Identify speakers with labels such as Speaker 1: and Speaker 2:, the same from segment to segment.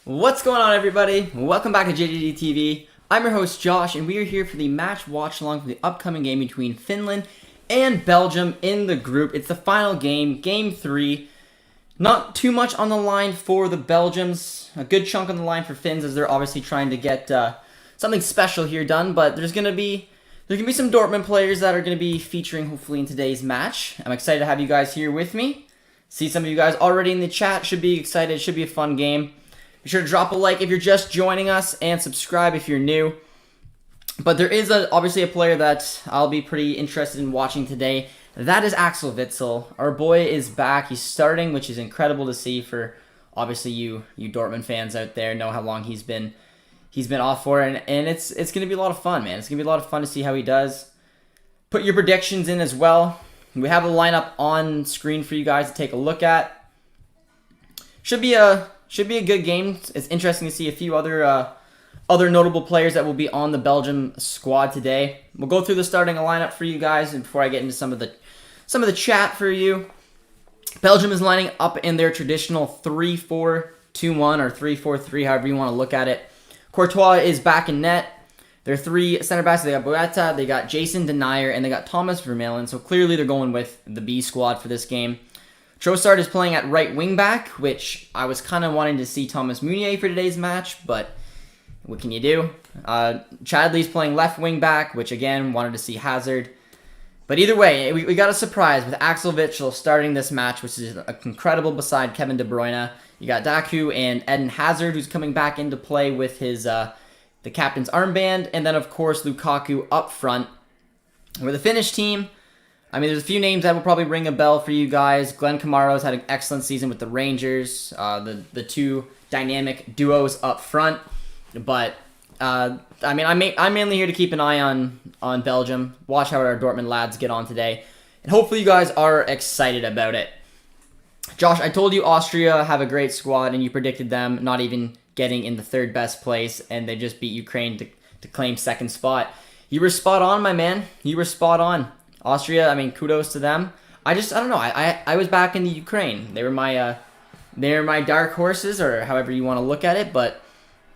Speaker 1: What's going on, everybody? Welcome back to JJD TV. I'm your host, Josh, and we are here for the match watch-along for the upcoming game between Finland and Belgium in the group. It's the final game, Game 3. Not too much on the line for the Belgians. A good chunk on the line for Finns, as they're obviously trying to get something special here done. But there's gonna be some Dortmund players that are gonna be featuring hopefully in today's match. I'm excited to have you guys here with me. See some of you guys already in the chat. Should be excited. Should be a fun game. Be sure to drop a like if you're just joining us and subscribe if you're new. But there is obviously a player that I'll be pretty interested in watching today. That is Axel Witsel. Our boy is back. He's starting, which is incredible to see for obviously you Dortmund fans out there know how long he's been off for, and it's going to be a lot of fun, man. It's going to be a lot of fun to see how he does. Put your predictions in as well. We have a lineup on screen for you guys to take a look at. Should be a good game. It's interesting to see a few other notable players that will be on the Belgium squad today. We'll go through the starting lineup for you guys, and before I get into some of the chat for you, Belgium is lining up in their traditional 3-4-2-1 or 3-4-3, however you want to look at it. Courtois is back in net. Their three center backs, they got Boeta, they got Jason Denier, and they got Thomas Vermaelen. So clearly they're going with the B squad for this game. Trossard is playing at right wing back, which I was kind of wanting to see Thomas Meunier for today's match, but what can you do? Chadley's playing left wing back, which again, wanted to see Hazard. But either way, we got a surprise with Axel Witsel starting this match, which is incredible beside Kevin De Bruyne. You got Daku and Eden Hazard, who's coming back into play with his the captain's armband, and then of course Lukaku up front. We're the Finnish team. I mean, there's a few names that will probably ring a bell for you guys. Glenn Kamaro's had an excellent season with the Rangers, the two dynamic duos up front. But, I mean, I'm mainly here to keep an eye on Belgium, watch how our Dortmund lads get on today, and hopefully you guys are excited about it. Josh, I told you Austria have a great squad, and you predicted them not even getting in the third best place, and they just beat Ukraine to claim second spot. You were spot on, my man. You were spot on. Austria, I mean, kudos to them. I don't know. I was back in the Ukraine. They were my dark horses, or however you want to look at it. But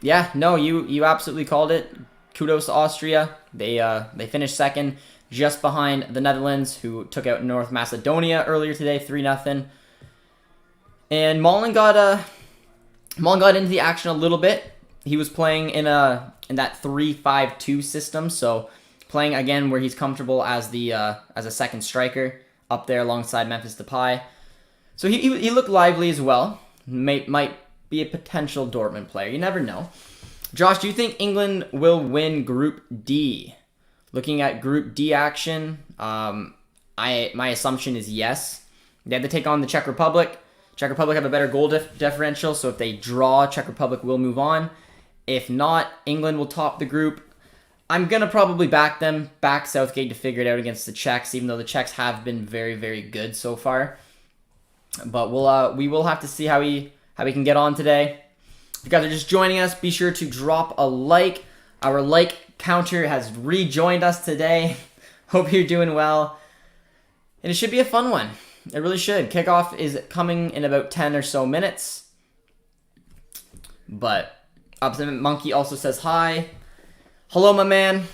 Speaker 1: yeah, no, you absolutely called it. Kudos to Austria. They finished second, just behind the Netherlands, who took out North Macedonia earlier today, 3-0. And Mullen got into the action a little bit. He was playing in that 3-5-2 system, so playing again where he's comfortable as a second striker up there alongside Memphis Depay. So he looked lively as well. Might be a potential Dortmund player. You never know. Josh, do you think England will win Group D? Looking at Group D action, my assumption is yes. They have to take on the Czech Republic. Czech Republic have a better goal differential, so if they draw, Czech Republic will move on. If not, England will top the group. I'm going to probably back Southgate to figure it out against the Czechs, even though the Czechs have been very, very good so far. But we will have to see how we can get on today. If you guys are just joining us, be sure to drop a like. Our like counter has rejoined us today. Hope you're doing well. And it should be a fun one. It really should. Kickoff is coming in about 10 or so minutes. But Opposite Monkey also says hi. Hello, my man.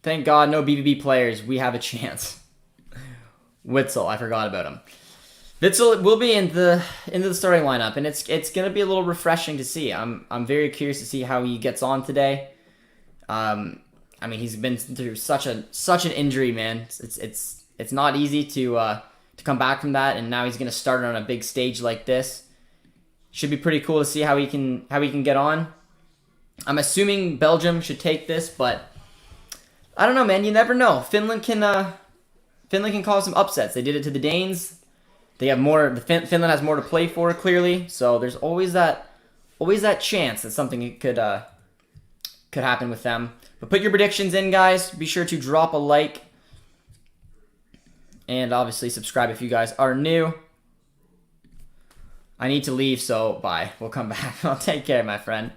Speaker 1: Thank God, no BBB players. We have a chance. Witsel, I forgot about him. Witsel will be into the starting lineup, and it's gonna be a little refreshing to see. I'm very curious to see how he gets on today. I mean, he's been through such an injury, man. It's not easy to come back from that, and now he's gonna start on a big stage like this. Should be pretty cool to see how he can get on. I'm assuming Belgium should take this, but I don't know, man. You never know. Finland can cause some upsets. They did it to the Danes. They have more. Finland has more to play for, clearly. So there's always that chance that something could happen with them. But put your predictions in, guys. Be sure to drop a like, and obviously subscribe if you guys are new. I need to leave, so bye. We'll come back. I'll take care, my friend.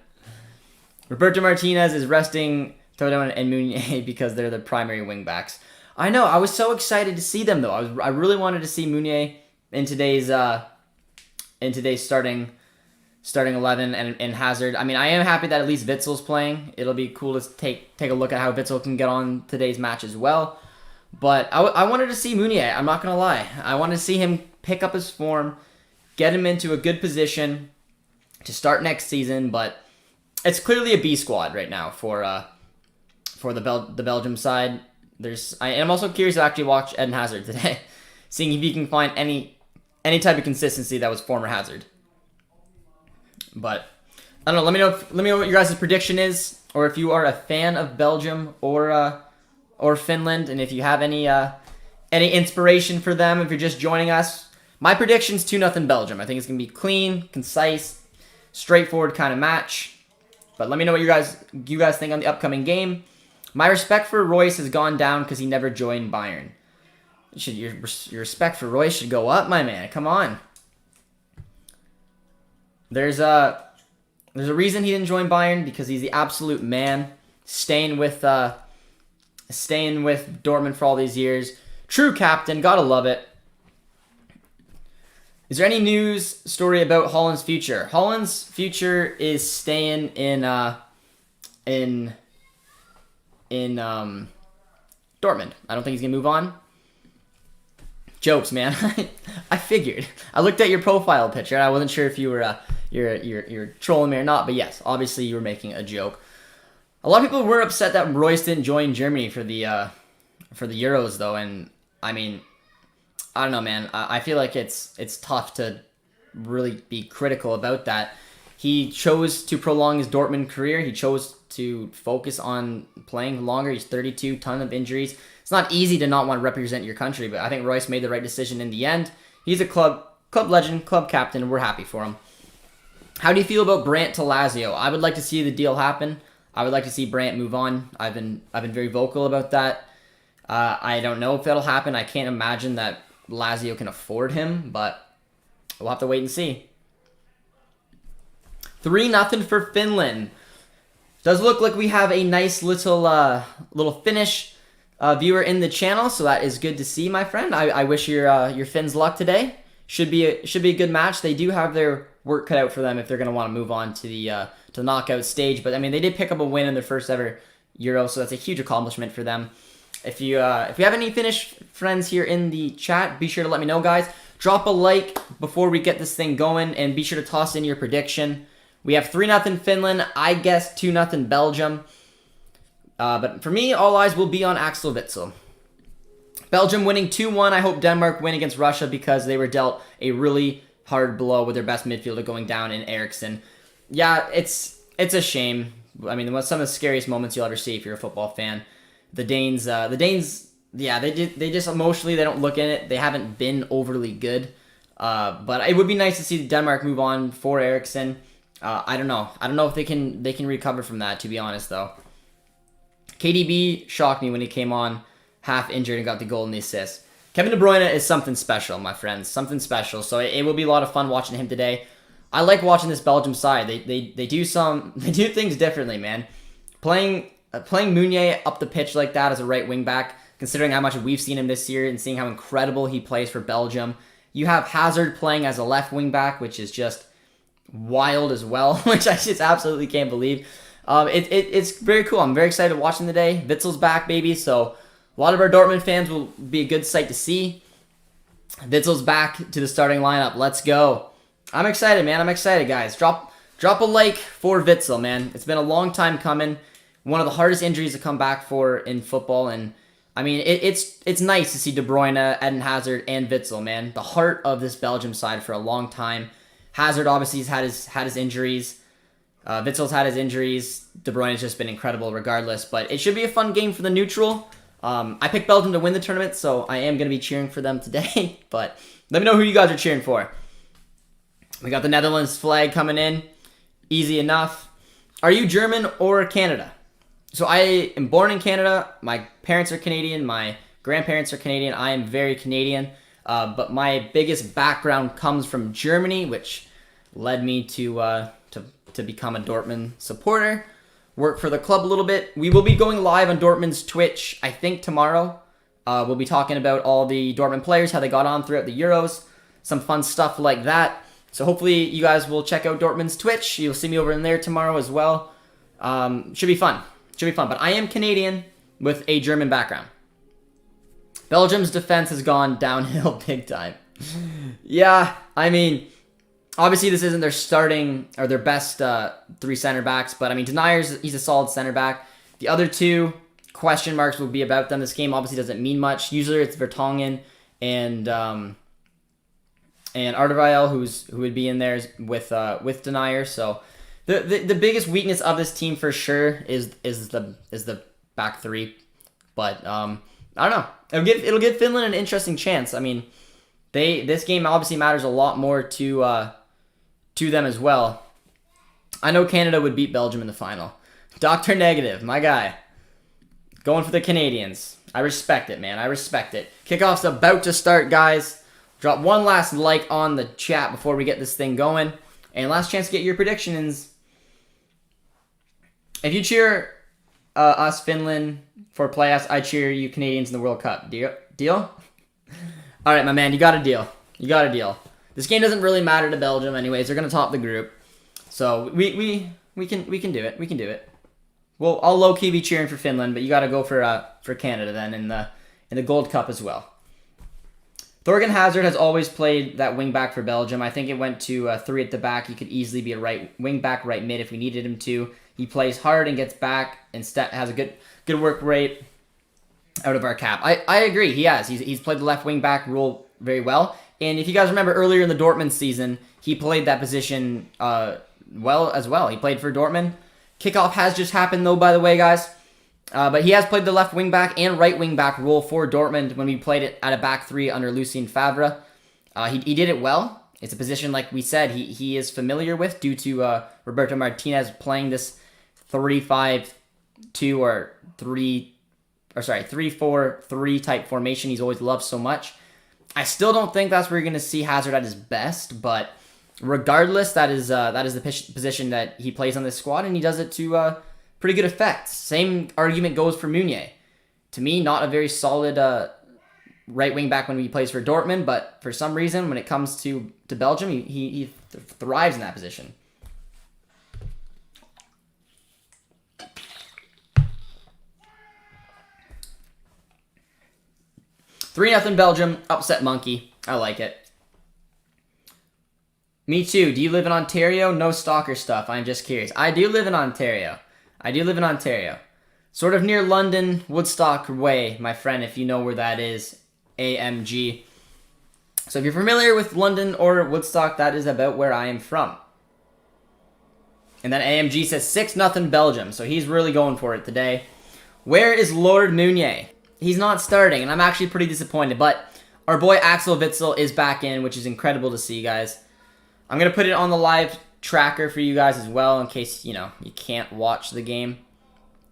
Speaker 1: Roberto Martinez is resting Todo and Meunier because they're the primary wingbacks. I know. I was so excited to see them, though. I really wanted to see Meunier in today's starting starting 11 and Hazard. I mean, I am happy that at least Witzel's playing. It'll be cool to take a look at how Witzel can get on today's match as well. But I wanted to see Meunier. I'm not going to lie. I wanted to see him pick up his form, get him into a good position to start next season. But it's clearly a B squad right now for the Belgium side. I'm also curious to actually watch Eden Hazard today, seeing if you can find any type of consistency that was former Hazard. But I don't know. Let me know what your guys' prediction is, or if you are a fan of Belgium or Finland, and if you have any inspiration for them. If you're just joining us, my prediction's 2-0 Belgium. I think it's gonna be clean, concise, straightforward kind of match. But let me know what you guys think on the upcoming game. My respect for Royce has gone down because he never joined Bayern. Your respect for Royce should go up, my man. Come on. There's a reason he didn't join Bayern, because he's the absolute man, staying with Dortmund for all these years. True captain, gotta love it. Is there any news story about Haaland's future? Haaland's future is staying in Dortmund. I don't think he's gonna move on. Jokes, man. I figured. I looked at your profile picture and I wasn't sure if you were you're trolling me or not. But yes, obviously you were making a joke. A lot of people were upset that Royce didn't join Germany for the Euros though, and I mean, I don't know, man. I feel like it's tough to really be critical about that. He chose to prolong his Dortmund career. He chose to focus on playing longer. He's 32, ton of injuries. It's not easy to not want to represent your country, but I think Royce made the right decision in the end. He's a club legend, club captain, and we're happy for him. How do you feel about Brandt to Lazio? I would like to see the deal happen. I would like to see Brandt move on. I've been very vocal about that. I don't know if it'll happen. I can't imagine that Lazio can afford him, but we'll have to wait and see. 3-0 for Finland. Does look like we have a nice little Finnish viewer in the channel, so that is good to see, my friend. I wish your Finns luck today. Should be a good match. They do have their work cut out for them if they're going to want to move on to the knockout stage. But I mean, they did pick up a win in their first ever Euro, so that's a huge accomplishment for them. If you have any Finnish friends here in the chat, be sure to let me know, guys. Drop a like before we get this thing going, and be sure to toss in your prediction. We have 3-0 Finland. I guess 2-0 Belgium. But for me, all eyes will be on Axel Witsel. Belgium winning 2-1. I hope Denmark win against Russia because they were dealt a really hard blow with their best midfielder going down in Eriksen. Yeah, it's a shame. I mean, some of the scariest moments you'll ever see if you're a football fan. The Danes, yeah, they just emotionally, they don't look in it. They haven't been overly good. But it would be nice to see Denmark move on for Eriksen. I don't know. I don't know if they can recover from that, to be honest, though. KDB shocked me when he came on half injured and got the goal and the assist. Kevin De Bruyne is something special, my friends. Something special. So it will be a lot of fun watching him today. I like watching this Belgium side. They do things differently, man. Playing Meunier up the pitch like that as a right wing back, considering how much we've seen him this year and seeing how incredible he plays for Belgium. You have Hazard playing as a left wing back, which is just wild as well, which I just absolutely can't believe. It's very cool. I'm very excited watching today. Witzel's back, baby, so a lot of our Dortmund fans will be a good sight to see. Witzel's back to the starting lineup. Let's go. I'm excited, man. I'm excited, guys. Drop a like for Witzel, man. It's been a long time coming. One of the hardest injuries to come back for in football, and I mean, it's nice to see De Bruyne, Eden Hazard, and Witzel, man. The heart of this Belgium side for a long time. Hazard obviously has had his injuries. Witzel's had his injuries. De Bruyne's just been incredible regardless. But it should be a fun game for the neutral. I picked Belgium to win the tournament, so I am going to be cheering for them today. But let me know who you guys are cheering for. We got the Netherlands flag coming in. Easy enough. Are you German or Canada? So I am born in Canada. My parents are Canadian. My grandparents are Canadian. I am very Canadian. But my biggest background comes from Germany, which led me to become a Dortmund supporter. Work for the club a little bit. We will be going live on Dortmund's Twitch, I think, tomorrow. We'll be talking about all the Dortmund players, how they got on throughout the Euros. Some fun stuff like that. So hopefully you guys will check out Dortmund's Twitch. You'll see me over in there tomorrow as well. Should be fun. Should be fun. But I am Canadian with a German background. Belgium's defense has gone downhill big time. Yeah, I mean, obviously this isn't their starting or their best 3 center backs, but I mean, Denier's, he's a solid center back. The other 2 question marks will be about them. This game obviously doesn't mean much. Usually it's Vertonghen and Arderweil who would be in there with Denier. So the biggest weakness of this team for sure is the back 3. But I don't know. It'll give Finland an interesting chance. I mean, this game obviously matters a lot more to them as well. I know Canada would beat Belgium in the final. Dr. Negative, my guy. Going for the Canadians. I respect it, man. I respect it. Kickoff's about to start, guys. Drop one last like on the chat before we get this thing going. And last chance to get your predictions. If you cheer us, Finland, for playoffs, I cheer you Canadians in the World Cup. Deal? All right, my man. You got a deal. You got a deal. This game doesn't really matter to Belgium anyways. They're going to top the group. So we can do it. We can do it. Well, I'll low-key be cheering for Finland, but you got to go for Canada then in the Gold Cup as well. Thorgan Hazard has always played that wing back for Belgium. I think it went to 3 at the back. He could easily be a right wing back, right mid if we needed him to. He plays hard and gets back and has a good work rate out of our cap. I agree. He has. He's played the left wing back role very well. And if you guys remember earlier in the Dortmund season, he played that position well as well. He played for Dortmund. Kickoff has just happened though, by the way, guys. But he has played the left wing back and right wing back role for Dortmund when we played it at a back 3 under Lucien Favre. He did it well. It's a position, like we said, he is familiar with due to Roberto Martinez playing this 3-5-2 or 3-4-3 type formation he's always loved so much. I still don't think that's where you're going to see Hazard at his best, but regardless, that is the position that he plays on this squad, and he does it to pretty good effect. Same argument goes for Meunier. To me, not a very solid right wing back when he plays for Dortmund, but for some reason, when it comes to Belgium, he thrives in that position. Three 0 Belgium, upset monkey. I like it. Me too. Do you live in Ontario? No stalker stuff. I'm just curious. I do live in Ontario. Sort of near London, Woodstock Way, my friend, if you know where that is. AMG. So if you're familiar with London or Woodstock, that is about where I am from. And then AMG says 6-0 Belgium, so he's really going for it today. Where is Lord Meunier? He's not starting, and I'm actually pretty disappointed, but our boy Axel Witsel is back in, which is incredible to see, guys. I'm going to put it on the live tracker for you guys as well in case, you can't watch the game.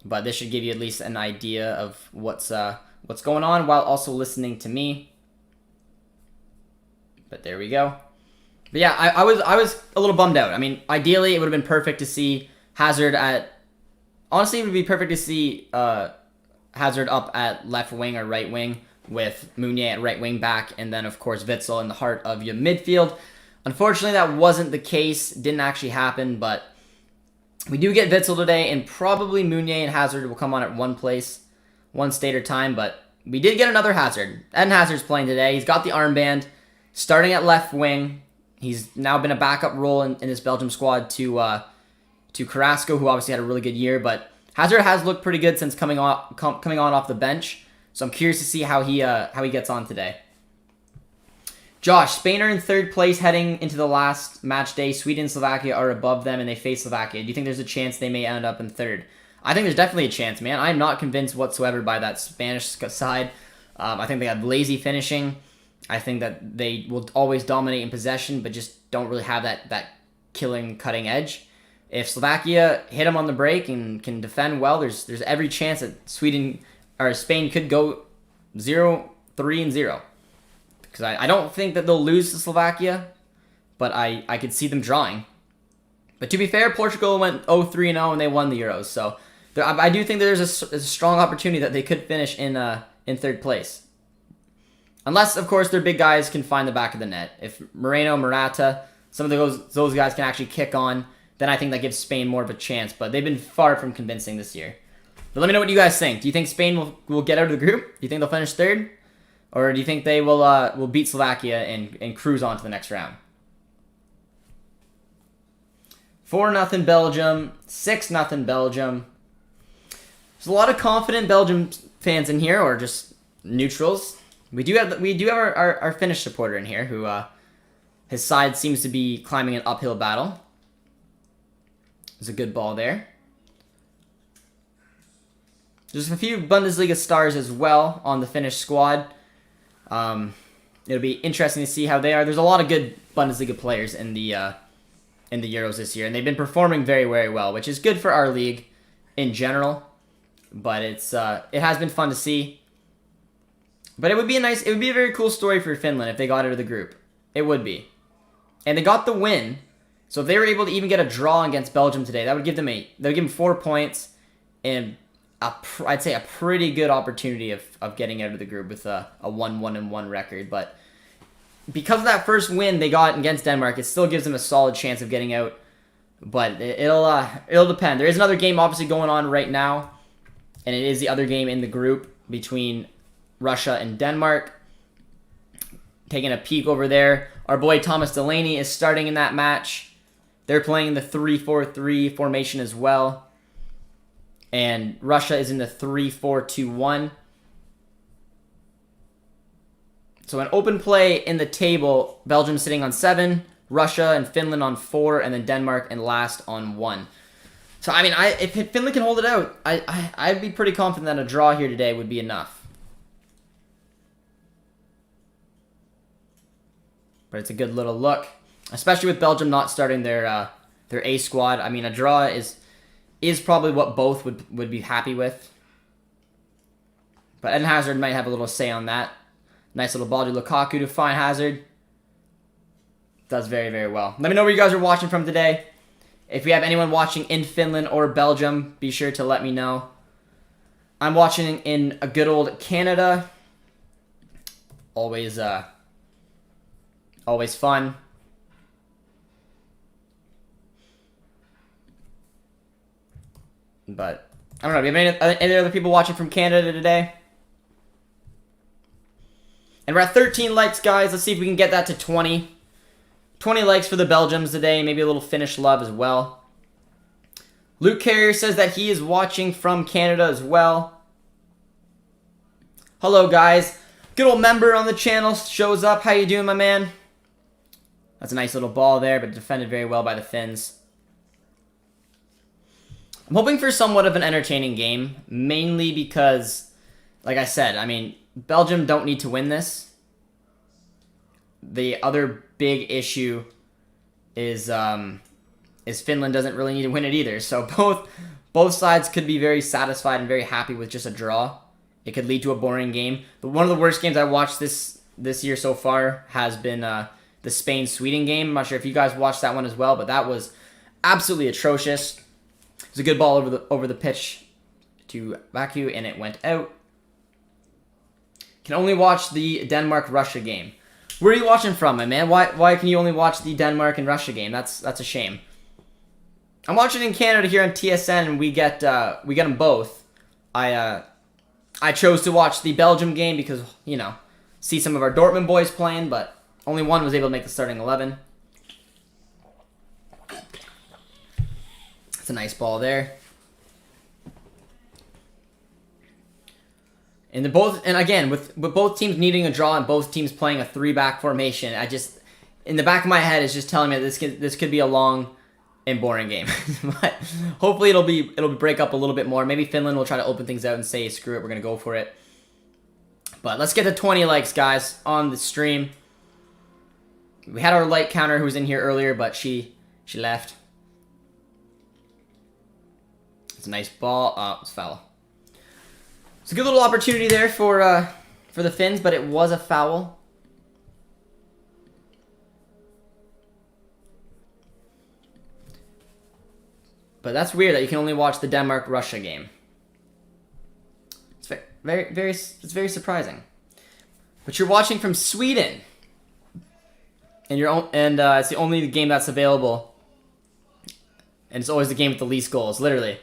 Speaker 1: But this should give you at least an idea of what's going on while also listening to me. But there we go. But yeah, I was a little bummed out. I mean, ideally, it would have been perfect to see Hazard at... Honestly, it would be perfect to see Hazard up at left wing or right wing with Meunier at right wing back, and then, of course, Witsel in the heart of your midfield. Unfortunately, that wasn't the case. Didn't actually happen, but we do get Witsel today, and probably Meunier and Hazard will come on at one state or time, but we did get another Hazard. Eden Hazard's playing today. He's got the armband, starting at left wing. He's now been a backup role in this Belgium squad to Carrasco, who obviously had a really good year, but Hazard has looked pretty good since coming on off the bench, so I'm curious to see how he gets on today. Josh, Spain are in 3rd place heading into the last match day. Sweden and Slovakia are above them, and they face Slovakia. Do you think there's a chance they may end up in 3rd? I think there's definitely a chance, man. I'm not convinced whatsoever by that Spanish side. I think they have lazy finishing. I think that they will always dominate in possession, but just don't really have that killing, cutting edge. If Slovakia hit them on the break and can defend well, there's every chance that Spain could go 0-3-0. Because I don't think that they'll lose to Slovakia, but I could see them drawing. But to be fair, Portugal went 0-3-0 and they won the Euros. So I do think that there's a strong opportunity that they could finish in 3rd place. Unless, of course, their big guys can find the back of the net. If Moreno, Morata, some of those guys can actually kick on, then I think that gives Spain more of a chance. But they've been far from convincing this year. But let me know what you guys think. Do you think Spain will get out of the group? Do you think they'll finish third? Or do you think they will beat Slovakia and cruise on to the next round? 4-0 Belgium, 6-0 Belgium. There's a lot of confident Belgium fans in here, or just neutrals. We do have our Finnish supporter in here, who his side seems to be climbing an uphill battle. There's a good ball there. There's a few Bundesliga stars as well on the Finnish squad. It'll be interesting to see how they are. There's a lot of good Bundesliga players in the Euros this year, and they've been performing very, very well, which is good for our league in general. But it has been fun to see. But it would be a very cool story for Finland if they got out of the group. It would be, and they got the win. So if they were able to even get a draw against Belgium today, that would give them 4 points and I'd say a pretty good opportunity of getting out of the group with a 1-1-1 record. But because of that first win they got against Denmark, it still gives them a solid chance of getting out. But it'll depend. There is another game obviously going on right now, and it is the other game in the group between Russia and Denmark. Taking a peek over there, our boy Thomas Delaney is starting in that match. They're playing the 3-4-3 formation as well. And Russia is in the 3-4-2-1. So an open play in the table, Belgium sitting on 7, Russia and Finland on 4, and then Denmark and last on 1. So, I mean, if Finland can hold it out, I'd be pretty confident that a draw here today would be enough. But it's a good little look, especially with Belgium not starting their A squad. I mean, a draw is probably what both would be happy with. But Eden Hazard might have a little say on that. Nice little ball to Lukaku to find Hazard. Does very, very well. Let me know where you guys are watching from today. If you have anyone watching in Finland or Belgium, be sure to let me know. I'm watching in a good old Canada. Always fun. But I don't know. Do you have any other people watching from Canada today? And we're at 13 likes, guys. Let's see if we can get that to 20. 20 likes for the Belgians today. Maybe a little Finnish love as well. Luke Carrier says that he is watching from Canada as well. Hello, guys. Good old member on the channel shows up. How you doing, my man? That's a nice little ball there, but defended very well by the Finns. I'm hoping for somewhat of an entertaining game, mainly because, like I said, I mean, Belgium don't need to win this. The other big issue is Finland doesn't really need to win it either. So both sides could be very satisfied and very happy with just a draw. It could lead to a boring game. But one of the worst games I watched this year so far has been the Spain-Sweden game. I'm not sure if you guys watched that one as well, but that was absolutely atrocious. It was a good ball over the pitch to Baku, and it went out. Can only watch the Denmark-Russia game. Where are you watching from, my man? Why can you only watch the Denmark and Russia game? That's a shame. I'm watching in Canada here on TSN, and we get them both. I chose to watch the Belgium game because, you know, see some of our Dortmund boys playing, but only one was able to make the starting 11. It's a nice ball there. And again, with both teams needing a draw and both teams playing a 3-back formation, in the back of my head is just telling me that this could be a long and boring game. But hopefully it'll break up a little bit more. Maybe Finland will try to open things out and say, screw it, we're gonna go for it. But let's get to 20 likes, guys, on the stream. We had our like counter who was in here earlier, but she left. It's a nice ball. Oh, it's foul. It's a good little opportunity there for the Finns, but it was a foul. But that's weird that you can only watch the Denmark-Russia game. It's very surprising. But you're watching from Sweden. and it's the only game that's available, and it's always the game with the least goals. Literally,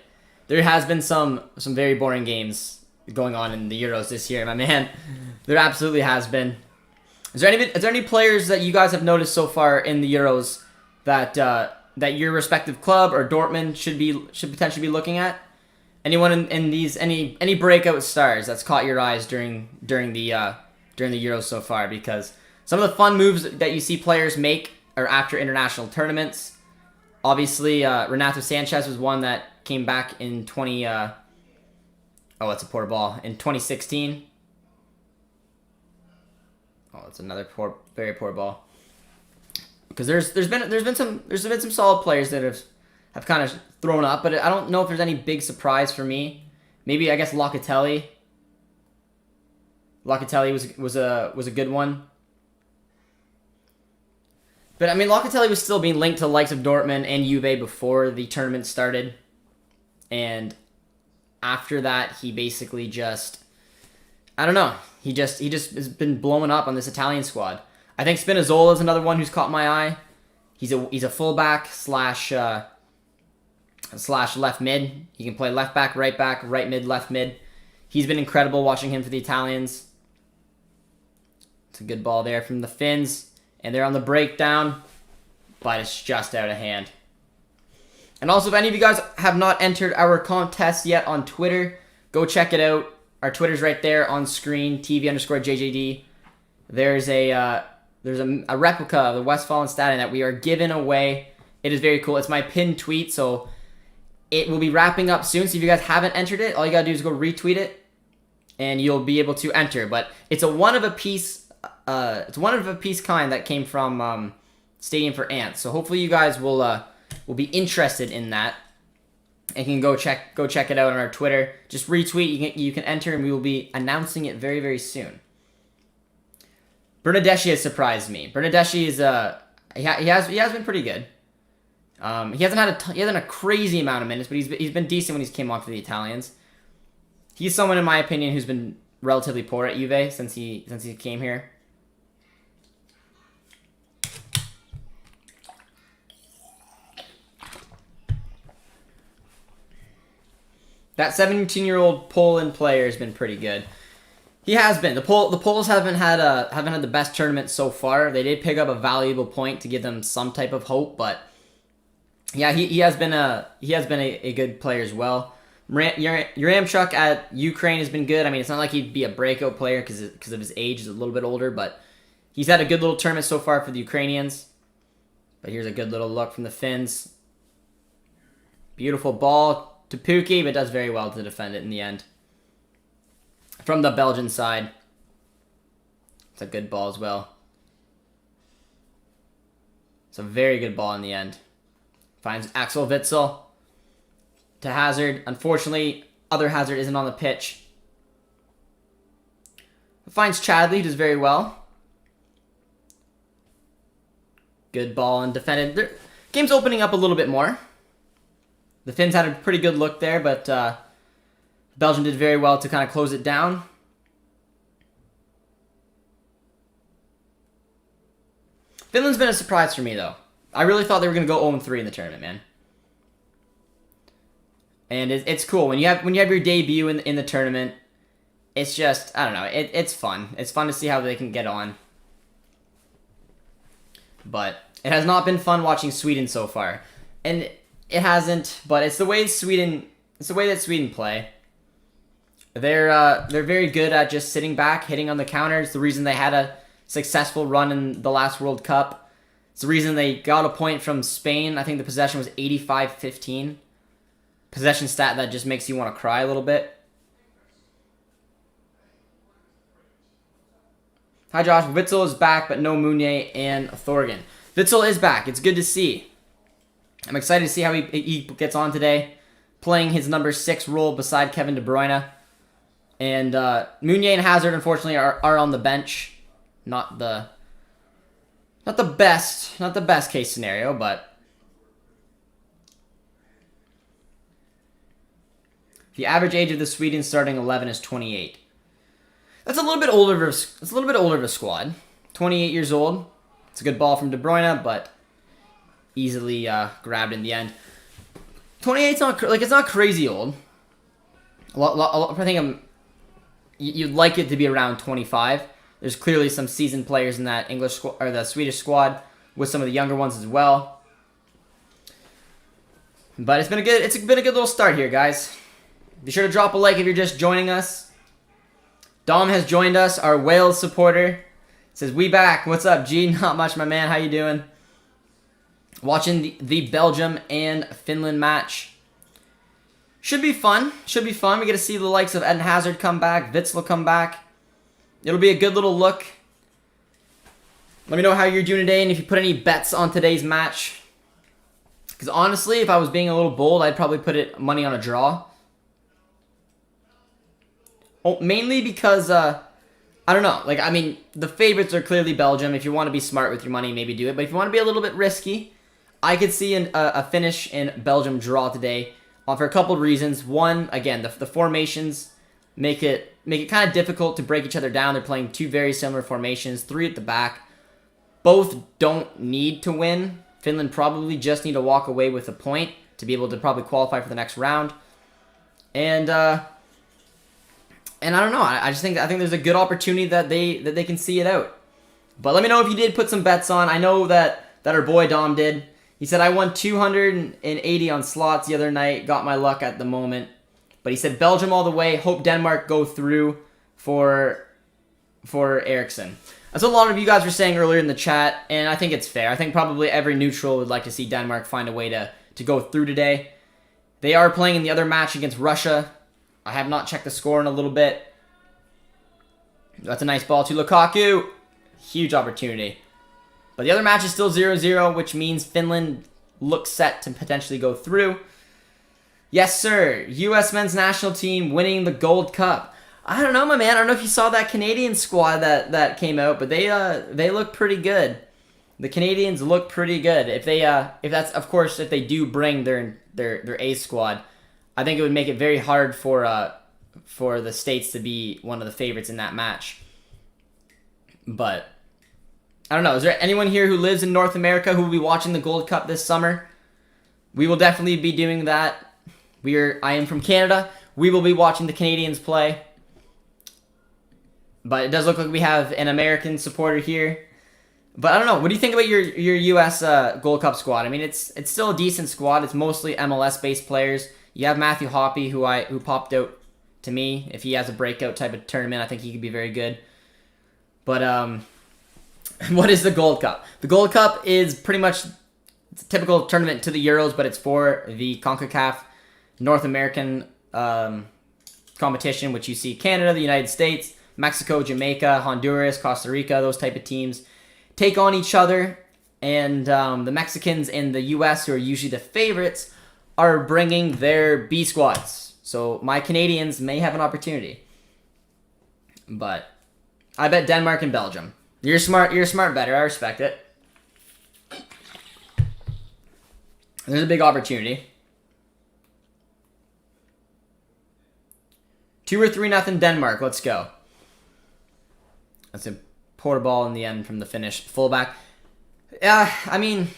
Speaker 1: there has been some very boring games going on in the Euros this year, my man. There absolutely has been. Is there any players that you guys have noticed so far in the Euros that that your respective club or Dortmund should potentially be looking at? Anyone in these any breakout stars that's caught your eyes during the Euros so far? Because some of the fun moves that you see players make are after international tournaments. Obviously, Renato Sanchez was one that came back in 20. Oh, it's a poor ball in 2016. Oh, it's another very poor ball. Because there's been some solid players that have kind of thrown up, but I don't know if there's any big surprise for me. Maybe I guess Locatelli. Locatelli was a good one. But I mean, Locatelli was still being linked to the likes of Dortmund and Juve before the tournament started, and after that, he basically just, I don't know, he just has been blowing up on this Italian squad. I think Spinazzola is another one who's caught my eye. He's a fullback slash left mid. He can play left back, right mid, left mid. He's been incredible watching him for the Italians. It's a good ball there from the Finns, and they're on the breakdown, but it's just out of hand. And also, if any of you guys have not entered our contest yet on Twitter, go check it out. Our Twitter's right there on screen, TV_JJD. There's a replica of the Westfalen Stadion that we are giving away. It is very cool. It's my pinned tweet, so it will be wrapping up soon. So if you guys haven't entered it, all you gotta do is go retweet it, and you'll be able to enter. But it's a one of a piece. It's one of a piece kind that came from Stadium for Ants. So hopefully you guys will be interested in that, and can go check it out on our Twitter. Just retweet. You can enter, and we will be announcing it very, very soon. Bernardeschi has surprised me. Bernardeschi is he has been pretty good. He hasn't had a crazy amount of minutes, but he's been decent when he's came on for the Italians. He's someone, in my opinion, who's been relatively poor at Juve since he came here. That 17-year-old Poland player has been pretty good. He has been. The Poles haven't had the best tournament so far. They did pick up a valuable point to give them some type of hope, but yeah, he has been a good player as well. Yaramchuk at Ukraine has been good. I mean, it's not like he'd be a breakout player because of his age. He's a little bit older, but he's had a good little tournament so far for the Ukrainians. But here's a good little look from the Finns. Beautiful ball to Pukki, but does very well to defend it in the end. From the Belgian side, it's a good ball as well. It's a very good ball in the end. Finds Axel Witsel to Hazard. Unfortunately, other Hazard isn't on the pitch. Finds Chadley, who does very well. Good ball and defended. Game's opening up a little bit more. The Finns had a pretty good look there, but Belgium did very well to kind of close it down. Finland's been a surprise for me, though. I really thought they were going to go 0-3 in the tournament, man. And it's cool. When you have your debut in the tournament, it's just, I don't know, it's fun. It's fun to see how they can get on. But it has not been fun watching Sweden so far. And it hasn't, but it's the way that Sweden play. They're very good at just sitting back, hitting on the counter. It's the reason they had a successful run in the last World Cup. It's the reason they got a point from Spain. I think the possession was 85-15. Possession stat that just makes you want to cry a little bit. Hi Josh, Witsel is back, but no Meunier and Thorgan. Witsel is back. It's good to see. I'm excited to see how he gets on today, playing his number 6 role beside Kevin De Bruyne. And Meunier and Hazard, unfortunately, are on the bench. Not the best case scenario, but the average age of the Sweden starting 11 is 28. That's a little bit older of a squad. 28 years old. It's a good ball from De Bruyne, but easily grabbed in the end. 28's not it's not crazy old. I think you'd like it to be around 25. There's clearly some seasoned players in that English or the Swedish squad with some of the younger ones as well. But it's been a good little start here, guys. Be sure to drop a like if you're just joining us. Dom has joined us, our Wales supporter. Says, we back. What's up, G? Not much, my man. How you doing? Watching the Belgium and Finland match. Should be fun. Should be fun. We get to see the likes of Eden Hazard come back. Witsel come back. It'll be a good little look. Let me know how you're doing today and if you put any bets on today's match. Because honestly, if I was being a little bold, I'd probably put money on a draw. Oh, mainly because, I don't know. Like, I mean, the favorites are clearly Belgium. If you want to be smart with your money, maybe do it. But if you want to be a little bit risky, I could see a finish in Belgium draw today for a couple of reasons. One, again, the formations make it kind of difficult to break each other down. They're playing two very similar formations, three at the back. Both don't need to win. Finland probably just need to walk away with a point to be able to probably qualify for the next round. And I don't know. I think there's a good opportunity that they can see it out. But let me know if you did put some bets on. I know that our boy Dom did. He said, I won 280 on slots the other night. Got my luck at the moment. But he said Belgium all the way. Hope Denmark go through for Eriksson. That's what a lot of you guys were saying earlier in the chat, and I think it's fair. I think probably every neutral would like to see Denmark find a way to go through today. They are playing in the other match against Russia. I have not checked the score in a little bit. That's a nice ball to Lukaku. Huge opportunity. But the other match is still 0-0, which means Finland looks set to potentially go through. Yes, sir. U.S. men's national team winning the Gold Cup. I don't know, my man. I don't know if you saw that Canadian squad that came out, but they look pretty good. The Canadians look pretty good. If they do bring their A squad, I think it would make it very hard for the States to be one of the favorites in that match. But I don't know. Is there anyone here who lives in North America who will be watching the Gold Cup this summer? We will definitely be doing that. I am from Canada. We will be watching the Canadians play. But it does look like we have an American supporter here. But I don't know. What do you think about your U.S. Gold Cup squad? I mean, it's still a decent squad. It's mostly MLS-based players. You have Matthew Hoppe, who popped out to me. If he has a breakout type of tournament, I think he could be very good. But what is the Gold Cup? The Gold Cup is pretty much a typical tournament to the Euros, but it's for the CONCACAF North American competition, which you see Canada, the United States, Mexico, Jamaica, Honduras, Costa Rica, those type of teams take on each other. And the Mexicans and the U.S., who are usually the favorites, are bringing their B squads. So my Canadians may have an opportunity. But I bet Denmark and Belgium. You're smart better. I respect it. There's a big opportunity. 2 or 3-0 Denmark. Let's go. That's a poor ball in the end from the Finnish fullback. I mean,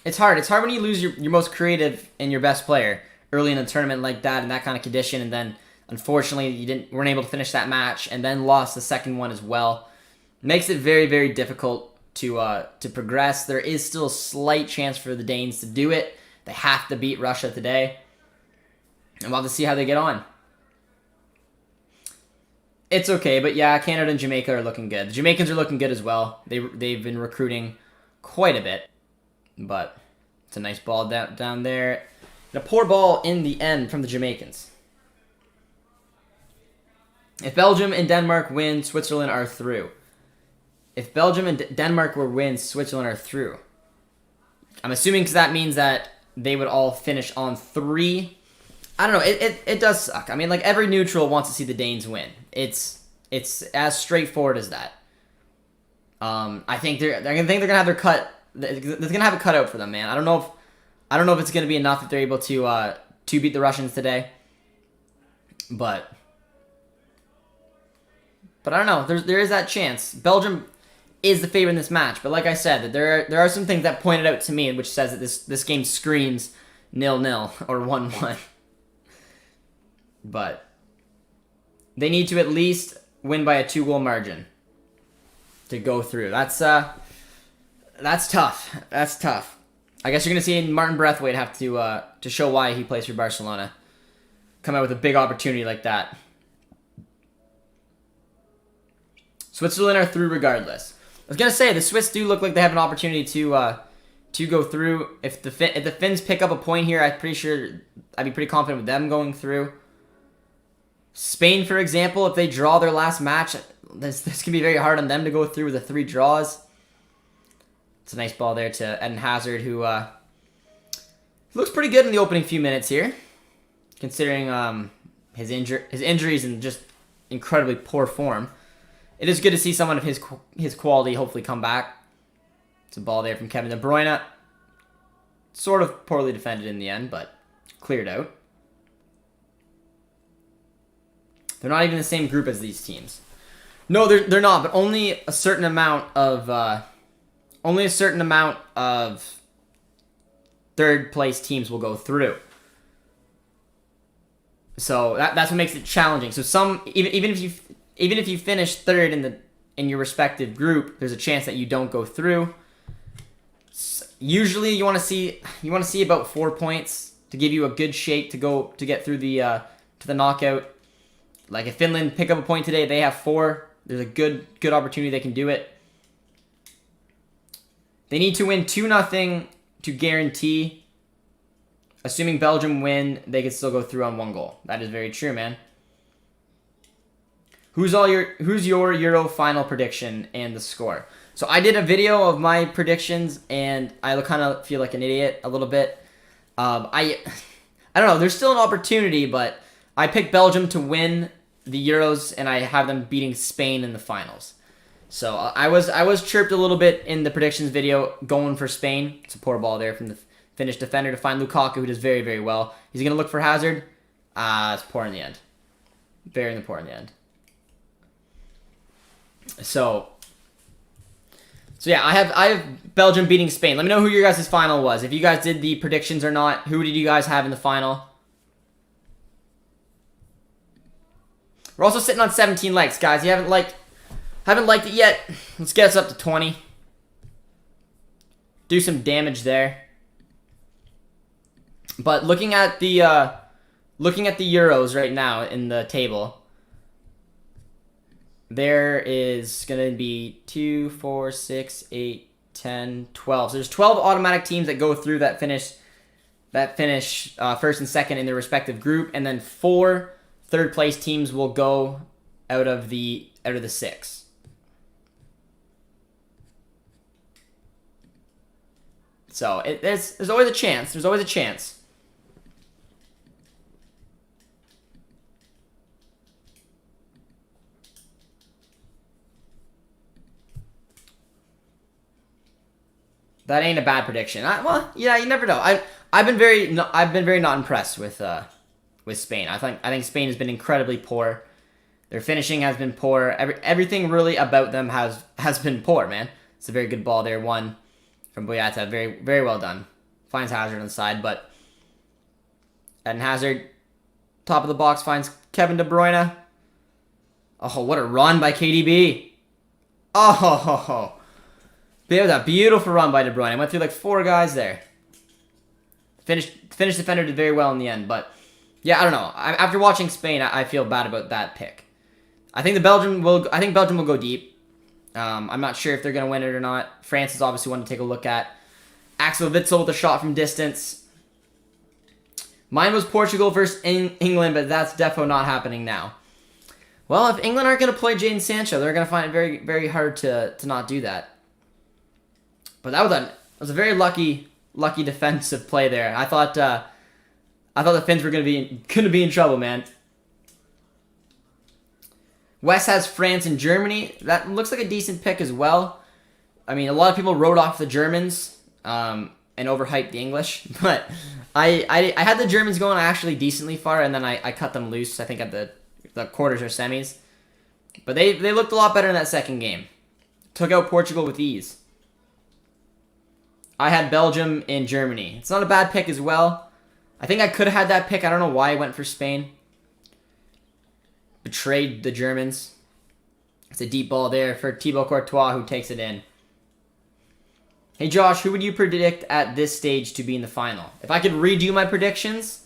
Speaker 1: it's hard. It's hard when you lose your most creative and your best player early in a tournament like that in that kind of condition, and then unfortunately you weren't able to finish that match, and then lost the second one as well. Makes it very, very difficult to progress. There is still a slight chance for the Danes to do it. They have to beat Russia today, and we'll have to see how they get on. It's okay, but yeah, Canada and Jamaica are looking good. The Jamaicans are looking good as well. They've been recruiting quite a bit, but it's a nice ball down there. And a poor ball in the end from the Jamaicans. If Belgium and Denmark win, Switzerland are through. If Belgium and Denmark were win, Switzerland are through. I'm assuming because that means that they would all finish on 3. I don't know. It does suck. I mean, like, every neutral wants to see the Danes win. It's as straightforward as that. I think they're gonna have their cut. They're gonna have a cutout for them, man. I don't know if it's gonna be enough if they're able to beat the Russians today. But I don't know. There is that chance. Belgium is the favorite in this match. But like I said, that there are some things that pointed out to me, which says that this game screams 0-0 or 1-1. But they need to at least win by a 2-goal margin to go through. That's tough. That's tough. I guess you're gonna see Martin Braithwaite have to show why he plays for Barcelona. Come out with a big opportunity like that. Switzerland are through regardless. I was gonna say the Swiss do look like they have an opportunity to go through. If the Finns pick up a point here, I'm pretty sure I'd be pretty confident with them going through. Spain, for example, if they draw their last match, this can be very hard on them to go through with the 3 draws. It's a nice ball there to Eden Hazard, who looks pretty good in the opening few minutes here, considering his injuries and just incredibly poor form. It is good to see someone of his quality hopefully come back. It's a ball there from Kevin De Bruyne. Sort of poorly defended in the end, but cleared out. They're not even in the same group as these teams. No, they're not, but only a certain amount of third place teams will go through. So that's what makes it challenging. So some even if you finish third in your respective group, there's a chance that you don't go through. Usually you want to see about 4 points to give you a good shake to get through the knockout. Like if Finland pick up a point today, they have 4. There's a good opportunity they can do it. They need to win 2-0 to guarantee. Assuming Belgium win, they can still go through on 1 goal. That is very true, man. Who's your Euro final prediction and the score? So I did a video of my predictions, and I kind of feel like an idiot a little bit. I don't know. There's still an opportunity, but I picked Belgium to win the Euros, and I have them beating Spain in the finals. So I was chirped a little bit in the predictions video going for Spain. It's a poor ball there from the Finnish defender to find Lukaku, who does very, very well. He's going to look for Hazard. It's poor in the end. Very poor in the end. So yeah, I have Belgium beating Spain. Let me know who your guys' final was. If you guys did the predictions or not, who did you guys have in the final? We're also sitting on 17 likes, guys. You haven't liked it yet. Let's get us up to 20. Do some damage there. But looking at the Euros right now in the table, there is going to be 2, 4, 6, 8, 10, 12. So there's 12 automatic teams that go through that finish first and second in their respective group, and then 4 third place teams will go out of the 6. So there's always a chance. There's always a chance. That ain't a bad prediction. Well, yeah, you never know. I've been very not impressed with Spain. I think Spain has been incredibly poor. Their finishing has been poor. Everything really about them has been poor, man. It's a very good ball there, one from Boyata. Very, very well done. Finds Hazard on the side, but Eden Hazard, top of the box, finds Kevin De Bruyne. Oh, what a run by KDB. Oh, that was a beautiful run by De Bruyne. I went through like 4 guys there. Finished defender did very well in the end, but yeah, I don't know. After watching Spain, I feel bad about that pick. I think Belgium will go deep. I'm not sure if they're going to win it or not. France is obviously one to take a look at. Axel Witsel with a shot from distance. Mine was Portugal versus England, but that's defo not happening now. Well, if England aren't going to play Jadon Sancho, they're going to find it very, very hard to not do that. But that was a very lucky defensive play there. I thought the Finns were going to be in trouble, man. West has France and Germany. That looks like a decent pick as well. I mean, a lot of people wrote off the Germans and overhyped the English, but I had the Germans going actually decently far, and then I cut them loose, I think, at the quarters or semis. But they looked a lot better in that second game. took out Portugal with ease. I had Belgium and Germany. It's not a bad pick as well. I think I could have had that pick. I don't know why I went for Spain. Betrayed the Germans. It's a deep ball there for Thibaut Courtois, who takes it in. Hey Josh, who would you predict at this stage to be in the final? If I could redo my predictions...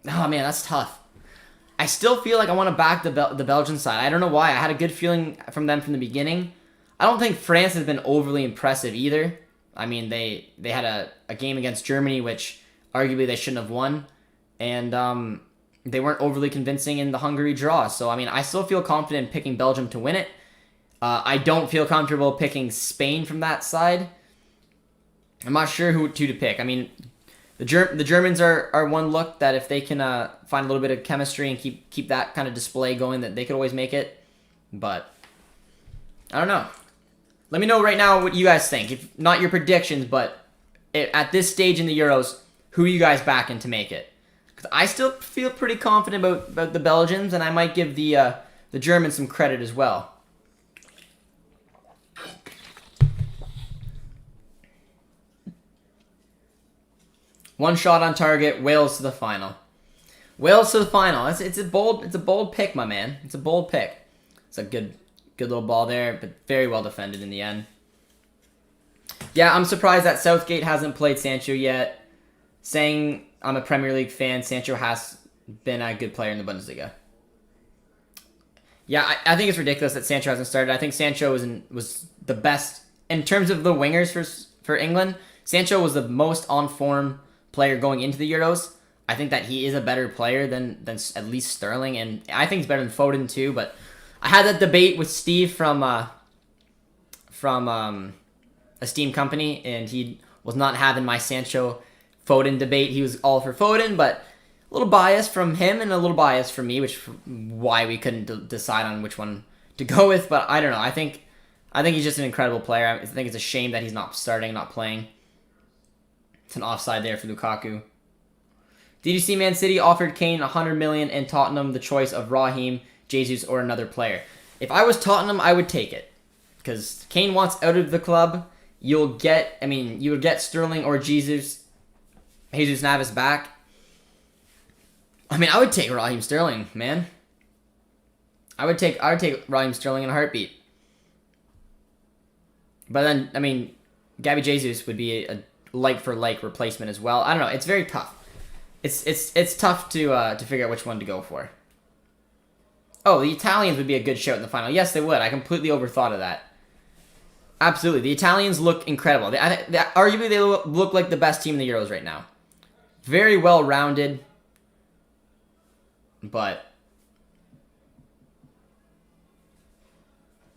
Speaker 1: Oh man, that's tough. I still feel like I want to back the Belgian side. I don't know why. I had a good feeling from them from the beginning. I don't think France has been overly impressive either. I mean, they had a game against Germany, which arguably they shouldn't have won. And they weren't overly convincing in the Hungary draw. So, I mean, I still feel confident in picking Belgium to win it. I don't feel comfortable picking Spain from that side. I'm not sure who to pick. I mean, the Germans are one look that if they can find a little bit of chemistry and keep that kind of display going, that they could always make it. But I don't know. Let me know right now what you guys think. If not your predictions, but at this stage in the Euros, who are you guys backing to make it? Because I still feel pretty confident about the Belgians, and I might give the Germans some credit as well. One shot on target, Wales to the final. Wales to the final. It's a bold pick, my man. It's a bold pick. It's a good little ball there, but very well defended in the end. Yeah, I'm surprised that Southgate hasn't played Sancho yet. Saying I'm a Premier League fan, Sancho has been a good player in the Bundesliga. Yeah, I think it's ridiculous that Sancho hasn't started. I think Sancho was the best in terms of the wingers for England. Sancho was the most on form player going into the Euros. I think that he is a better player than at least Sterling, and I think he's better than Foden too. But I had that debate with Steve from Esteemed Company, and he was not having my Sancho Foden debate. He was all for Foden, but a little bias from him and a little bias from me, which why we couldn't decide on which one to go with. But I don't know. I think he's just an incredible player. I think it's a shame that he's not starting, not playing. It's an offside there for Lukaku. Did you see Man City offered Kane 100 million and Tottenham the choice of Raheem, Jesus, or another player? If I was Tottenham, I would take it. Because Kane wants out of the club. You would get Sterling or Jesus Navas back. I mean, I would take Raheem Sterling, man. I would take Raheem Sterling in a heartbeat. But then, I mean, Gabby Jesus would be a like-for-like replacement as well. I don't know. It's very tough. It's tough to figure out which one to go for. Oh, the Italians would be a good shout in the final. Yes, they would. I completely overthought of that. Absolutely. The Italians look incredible. Arguably, they look like the best team in the Euros right now. Very well-rounded. But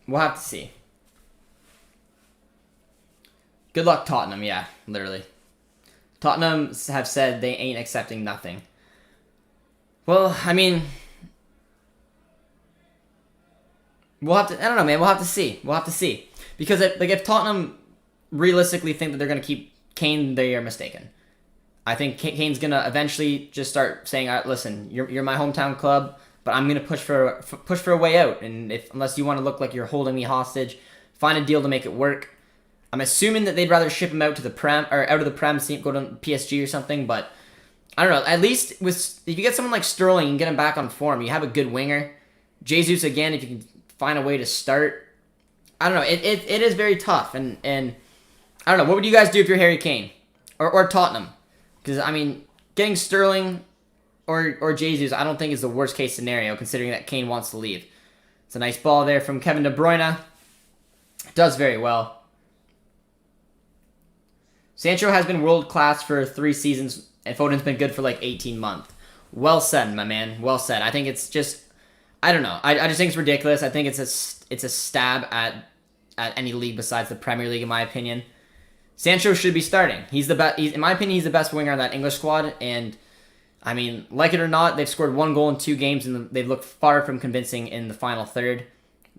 Speaker 1: we'll have to see. Good luck, Tottenham. Yeah, literally. Tottenham have said they ain't accepting nothing. Well, I mean, we'll have to. I don't know, man. We'll have to see. We'll have to see because if Tottenham realistically think that they're gonna keep Kane, they are mistaken. I think Kane's gonna eventually just start saying, "All right, listen, you're my hometown club, but I'm gonna push for a way out. And unless you want to look like you're holding me hostage, find a deal to make it work." I'm assuming that they'd rather ship him out to the Prem or out of the Prem, go to PSG or something. But I don't know. At least if you get someone like Sterling and get him back on form, you have a good winger. Jesus again, if you can find a way to start. I don't know. It is very tough, and I don't know. What would you guys do if you're Harry Kane or Tottenham? Because I mean, getting Sterling or Jesus, I don't think is the worst case scenario considering that Kane wants to leave. It's a nice ball there from Kevin De Bruyne. Does very well. Sancho has been world class for 3 seasons, and Foden's been good for like 18 months. Well said, my man. Well said. I think it's just, I don't know. I just think it's ridiculous. I think it's a stab at any league besides the Premier League, in my opinion. Sancho should be starting. He's the best. In my opinion, he's the best winger on that English squad. And I mean, like it or not, they've scored 1 goal in 2 games, and they've looked far from convincing in the final third.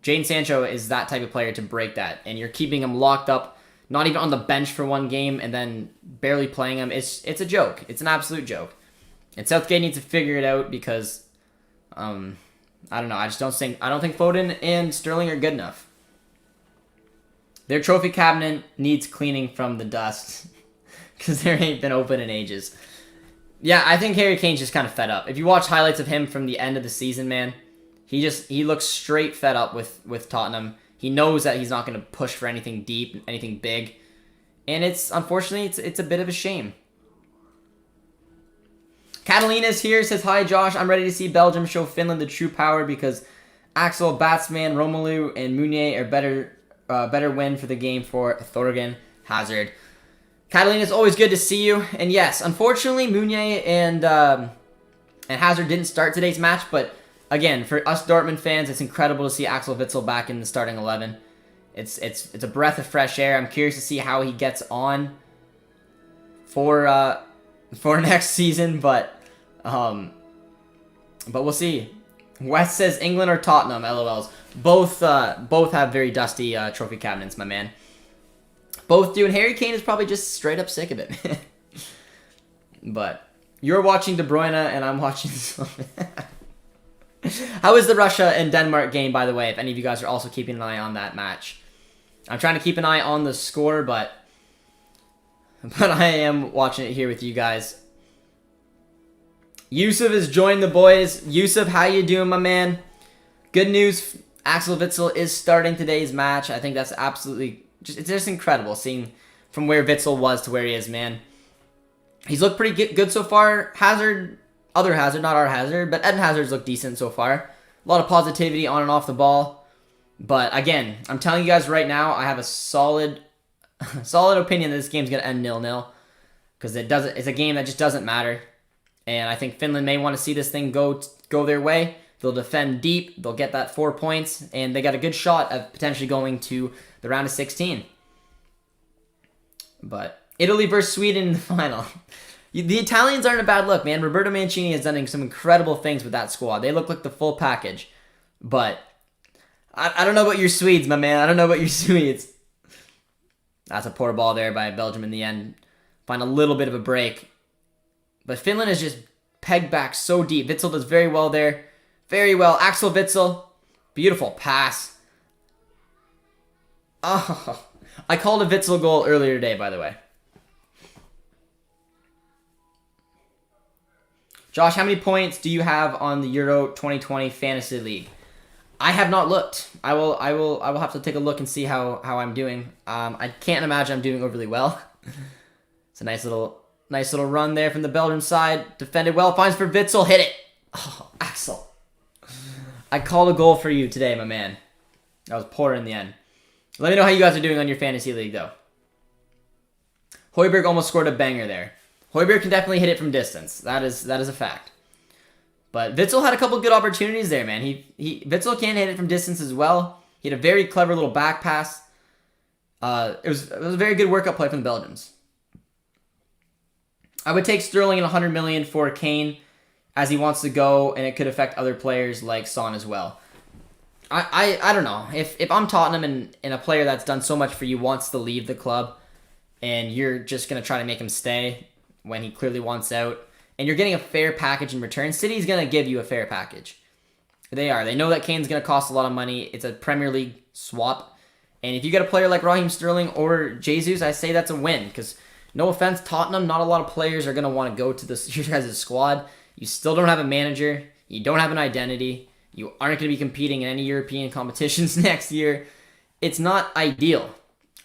Speaker 1: Jadon Sancho is that type of player to break that, and you're keeping him locked up. Not even on the bench for 1 game and then barely playing him. It's a joke. It's an absolute joke. And Southgate needs to figure it out because I don't know. I don't think Foden and Sterling are good enough. Their trophy cabinet needs cleaning from the dust because there ain't been open in ages. Yeah, I think Harry Kane's just kind of fed up. If you watch highlights of him from the end of the season, man, he looks straight fed up with Tottenham. He knows that he's not going to push for anything deep, anything big. And unfortunately, it's a bit of a shame. Catalina's here, says, hi Josh, I'm ready to see Belgium show Finland the true power because Axel, Batsman, Romelu, and Meunier are better win for the game for Thorgan Hazard. Catalina, it's always good to see you. And yes, unfortunately, Meunier and Hazard didn't start today's match, but again, for us Dortmund fans, it's incredible to see Axel Witsel back in the starting 11. It's a breath of fresh air. I'm curious to see how he gets on for next season, but we'll see. West says England or Tottenham, LOLs. Both have very dusty trophy cabinets, my man. Both do, and Harry Kane is probably just straight up sick of it. But you're watching De Bruyne, and I'm watching. How is the Russia and Denmark game, by the way? If any of you guys are also keeping an eye on that match, I'm trying to keep an eye on the score, but I am watching it here with you guys. Yusuf has joined the boys. Yusuf, how you doing, my man? Good news. Axel Witsel is starting today's match. I think that's absolutely it's just incredible seeing from where Witsel was to where he is, man. He's looked pretty good so far. Hazard, other Hazard, not our Hazard, but Eden Hazard's looked decent so far. A lot of positivity on and off the ball. But again, I'm telling you guys right now, I have a solid opinion that this game's gonna end 0-0 because it's a game that just doesn't matter. And I think Finland may want to see this thing go their way. They'll defend deep. They'll get that 4 points. And they got a good shot of potentially going to the round of 16. But Italy versus Sweden in the final. The Italians aren't a bad look, man. Roberto Mancini has done some incredible things with that squad. They look like the full package. But I don't know about your Swedes, my man. I don't know about your Swedes. That's a poor ball there by Belgium in the end. Find a little bit of a break. But Finland is just pegged back so deep. Witsel does very well there. Very well. Axel Witsel. Beautiful pass. Oh, I called a Witsel goal earlier today, by the way. Josh, how many points do you have on the Euro 2020 Fantasy League? I have not looked. I will have to take a look and see how I'm doing. I can't imagine I'm doing overly well. It's a nice little run there from the Belgium side. Defended well. Finds for Witsel. Hit it. Oh, Axel. I called a goal for you today, my man. That was poor in the end. Let me know how you guys are doing on your fantasy league, though. Højbjerg almost scored a banger there. Højbjerg can definitely hit it from distance. That is a fact. But Witsel had a couple good opportunities there, man. Witsel can hit it from distance as well. He had a very clever little back pass. It was a very good workup play from the Belgians. I would take Sterling and 100 million for Kane as he wants to go, and it could affect other players like Son as well. I don't know. If I'm Tottenham and a player that's done so much for you wants to leave the club, and you're just going to try to make him stay when he clearly wants out, and you're getting a fair package in return, City's going to give you a fair package. They are. They know that Kane's going to cost a lot of money. It's a Premier League swap. And if you get a player like Raheem Sterling or Jesus, I say that's a win. Because, no offense, Tottenham, not a lot of players are going to want to go to your guys' squad. You still don't have a manager. You don't have an identity. You aren't going to be competing in any European competitions next year. It's not ideal.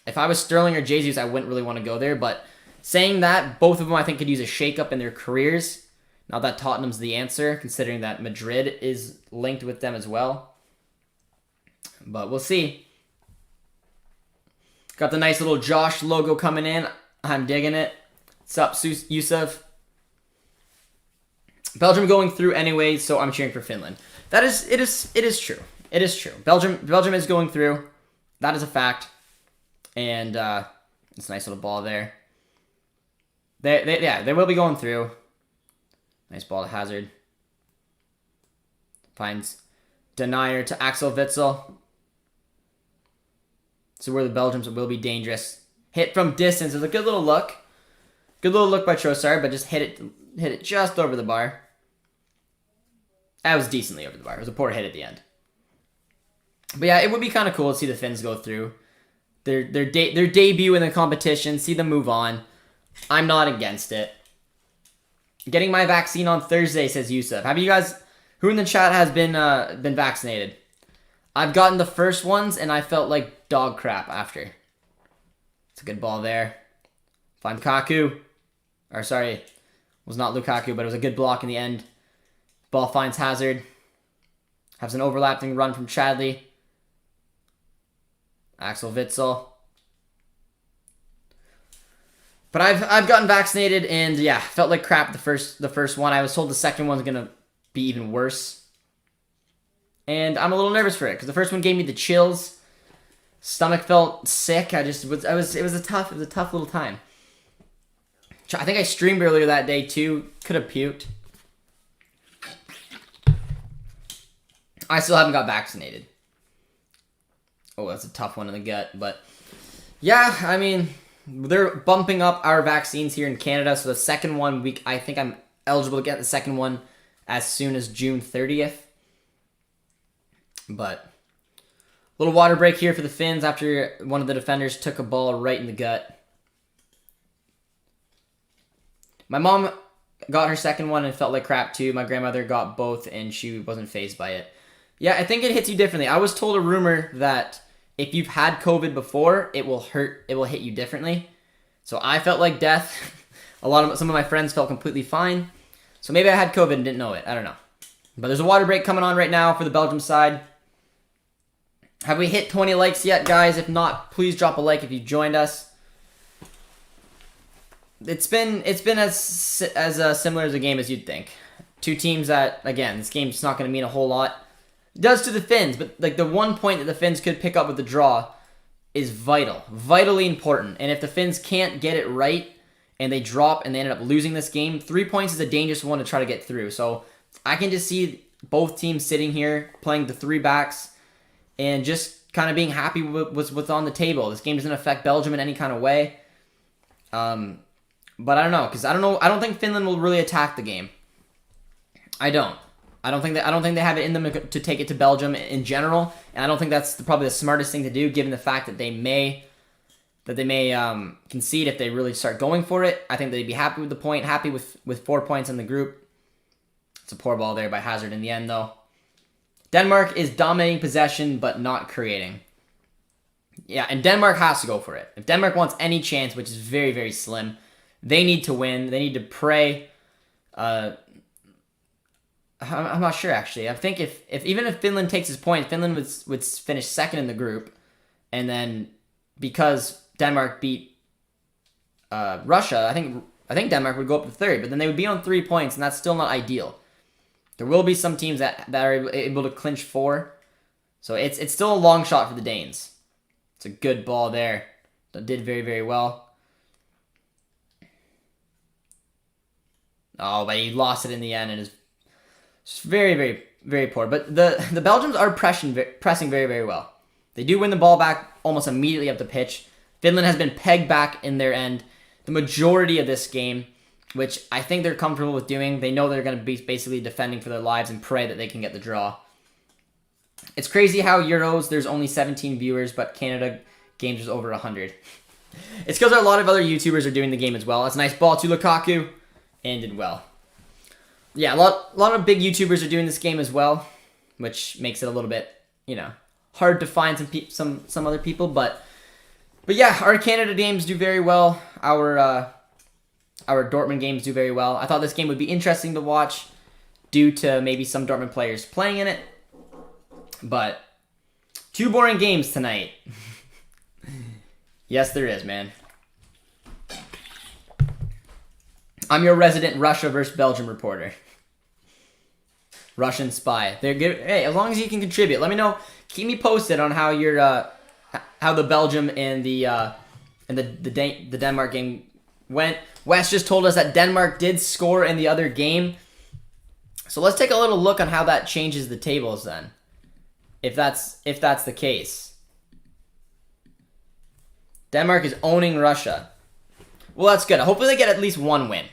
Speaker 1: If I was Sterling or Jesus, I wouldn't really want to go there. But saying that, both of them I think could use a shakeup in their careers. Not that Tottenham's the answer, considering that Madrid is linked with them as well. But we'll see. Got the nice little Josh logo coming in. I'm digging it. What's up, Yusuf? Belgium going through anyway, so I'm cheering for Finland. It is true. It is true. Belgium is going through. That is a fact. And it's a nice little ball there. They will be going through. Nice ball to Hazard. Finds denier to Axel Witsel. So where the Belgians will be dangerous. Hit from distance is a good little look. Good little look by Trossard, but just hit it just over the bar. That was decently over the bar. It was a poor hit at the end. But yeah, it would be kind of cool to see the Finns go through. their debut in the competition, see them move on. I'm not against it. Getting my vaccine on Thursday, says Yusuf. Have you guys, who in the chat has been vaccinated? I've gotten the first ones, and I felt like dog crap after. It's a good ball there. Find Lukaku. Or sorry, it was not Lukaku, but it was a good block in the end. Ball finds Hazard. Has an overlapping run from Chadley. Axel Witsel. But I've gotten vaccinated, and yeah, felt like crap the first one. I was told the second one's gonna be even worse, and I'm a little nervous for it because the first one gave me the chills. Stomach felt sick. It was a tough little time. I think I streamed earlier that day too. Could have puked. I still haven't got vaccinated. Oh, that's a tough one in the gut, but yeah, I mean, they're bumping up our vaccines here in Canada, so the second one, I think I'm eligible to get the second one as soon as June 30th. But a little water break here for the Finns after one of the defenders took a ball right in the gut. My mom got her second one and felt like crap too. My grandmother got both and she wasn't fazed by it. Yeah, I think it hits you differently. I was told a rumor that if you've had COVID before, it will hit you differently. So I felt like death. Some of my friends felt completely fine. So maybe I had COVID and didn't know it. I don't know. But there's a water break coming on right now for the Belgium side. Have we hit 20 likes yet, guys? If not, please drop a like if you joined us. It's been as similar as a game as you'd think. Two teams that, again, this game's not going to mean a whole lot. It does to the Finns, but like the one point that the Finns could pick up with the draw is vitally important. And if the Finns can't get it right and they drop and they end up losing this game, 3 points is a dangerous one to try to get through. So I can just see both teams sitting here playing the three backs and just kind of being happy with what's on the table. This game doesn't affect Belgium in any kind of way. But I don't know, because I don't think Finland will really attack the game. I don't think they have it in them to take it to Belgium in general, and I don't think that's probably the smartest thing to do, given the fact that they may concede if they really start going for it. I think they'd be happy with the point, happy with 4 points in the group. It's a poor ball there by Hazard in the end, though. Denmark is dominating possession, but not creating. Yeah, and Denmark has to go for it. If Denmark wants any chance, which is very, very slim, they need to win. They need to pray. I'm not sure, actually. I think even if Finland takes his point, Finland would finish second in the group. And then because Denmark beat Russia, I think Denmark would go up to third. But then they would be on 3 points, and that's still not ideal. There will be some teams that are able to clinch 4. So it's still a long shot for the Danes. It's a good ball there. That did very, very well. Oh, but he lost it in the end and is very, very, very poor. But the Belgians are pressing very, very well. They do win the ball back almost immediately up the pitch. Finland has been pegged back in their end the majority of this game, which I think they're comfortable with doing. They know they're going to be basically defending for their lives and pray that they can get the draw. It's crazy how Euros, there's only 17 viewers, but Canada games is over 100. It's because a lot of other YouTubers are doing the game as well. It's a nice ball to Lukaku. And did well. Yeah, a lot of big YouTubers are doing this game as well, which makes it a little bit, hard to find some other people. But yeah, our Canada games do very well. Our Dortmund games do very well. I thought this game would be interesting to watch due to maybe some Dortmund players playing in it. But 2 boring games tonight. Yes, there is, man. I'm your resident Russia versus Belgium reporter. Russian spy. They're good. Hey, as long as you can contribute, let me know. Keep me posted on how how the Belgium and the Denmark game went. Wes just told us that Denmark did score in the other game. So let's take a little look on how that changes the tables then. If that's the case. Denmark is owning Russia. Well, that's good. Hopefully they get at least one win.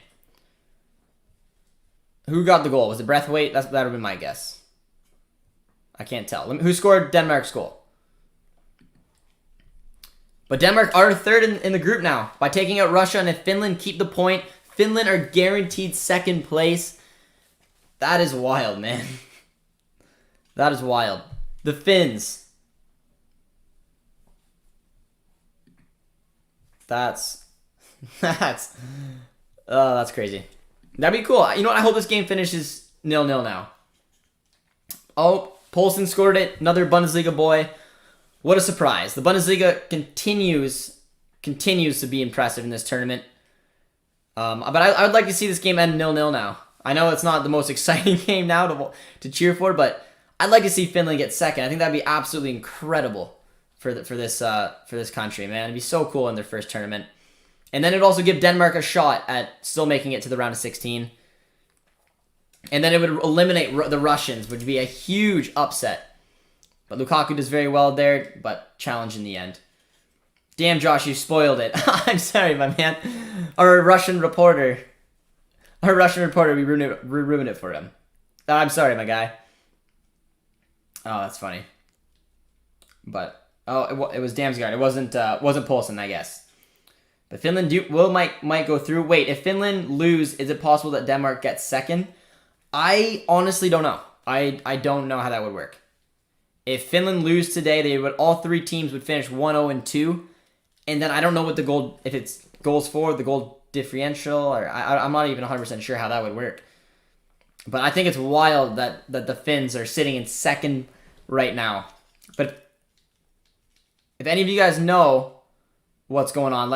Speaker 1: Who got the goal? Was it Braithwaite? That would have been my guess. I can't tell. Who scored Denmark's goal? But Denmark are third in the group now by taking out Russia, and if Finland keep the point, Finland are guaranteed second place. That is wild, man. That is wild. The Finns. That's crazy. That'd be cool. You know what? I hope this game finishes 0-0 now. Oh, Poulsen scored it. Another Bundesliga boy. What a surprise. The Bundesliga continues to be impressive in this tournament. But I would like to see this game end 0-0 now. I know it's not the most exciting game now to cheer for, but I'd like to see Finland get second. I think that'd be absolutely incredible for this country, man. It'd be so cool in their first tournament. And then it'd also give Denmark a shot at still making it to the round of 16. And then it would eliminate the Russians, which would be a huge upset. But Lukaku does very well there, but challenge in the end. Damn, Josh, you spoiled it. I'm sorry, my man. Our Russian reporter, we ruined it for him. I'm sorry, my guy. Oh, that's funny. But it was Damsgaard. It wasn't Poulsen, I guess. But Finland might go through. Wait, if Finland lose, is it possible that Denmark gets second? I honestly don't know. I don't know how that would work. If Finland lose today, all three teams would finish 1-0-2, and then I don't know what if it's goals for, the goal differential, or I'm not even 100% sure how that would work. But I think it's wild that the Finns are sitting in second right now. But if any of you guys know what's going on,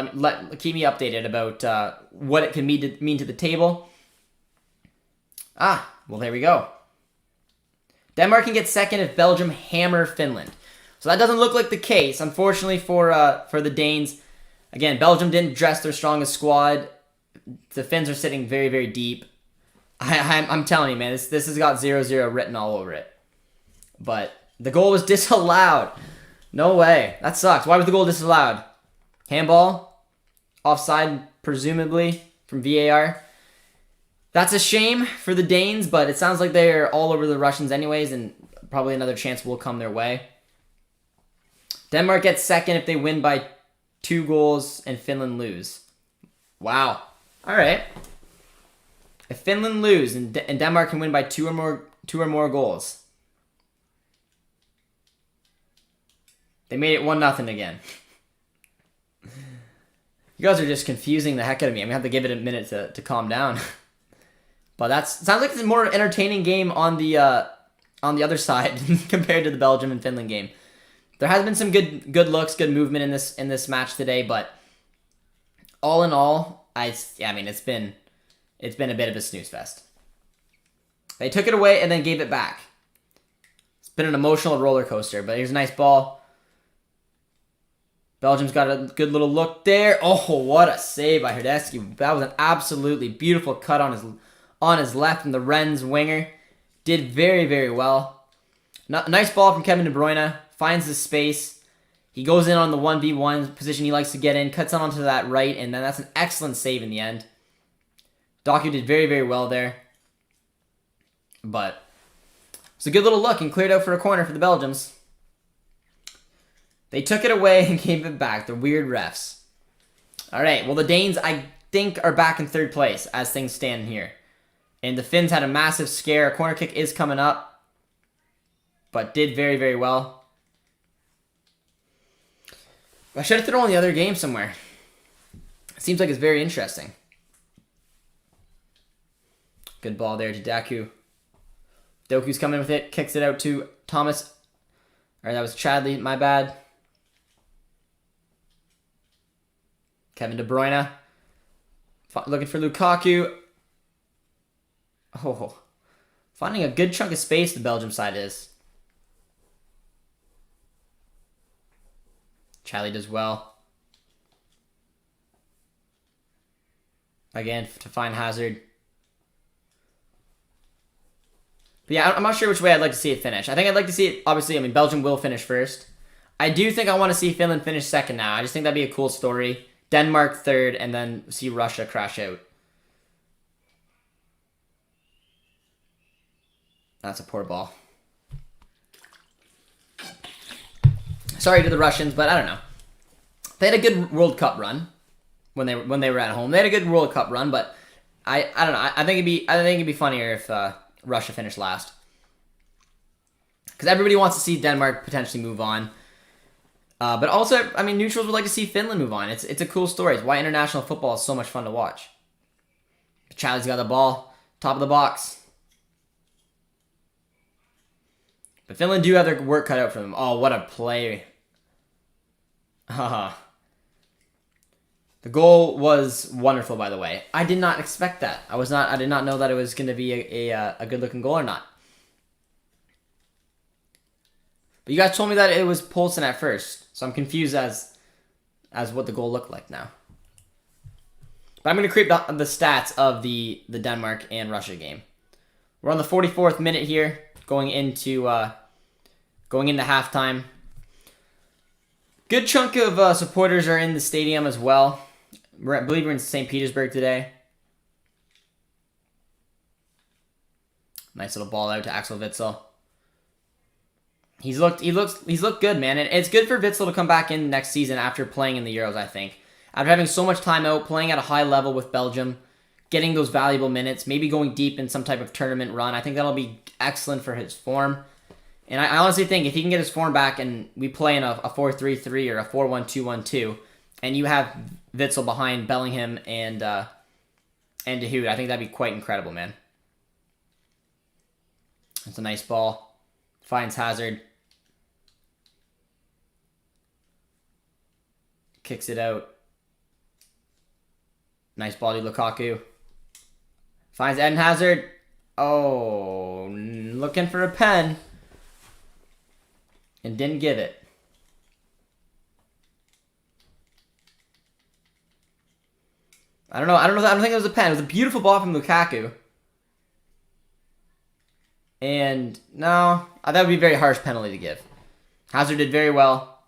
Speaker 1: keep me updated about what it can mean to the table. Well, there we go. Denmark can get second if Belgium hammer Finland. So that doesn't look like the case, unfortunately, for the Danes. Again, Belgium didn't dress their strongest squad. The Finns are sitting very, very deep. I'm telling you, man, this has got 0-0 written all over it. But the goal was disallowed. No way. That sucks. Why was the goal disallowed? Handball? Offside, presumably, from VAR. That's a shame for the Danes, but it sounds like they're all over the Russians anyways, and probably another chance will come their way. Denmark gets second if they win by 2 goals and Finland lose. Wow. All right. If Finland lose and Denmark can win by 2 or more goals. They made it 1-0 again. You guys are just confusing the heck out of me. I'm going to have to give it a minute to calm down. But sounds like it's a more entertaining game on the other side compared to the Belgium and Finland game. There has been some good looks, good movement in this match today, but all in all, I mean it's been a bit of a snooze fest. They took it away and then gave it back. It's been an emotional roller coaster, but here's a nice ball. Belgium's got a good little look there. Oh, what a save by Hrdesky. That was an absolutely beautiful cut on his left, and the Rennes winger did very, very well. Nice ball from Kevin De Bruyne. Finds the space. He goes in on the 1v1 position he likes to get in, cuts on onto that right, and then that's an excellent save in the end. Doku did very, very well there. But it's a good little look and cleared out for a corner for the Belgians. They took it away and gave it back. The weird refs. All right, well, the Danes, I think, are back in third place as things stand here. And the Finns had a massive scare. A corner kick is coming up, but did very, very well. I should have thrown on the other game somewhere. It seems like it's very interesting. Good ball there to Daku. Doku's coming with it. Kicks it out to Thomas. All right, that was Chadley. My bad. Kevin De Bruyne. Looking for Lukaku. Oh. Finding a good chunk of space the Belgium side is. Chadley does well. Again, to find Hazard. But yeah, I'm not sure which way I'd like to see it finish. I think I'd like to see it, obviously, Belgium will finish first. I do think I want to see Finland finish second now. I just think that'd be a cool story. Denmark third, and then see Russia crash out. That's a poor ball. Sorry to the Russians, but I don't know. They had a good World Cup run when they were at home. They had a good World Cup run, but I don't know. I think it'd be funnier if Russia finished last, because everybody wants to see Denmark potentially move on. But also, I mean, neutrals would like to see Finland move on. It's a cool story. It's why international football is so much fun to watch. Charlie's got the ball, top of the box. But Finland do have their work cut out for them. Oh, what a play. Haha. The goal was wonderful, by the way. I did not expect that. I did not know that it was going to be a good-looking goal or not. But you guys told me that it was Poulsen at first, so I'm confused as what the goal looked like now. But I'm going to create the stats of the Denmark and Russia game. We're on the 44th minute here, going into halftime. Good chunk of supporters are in the stadium as well. I believe we're in St. Petersburg today. Nice little ball out to Axel Witsel. He's looked good, man, and it's good for Witsel to come back in next season after playing in the Euros. I think after having so much time out, playing at a high level with Belgium, getting those valuable minutes, maybe going deep in some type of tournament run, I think that'll be excellent for his form. And I honestly think if he can get his form back and we play in a 4-3-3 or a 4-1-2-1-2, and you have Witsel behind Bellingham and De Hoot, I think that'd be quite incredible, man. It's a nice ball. Finds Hazard. Kicks it out. Nice ball to Lukaku. Finds Eden Hazard. Oh, looking for a pen. And didn't give it. I don't know. I don't think it was a pen. It was a beautiful ball from Lukaku. And no, that would be a very harsh penalty to give. Hazard did very well.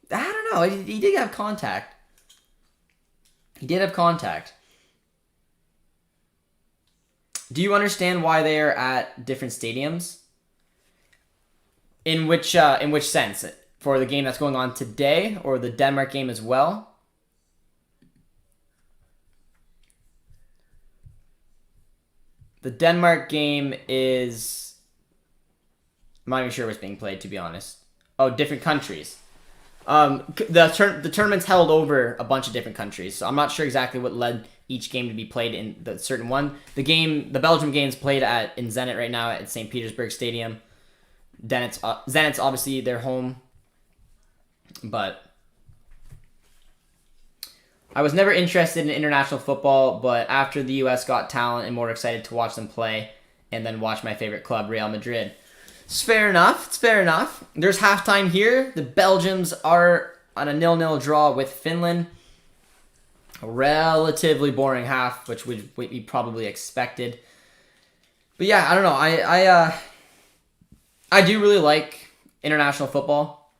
Speaker 1: I don't know. He did have contact. He did have contact. Do you understand why they are at different stadiums? In which sense? For the game that's going on today or the Denmark game as well? The Denmark game is... I'm not even sure what's being played, to be honest. Oh, different countries. The tournament's held over a bunch of different countries, so I'm not sure exactly what led each game to be played in the certain one. The Belgium game's played in Zenit right now at St. Petersburg Stadium. Zenit's obviously their home, but I was never interested in international football, but after the U.S. got talent, I'm more excited to watch them play and then watch my favorite club, Real Madrid. It's fair enough. It's fair enough. There's halftime here. The Belgians are on a 0-0 draw with Finland. A relatively boring half, which we probably expected. But yeah, I don't know. I do really like international football.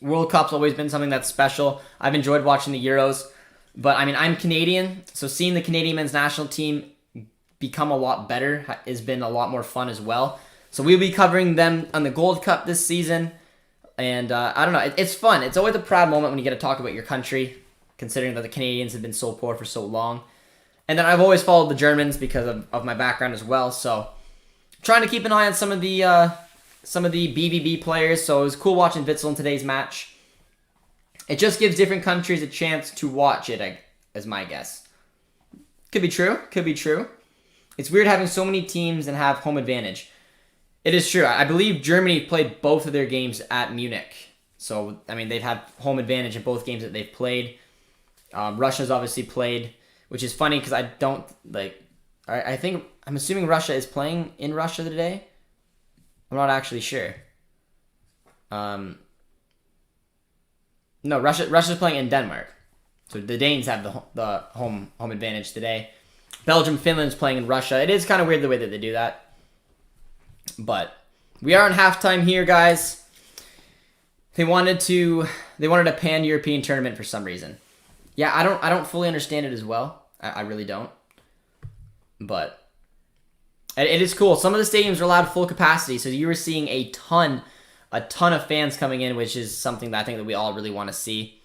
Speaker 1: World Cup's always been something that's special. I've enjoyed watching the Euros. But, I mean, I'm Canadian, so seeing the Canadian men's national team become a lot better has been a lot more fun as well. So we'll be covering them on the Gold Cup this season. And, I don't know, it's fun. It's always a proud moment when you get to talk about your country, considering that the Canadians have been so poor for so long. And then I've always followed the Germans because of my background as well, so trying to keep an eye on some of the BVB players, so it was cool watching Witsel in today's match. It just gives different countries a chance to watch it, as my guess. Could be true. Could be true. It's weird having so many teams and have home advantage. It is true. I believe Germany played both of their games at Munich. So, I mean, they've had home advantage in both games that they've played. Russia's obviously played, which is funny because I don't, I'm assuming Russia is playing in Russia today. I'm not actually sure. No, Russia's playing in Denmark. So the Danes have the home advantage today. Belgium, Finland's playing in Russia. It is kind of weird the way that they do that. But we are in halftime here, guys. They wanted a pan-European tournament for some reason. Yeah, I don't fully understand it as well. I really don't. But it is cool. Some of the stadiums are allowed full capacity, so you were seeing a ton of fans coming in, which is something that I think that we all really want to see.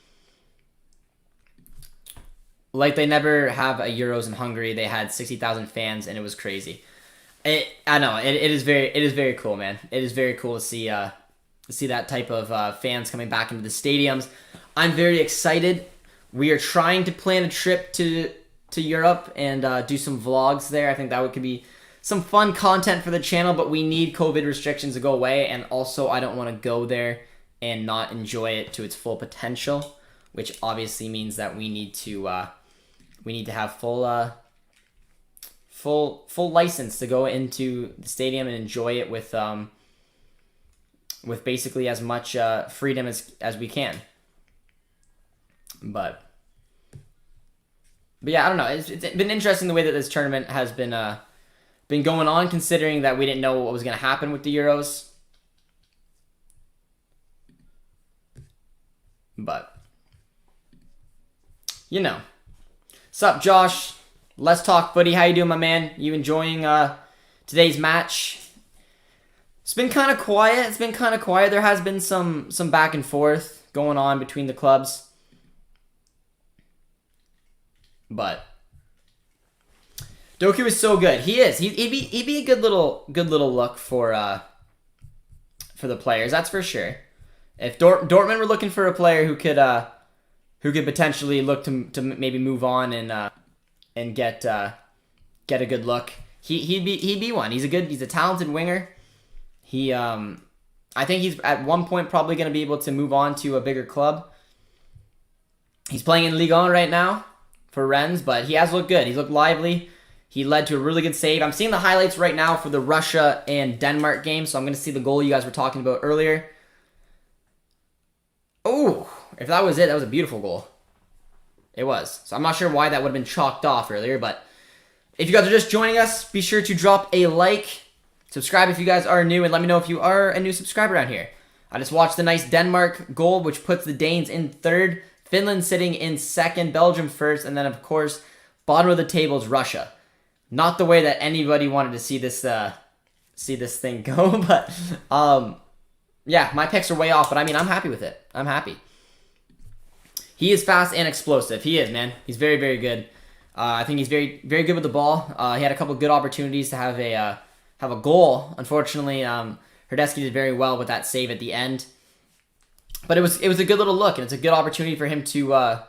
Speaker 1: like they never have a Euros in Hungary. They had 60,000 fans, and it was crazy. I know it is very cool, man. It is very cool to see that type of fans coming back into the stadiums. I'm very excited. We are trying to plan a trip to Europe and do some vlogs there. I think that could be some fun content for the channel, but we need COVID restrictions to go away, and also I don't want to go there and not enjoy it to its full potential, which obviously means that we need to have full license to go into the stadium and enjoy it with basically as much freedom as we can. But yeah, I don't know. It's been interesting the way that this tournament has been going on, considering that we didn't know what was going to happen with the Euros. But, you know. Sup, Josh? Let's talk footy. How you doing, my man? You enjoying today's match? It's been kind of quiet. There has been some back and forth going on between the clubs. But Doku is so good. He is. He'd be a good little look for the players. That's for sure. If Dortmund were looking for a player who could potentially look to maybe move on and get a good look, he'd be one. He's a talented winger. I think he's at one point probably going to be able to move on to a bigger club. He's playing in Ligue 1 right now for Rennes, but he has looked good. He's looked lively. He led to a really good save. I'm seeing the highlights right now for the Russia and Denmark game, so I'm going to see the goal you guys were talking about earlier. Oh, if that was it, that was a beautiful goal. It was. So I'm not sure why that would have been chalked off earlier, but if you guys are just joining us, be sure to drop a like, subscribe if you guys are new, and let me know if you are a new subscriber around here. I just watched the nice Denmark goal, which puts the Danes in third, Finland sitting in second, Belgium first, and then, of course, bottom of the table is Russia. Not the way that anybody wanted to see this thing go, but yeah, my picks are way off, but I mean, I'm happy with it. I'm happy. He is fast and explosive. He is, man. He's very, very good. I think he's very, very good with the ball. He had a couple good opportunities to have a goal. Unfortunately, Hrdesky did very well with that save at the end. But it was a good little look, and it's a good opportunity for him to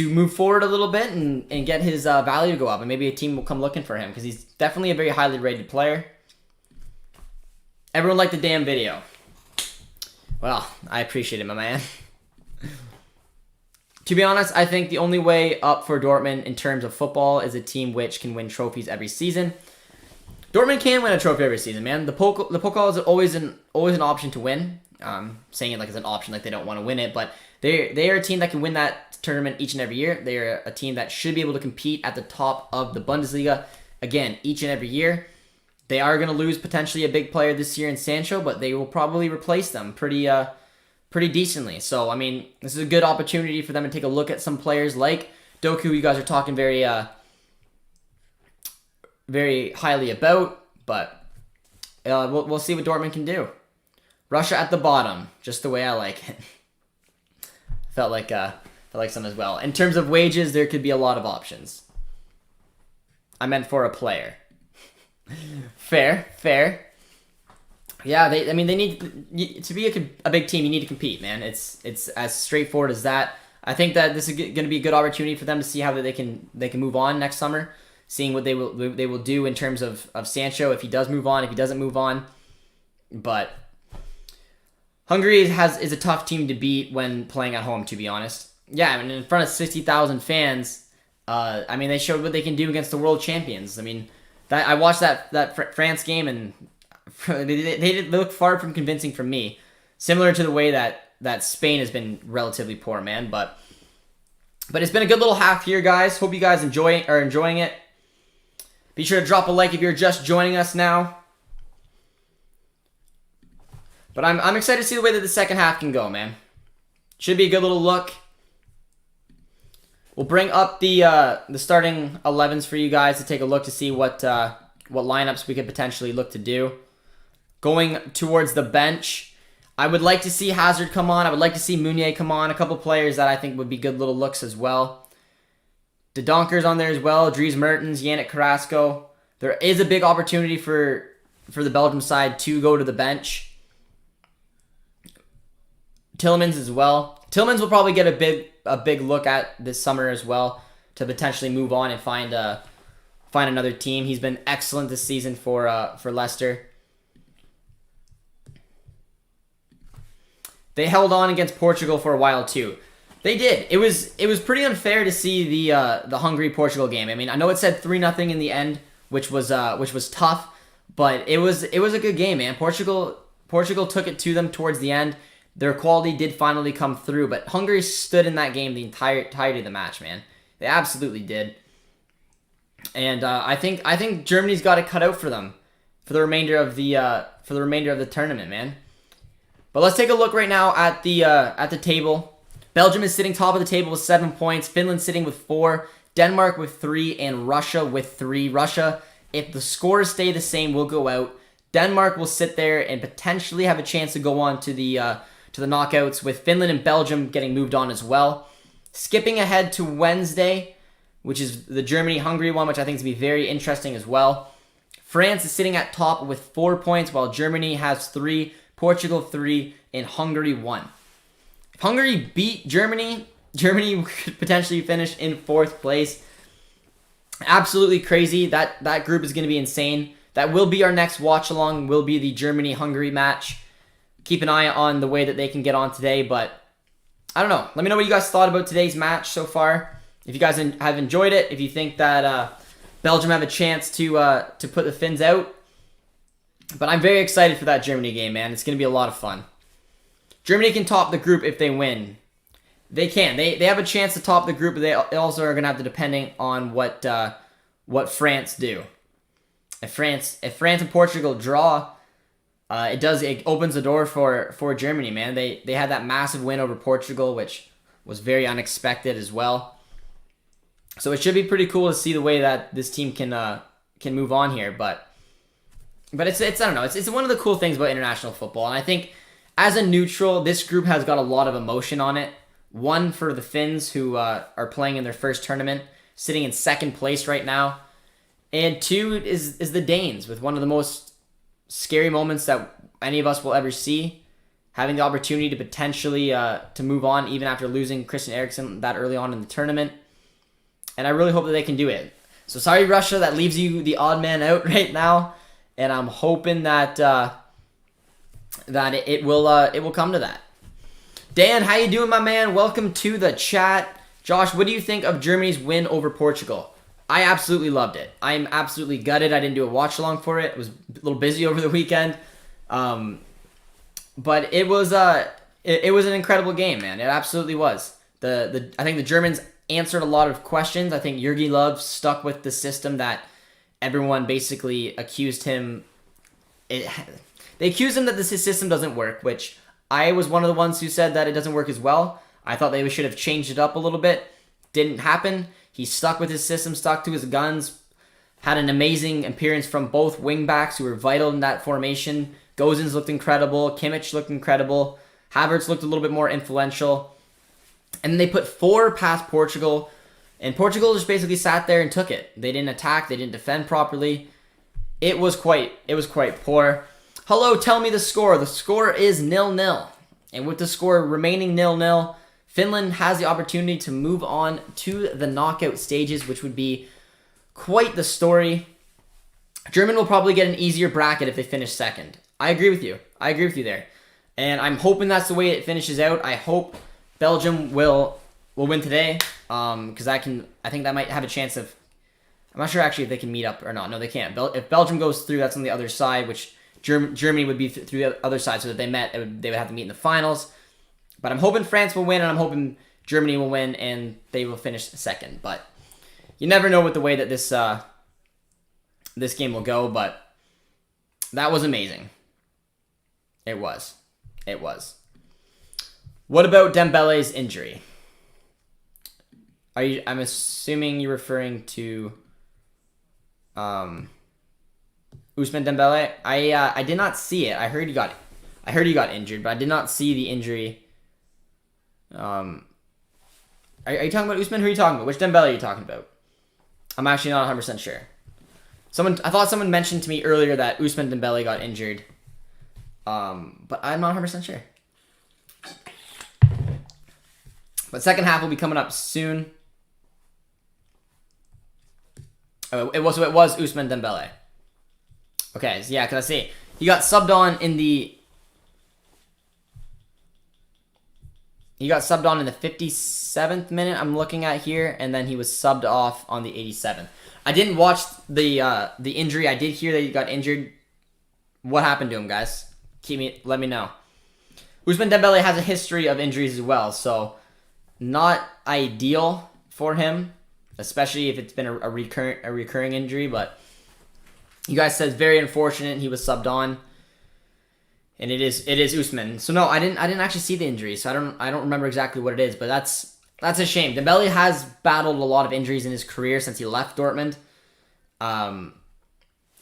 Speaker 1: move forward a little bit and get his value to go up, and maybe a team will come looking for him because he's definitely a very highly rated player. Everyone liked the damn video. Well, I appreciate it, my man. To be honest, I think the only way up for Dortmund in terms of football is a team which can win trophies every season. Dortmund can win a trophy every season, man. The Pokal is always an option to win. Saying it like it's an option, like they don't want to win it, but they are a team that can win that tournament each and every year. They are a team that should be able to compete at the top of the Bundesliga again each and every year. They are going to lose potentially a big player this year in Sancho, but they will probably replace them pretty decently. So, I mean, this is a good opportunity for them to take a look at some players like Doku, you guys are talking very highly about, but we'll see what Dortmund can do. Russia at the bottom, just the way I like it. Felt like some as well. In terms of wages, there could be a lot of options. I meant for a player. Fair. Yeah, they need to be a big team. You need to compete, man. It's as straightforward as that. I think that this is going to be a good opportunity for them to see how they can move on next summer, seeing what they will do in terms of Sancho if he does move on, if he doesn't move on. But Hungary is a tough team to beat when playing at home, to be honest. Yeah, I mean, in front of 60,000 fans, I mean, they showed what they can do against the world champions. I mean, I watched that France game, and they look far from convincing for me. Similar to the way that Spain has been relatively poor, man. But it's been a good little half here, guys. Hope you guys are enjoying it. Be sure to drop a like if you're just joining us now. But I'm excited to see the way that the second half can go, man. Should be a good little look. We'll bring up the starting 11s for you guys to take a look to see what lineups we could potentially look to do. Going towards the bench, I would like to see Hazard come on. I would like to see Meunier come on. A couple players that I think would be good little looks as well. De Donker's on there as well. Dries Mertens, Yannick Carrasco. There is a big opportunity for the Belgium side to go to the bench. Tielemans as well. Tielemans will probably get a big look at this summer as well to potentially move on and find another team. He's been excellent this season for Leicester. They held on against Portugal for a while too. They did. It was pretty unfair to see the Hungary-Portugal game. I mean, I know it said 3-0 in the end, which was tough, but it was a good game, man. Portugal took it to them towards the end. Their quality did finally come through, but Hungary stood in that game the entirety of the match, man. They absolutely did. And I think Germany's got it cut out for them for the remainder of the tournament, man. But let's take a look right now at the table. Belgium is sitting top of the table with 7 points. Finland sitting with 4. Denmark with 3, and Russia with 3. Russia, if the scores stay the same, will go out. Denmark will sit there and potentially have a chance to go on to the knockouts, with Finland and Belgium getting moved on as well. Skipping ahead to Wednesday, which is the Germany-Hungary one, which I think is going to be very interesting as well. France is sitting at top with 4 points, while Germany has 3, Portugal 3, and Hungary 1. If Hungary beat Germany, Germany could potentially finish in 4th place. Absolutely crazy. That group is going to be insane. That will be our next watch-along, will be the Germany-Hungary match. Keep an eye on the way that they can get on today, but I don't know. Let me know what you guys thought about today's match so far. If you guys have enjoyed it, if you think that Belgium have a chance to put the Finns out. But I'm very excited for that Germany game, man. It's going to be a lot of fun. Germany can top the group if they win. They can. They have a chance to top the group, but they also are going to have to depending on what France do. If France and Portugal draw, it opens the door for Germany, man. They had that massive win over Portugal, which was very unexpected as well. So it should be pretty cool to see the way that this team can move on here. But it's I don't know. It's one of the cool things about international football, and I think as a neutral, this group has got a lot of emotion on it. One, for the Finns, who are playing in their first tournament, sitting in 2nd place right now. And 2 is the Danes, with one of the most scary moments that any of us will ever see. Having the opportunity to potentially to move on even after losing Christian Eriksen that early on in the tournament. And I really hope that they can do it. So sorry, Russia, that leaves you the odd man out right now. And I'm hoping that it will come to that. Dan, how you doing, my man? Welcome to the chat. Josh, what do you think of Germany's win over Portugal? I absolutely loved it. I'm absolutely gutted I didn't do a watch along for it. I was a little busy over the weekend. But it was an incredible game, man. It absolutely was. I think the Germans answered a lot of questions. I think Jurgen Löw stuck with the system that everyone basically accused him. They accused him that his system doesn't work, which I was one of the ones who said that it doesn't work as well. I thought they should have changed it up a little bit. Didn't happen. He stuck with his system, stuck to his guns, had an amazing appearance from both wingbacks who were vital in that formation. Gozens looked incredible. Kimmich looked incredible. Havertz looked a little bit more influential. And then they put 4 past Portugal, and Portugal just basically sat there and took it. They didn't attack. They didn't defend properly. It was quite poor. Hello, tell me the score. The score is 0-0. And with the score remaining 0-0, Finland has the opportunity to move on to the knockout stages, which would be quite the story. Germany will probably get an easier bracket if they finish 2nd. I agree with you. There. And I'm hoping that's the way it finishes out. I hope Belgium will win today, because I think that might have a chance of... I'm not sure actually if they can meet up or not. No, they can't. If Belgium goes through, that's on the other side, which Germany would be through the other side, so that they met, they would have to meet in the finals. But I'm hoping France will win, and I'm hoping Germany will win, and they will finish 2nd. But you never know with the way that this game will go, but that was amazing. It was. What about Dembele's injury? I'm assuming you're referring to Ousmane Dembele. I did not see it. I heard he got injured, but I did not see the injury. Are you talking about Usman? Who are you talking about? Which Dembele are you talking about? I'm actually not 100% sure. I thought someone mentioned to me earlier that Usman Dembele got injured. But I'm not 100% sure. But second half will be coming up soon. Oh, it was Usman Dembele. Okay, so yeah, because I see he got subbed on in the 57th minute I'm looking at here, and then he was subbed off on the 87th. I didn't watch the injury. I did hear that he got injured. What happened to him, guys? Let me know. Usman Dembele has a history of injuries as well, so not ideal for him, especially if it's been a recurring injury. But you guys said it's very unfortunate he was subbed on, and it is Usman. So no, I didn't actually see the injury, so I don't remember exactly what it is. But that's a shame. Dembele has battled a lot of injuries in his career since he left Dortmund.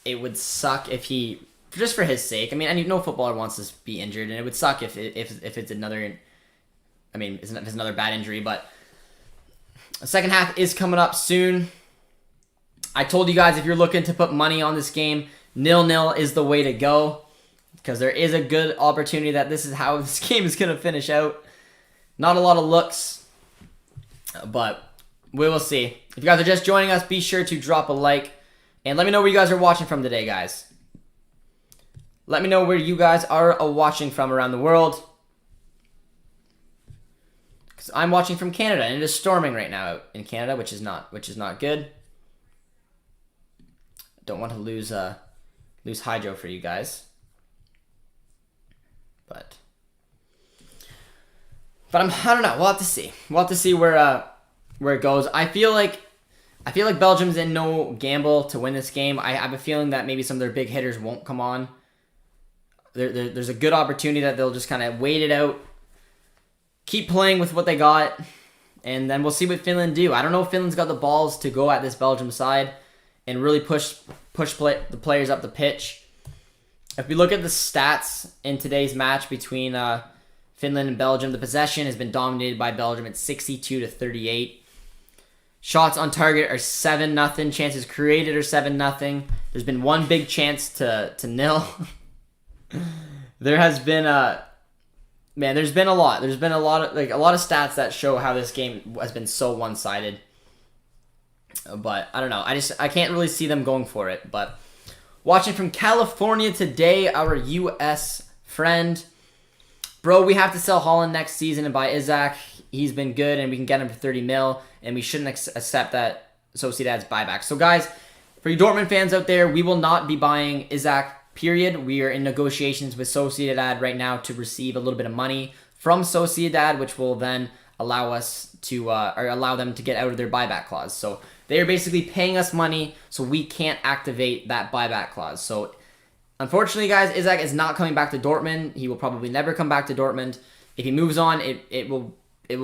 Speaker 1: It would suck if he, just for his sake. I mean, no footballer wants to be injured, and it would suck if it's another. I mean, if it's another bad injury, but the second half is coming up soon. I told you guys if you're looking to put money on this game, 0-0 is the way to go, because there is a good opportunity that this is how this game is going to finish out. Not a lot of looks, but we will see. If you guys are just joining us, be sure to drop a like, and let me know where you guys are watching from today, guys. Let me know where you guys are watching from around the world. I'm watching from Canada, and it is storming right now in Canada, which is not good. Don't want to lose hydro for you guys, but I don't know. We'll have to see. We'll have to see where it goes. I feel like Belgium's in no gamble to win this game. I have a feeling that maybe some of their big hitters won't come on. There's a good opportunity that they'll just kind of wait it out. Keep playing with what they got, and then we'll see what Finland do. I don't know if Finland's got the balls to go at this Belgium side and really push the players up the pitch. If we look at the stats in today's match between Finland and Belgium, the possession has been dominated by Belgium at 62-38. Shots on target are 7-0. Chances created are 7-0. There's been one big chance to nil. There has been there's been a lot. There's been a lot of stats that show how this game has been so one-sided. But I don't know. I can't really see them going for it. But watching from California today, our U.S. friend. Bro, we have to sell Holland next season and buy Isaac. He's been good, and we can get him for 30 mil, and we shouldn't accept that Sociedad's buyback. So, guys, for you Dortmund fans out there, we will not be buying Isaac, period. We are in negotiations with Sociedad right now to receive a little bit of money from Sociedad, which will then allow us to, or allow them to get out of their buyback clause. So, they are basically paying us money, so we can't activate that buyback clause. So, unfortunately, guys, Isaac is not coming back to Dortmund. He will probably never come back to Dortmund. If he moves on, it will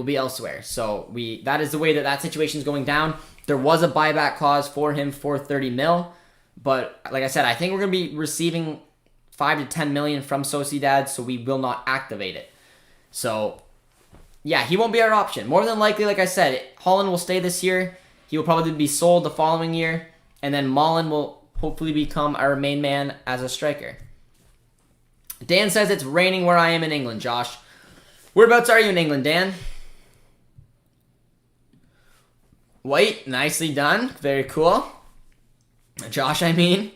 Speaker 1: be elsewhere. So that is the way that situation is going down. There was a buyback clause for him for 30 mil, but like I said, I think we're going to be receiving 5 to 10 million from Sociedad, so we will not activate it. So yeah, he won't be our option. More than likely, like I said, Holland will stay this year. He will probably be sold the following year, and then Malen will hopefully become our main man as a striker. Dan says it's raining where I am in England, Josh. Whereabouts are you in England, Dan? White, nicely done. Very cool. Josh, I mean.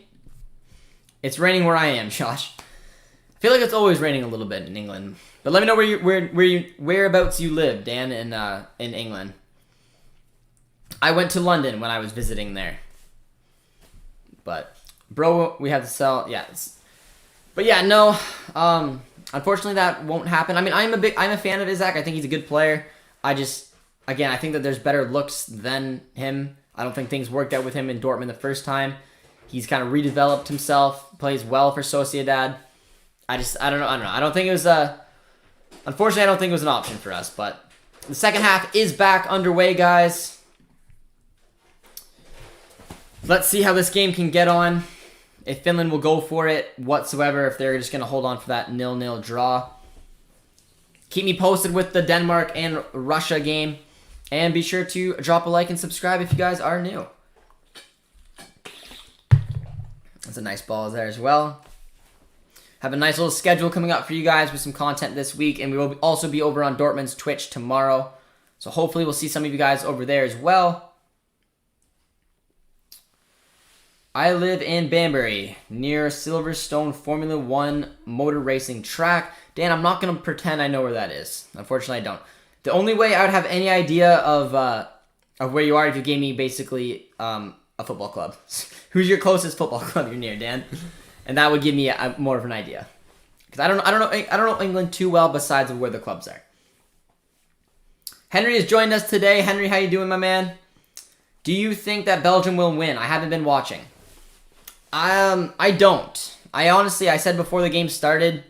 Speaker 1: It's raining where I am, Josh. I feel like it's always raining a little bit in England. But let me know whereabouts you live, Dan, in England. I went to London when I was visiting there. But, bro, we have to sell. Yeah. But yeah, no. Unfortunately, that won't happen. I mean, I'm a fan of Isaac. I think he's a good player. I think that there's better looks than him. I don't think things worked out with him in Dortmund the first time. He's kind of redeveloped himself, plays well for Sociedad. I don't know. I don't think it was unfortunately, I don't think it was an option for us. But the second half is back underway, guys. Let's see how this game can get on. If Finland will go for it whatsoever, if they're just going to hold on for that 0-0 draw. Keep me posted with the Denmark and Russia game. And be sure to drop a like and subscribe if you guys are new. That's a nice ball there as well. Have a nice little schedule coming up for you guys with some content this week. And we will also be over on Dortmund's Twitch tomorrow. So hopefully we'll see some of you guys over there as well. I live in Banbury, near Silverstone Formula 1 motor racing track. Dan, I'm not going to pretend I know where that is. Unfortunately, I don't. The only way I would have any idea of where you are if you gave me basically a football club. Who's your closest football club you're near, Dan? And that would give me more of an idea. Because I don't know England too well besides of where the clubs are. Henry has joined us today. Henry, how you doing, my man? Do you think that Belgium will win? I haven't been watching. I don't. I said before the game started,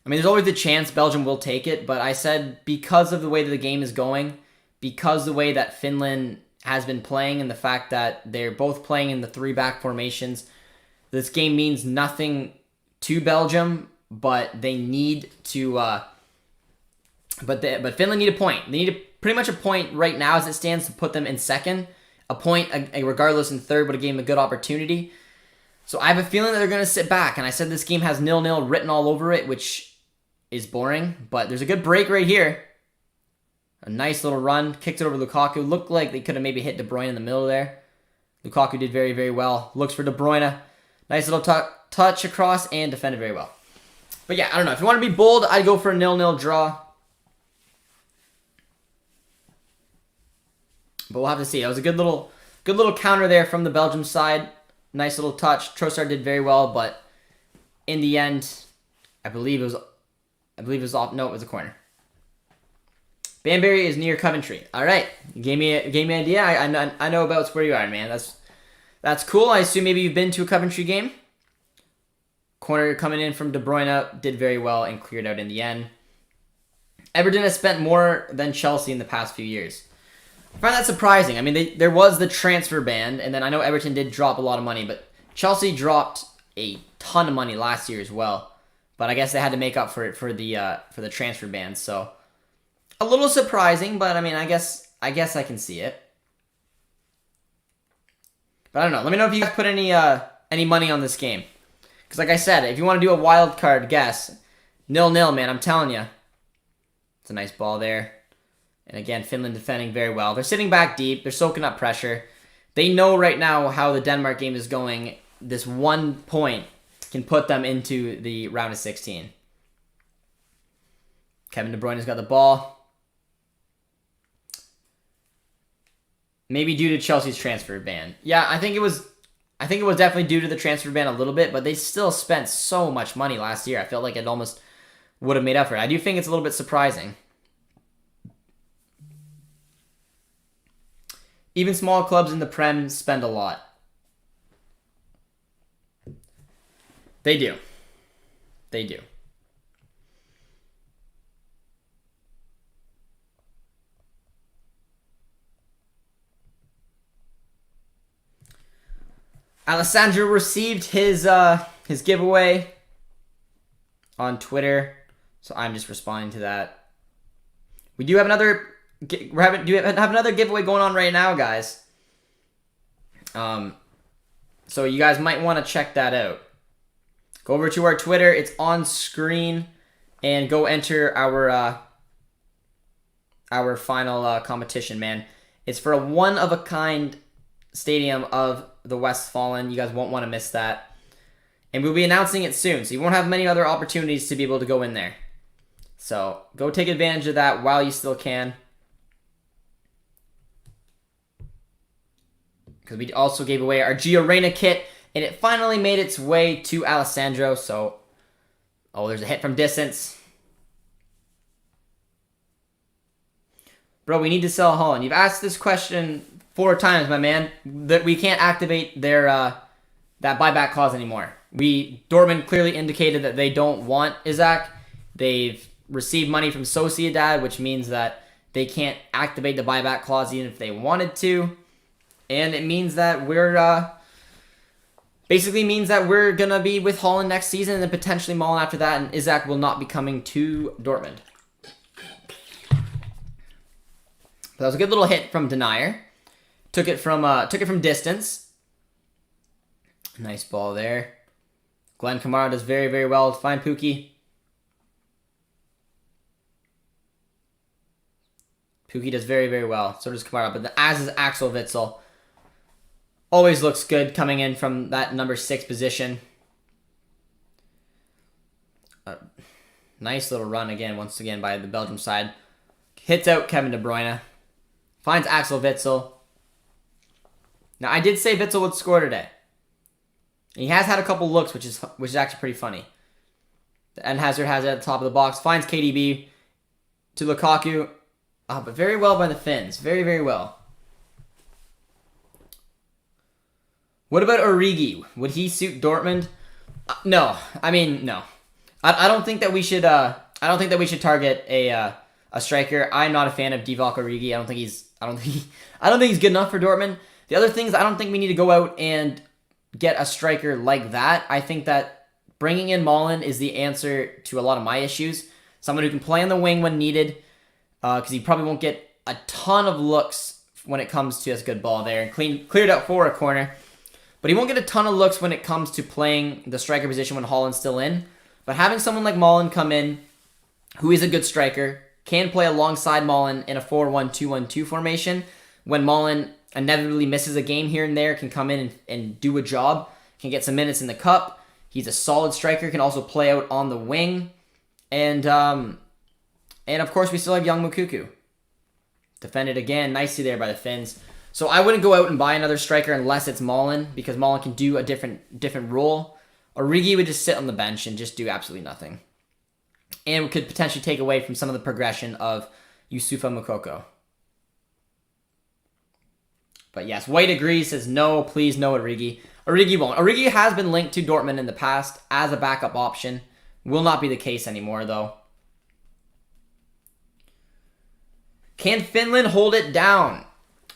Speaker 1: I mean, there's always the chance Belgium will take it, but I said because of the way that the game is going, because the way that Finland has been playing and the fact that they're both playing in the 3-back formations, this game means nothing to Belgium, but they need to, but Finland need a point. They need pretty much a point right now as it stands to put them in second. A point, regardless in third, would have given them a good opportunity. So I have a feeling that they're going to sit back. And I said this game has 0-0 written all over it, which is boring. But there's a good break right here. A nice little run. Kicked it over Lukaku. Looked like they could have maybe hit De Bruyne in the middle there. Lukaku did very, very well. Looks for De Bruyne. Nice little touch across and defended very well. But yeah, I don't know. If you want to be bold, I'd go for a 0-0 draw. But we'll have to see. That was a good little counter there from the Belgium side. Nice little touch. Trossard did very well, but in the end, I believe it was off. No, it was a corner. Banbury is near Coventry. All right, you gave me an idea. I know about where you are, man. That's cool. I assume maybe you've been to a Coventry game. Corner coming in from De Bruyne did very well and cleared out in the end. Everton has spent more than Chelsea in the past few years. I find that surprising. I mean, there was the transfer ban, and then I know Everton did drop a lot of money, but Chelsea dropped a ton of money last year as well. But I guess they had to make up for it for the transfer ban. So a little surprising, but I mean, I guess I can see it. But I don't know. Let me know if you guys put any money on this game, because like I said, if you want to do a wild card guess, 0-0, man. I'm telling you, it's a nice ball there. And again, Finland defending very well. They're sitting back deep. They're soaking up pressure. They know right now how the Denmark game is going. This 1 point can put them into the round of 16. Kevin De Bruyne has got the ball. Maybe due to Chelsea's transfer ban. Yeah, I think it was definitely due to the transfer ban a little bit, but they still spent so much money last year. I felt like it almost would have made up for it. I do think it's a little bit surprising. Even small clubs in the Prem spend a lot. They do. They do. Alessandro received his giveaway on Twitter, so I'm just responding to that. We do have another giveaway going on right now, guys. So you guys might want to check that out. Go over to our Twitter. It's on screen, and go enter our final competition, man. It's for a one-of-a-kind stadium of the Westfalen. You guys won't want to miss that. And we'll be announcing it soon, so you won't have many other opportunities to be able to go in there. So go take advantage of that while you still can. Because we also gave away our Gio Reyna kit, and it finally made its way to Alessandro. So, there's a hit from distance. Bro, we need to sell Holland. You've asked this question 4 times, my man, that we can't activate their that buyback clause anymore. Dortmund clearly indicated that they don't want Isaac. They've received money from Sociedad, which means that they can't activate the buyback clause even if they wanted to. And it means that basically means that we're going to be with Holland next season and then potentially Mullen after that, and Isaac will not be coming to Dortmund. But That was a good little hit from Denier. Took it from distance. Nice ball there. Glenn Kamara does very, very well to find Pookie. Pookie does very, very well. So does Kamara. But as is Axel Witsel. Always looks good coming in from that number 6 position. Nice little run again, once again, by the Belgium side. Hits out Kevin De Bruyne. Finds Axel Witsel. Now, I did say Witsel would score today. He has had a couple looks, which is actually pretty funny. And Hazard has it at the top of the box. Finds KDB to Lukaku. But very well by the Finns. Very, very well. What about Origi? Would he suit Dortmund? No. I mean, no. I don't think that we should. I don't think that we should target a striker. I'm not a fan of Divock Origi. I don't think he's good enough for Dortmund. The other things, I don't think we need to go out and get a striker like that. I think that bringing in Malen is the answer to a lot of my issues. Someone who can play on the wing when needed, because he probably won't get a ton of looks when it comes to this good ball there. And cleared out for a corner. But he won't get a ton of looks when it comes to playing the striker position when Haaland's still in. But having someone like Malen come in, who is a good striker, can play alongside Malen in a 4-1-2-1-2 formation. When Malen inevitably misses a game here and there, can come in and do a job, can get some minutes in the cup. He's a solid striker, can also play out on the wing. And of course, we still have young Mukuku. Defended again nicely there by the Finns. So I wouldn't go out and buy another striker unless it's Malen, because Malen can do a different role. Origi would just sit on the bench and just do absolutely nothing. And could potentially take away from some of the progression of Yusufa Moukoko. But yes, White agrees, says no, please no Origi. Origi won't. Origi has been linked to Dortmund in the past as a backup option. Will not be the case anymore, though. Can Finland hold it down?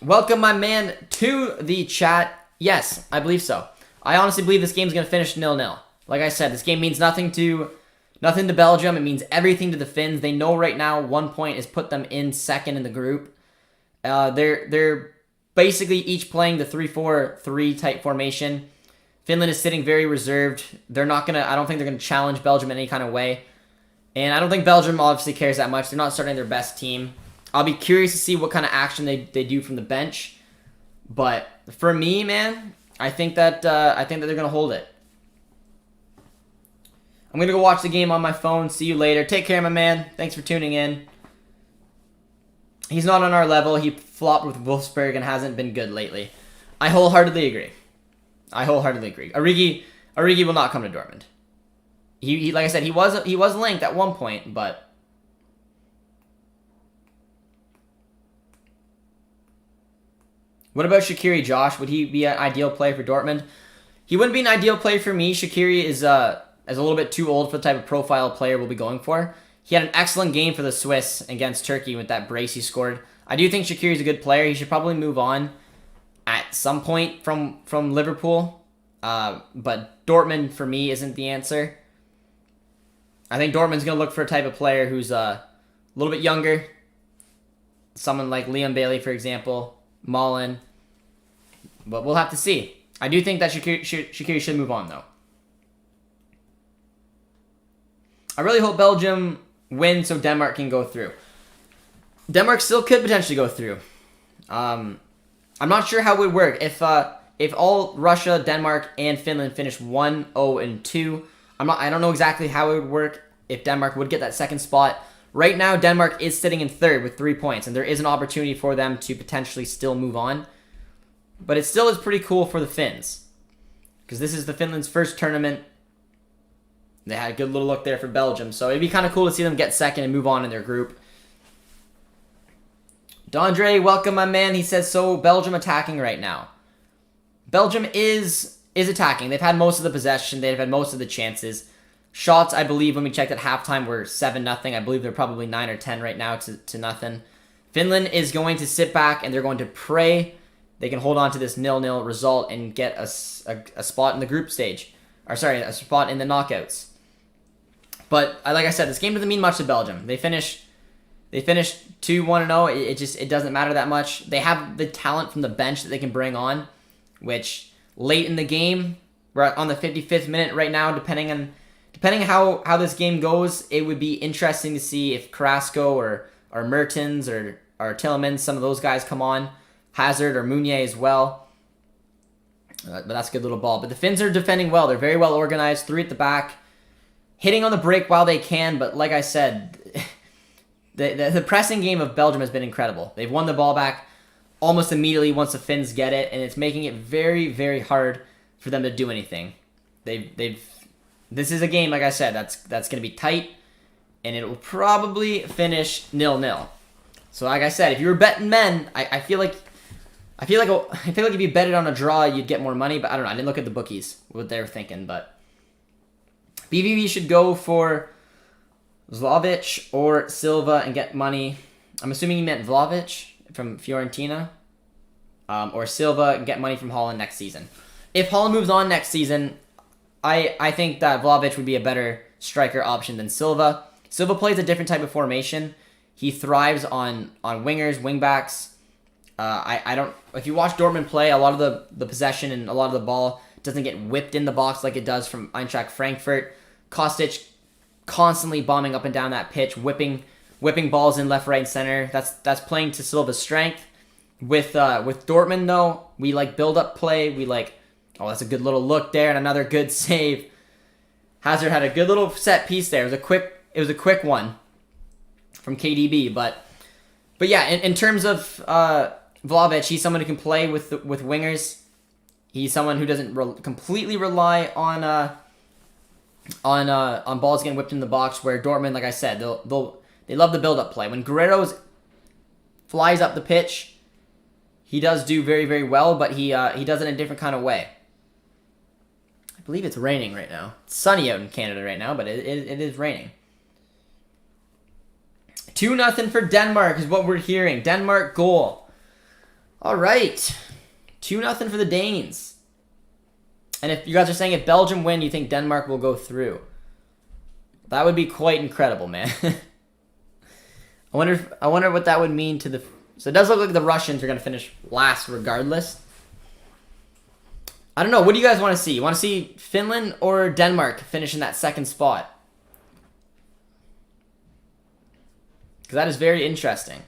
Speaker 1: Welcome, my man, to the chat. Yes, I believe so. I honestly believe this game's going to finish 0-0. Like I said, this game means nothing to Belgium. It means everything to the Finns. They know right now 1 point has put them in second in the group. They're basically each playing the 3-4-3 type formation. Finland is sitting very reserved. I don't think they're going to challenge Belgium in any kind of way. And I don't think Belgium obviously cares that much. They're not starting their best team. I'll be curious to see what kind of action they do from the bench. But for me, man, I think that they're going to hold it. I'm going to go watch the game on my phone. See you later. Take care, my man. Thanks for tuning in. He's not on our level. He flopped with Wolfsburg and hasn't been good lately. I wholeheartedly agree. Origi will not come to Dortmund. He like I said, he was linked at one point, but what about Shaqiri, Josh? Would he be an ideal player for Dortmund? He wouldn't be an ideal player for me. Shaqiri is a little bit too old for the type of profile player we'll be going for. He had an excellent game for the Swiss against Turkey with that brace he scored. I do think Shaqiri is a good player. He should probably move on at some point from Liverpool. But Dortmund, for me, isn't the answer. I think Dortmund's going to look for a type of player who's a little bit younger. Someone like Liam Bailey, for example. Malen. But we'll have to see. I do think that Shaqiri should move on, though. I really hope Belgium wins so Denmark can go through. Denmark still could potentially go through. I'm not sure how it would work. If all Russia, Denmark, and Finland finish 1-0-2, I don't know exactly how it would work if Denmark would get that second spot. Right now, Denmark is sitting in third with 3 points, and there is an opportunity for them to potentially still move on. But it still is pretty cool for the Finns, because this is the Finland's first tournament. They had a good little look there for Belgium, so it'd be kind of cool to see them get second and move on in their group. Dondre, welcome, my man. He says, so Belgium attacking right now. Belgium is attacking. They've had most of the possession. They've had most of the chances. Shots, I believe, when we checked at halftime, were 7-0. I believe they're probably 9 or 10 right now to nothing. Finland is going to sit back, and they're going to pray they can hold on to this 0-0 result and get a spot in the group stage. Or, sorry, a spot in the knockouts. But, like I said, this game doesn't mean much to Belgium. They finish They finished 2-1-0. It doesn't matter that much. They have the talent from the bench that they can bring on, which late in the game, we're on the 55th minute right now, depending on how this game goes, it would be interesting to see if Carrasco or Mertens or Tielemans, some of those guys come on. Hazard or Meunier as well. But that's a good little ball. But the Finns are defending well. They're very well organized. 3 at the back. Hitting on the break while they can. But like I said, the pressing game of Belgium has been incredible. They've won the ball back almost immediately once the Finns get it. And it's making it very, very hard for them to do anything. This is a game, like I said, that's going to be tight. And it will probably finish 0-0. So like I said, if you were betting men, I feel like if you bet it on a draw, you'd get more money. But I don't know. I didn't look at the bookies, what they were thinking. But BVB should go for Vlahovic or Silva and get money. I'm assuming you meant Vlahovic from Fiorentina. Or Silva and get money from Holland next season. If Holland moves on next season, I think that Vlahovic would be a better striker option than Silva. Silva plays a different type of formation. He thrives on wingers, wingbacks. I don't. If you watch Dortmund play, a lot of the possession and a lot of the ball doesn't get whipped in the box like it does from Eintracht Frankfurt. Kostic constantly bombing up and down that pitch, whipping balls in left, right, and center. That's playing to Silva's strength. With Dortmund though, we like build up play. We like, oh, that's a good little look there and another good save. Hazard had a good little set piece there. It was a quick one from KDB, but yeah, in terms of Vlahovic, he's someone who can play with wingers. He's someone who doesn't completely rely on balls getting whipped in the box. Where Dortmund, like I said, they love the build-up play. When Guerrero flies up the pitch, he does do very, very well, but he does it in a different kind of way. I believe it's raining right now. It's sunny out in Canada right now, but it is raining. 2-0 for Denmark is what we're hearing. Denmark goal. All right. 2-0 for the Danes. And if you guys are saying if Belgium win, you think Denmark will go through. That would be quite incredible, man. I wonder what that would mean to the... So it does look like the Russians are going to finish last regardless. I don't know. What do you guys want to see? You want to see Finland or Denmark finish in that second spot? Because that is very interesting.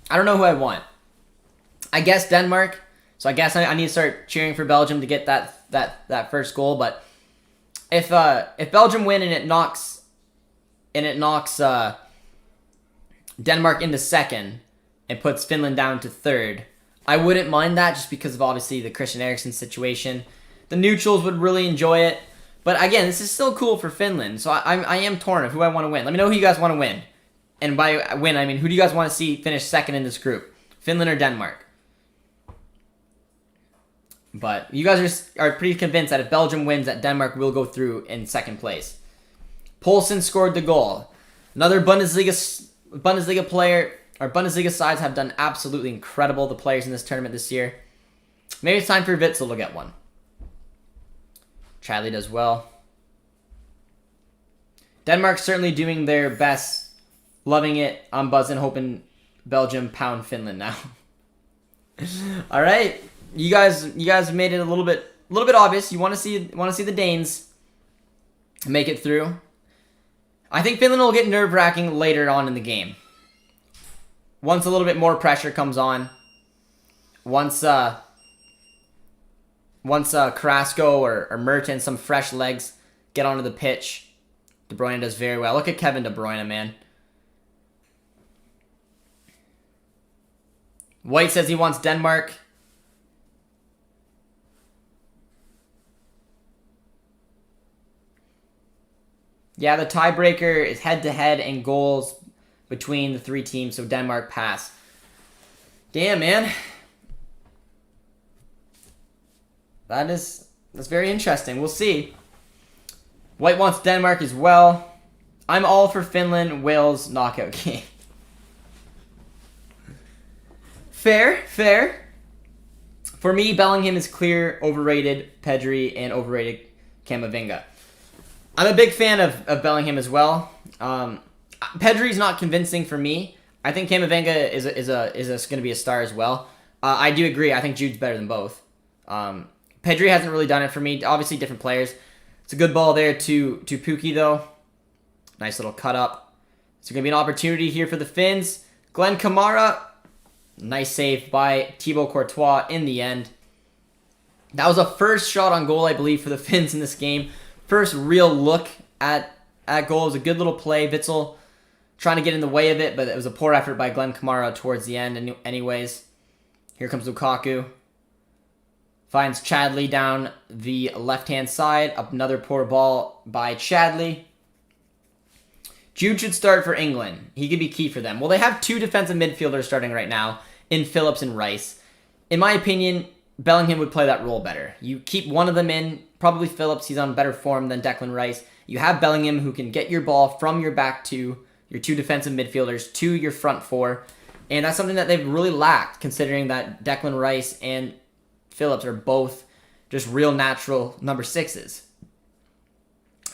Speaker 1: I don't know who I want. I guess Denmark. So I guess I need to start cheering for Belgium to get that first goal. But if Belgium win and it knocks Denmark into second and puts Finland down to third, I wouldn't mind that just because of obviously the Christian Eriksen situation. The neutrals would really enjoy it. But again, this is still cool for Finland. So I am torn of who I want to win. Let me know who you guys want to win. And by win, I mean, who do you guys want to see finish second in this group? Finland or Denmark? But you guys are pretty convinced that if Belgium wins, that Denmark will go through in second place. Poulsen scored the goal. Another Bundesliga player. Our Bundesliga sides have done absolutely incredible, the players in this tournament this year. Maybe it's time for Witzel to get one. Charlie does well. Denmark's certainly doing their best. Loving it. I'm buzzing, hoping Belgium pound Finland now. All right, you guys made it a little bit obvious. You want to see the Danes make it through. I think Finland will get nerve-wracking later on in the game. Once a little bit more pressure comes on. Once Carrasco or Mertens, some fresh legs, get onto the pitch. De Bruyne does very well. Look at Kevin De Bruyne, man. White says he wants Denmark. Yeah, the tiebreaker is head-to-head and goals between the three teams, so Denmark pass. Damn, man. That's very interesting. We'll see. White wants Denmark as well. I'm all for Finland, Wales knockout game. For me, Bellingham is clear, overrated Pedri, and overrated Camavinga. I'm a big fan of Bellingham as well. Pedri's not convincing for me. I think Camavinga is going to be a star as well. I do agree. I think Jude's better than both. Pedri hasn't really done it for me. Obviously, different players. It's a good ball there to Pukki, though. Nice little cut up. It's going to be an opportunity here for the Finns. Glenn Kamara. Nice save by Thibaut Courtois in the end. That was a first shot on goal, I believe, for the Finns in this game. First real look at goal. It was a good little play. Witsel trying to get in the way of it, but it was a poor effort by Glenn Kamara towards the end anyways. Here comes Lukaku. Finds Chadley down the left-hand side. Another poor ball by Chadley. Jude should start for England. He could be key for them. Well, they have two defensive midfielders starting right now in Phillips and Rice. In my opinion, Bellingham would play that role better. You keep one of them in, probably Phillips. He's on better form than Declan Rice. You have Bellingham who can get your ball from your back two, your two defensive midfielders, to your front four. And that's something that they've really lacked, considering that Declan Rice and Phillips are both just real natural number sixes.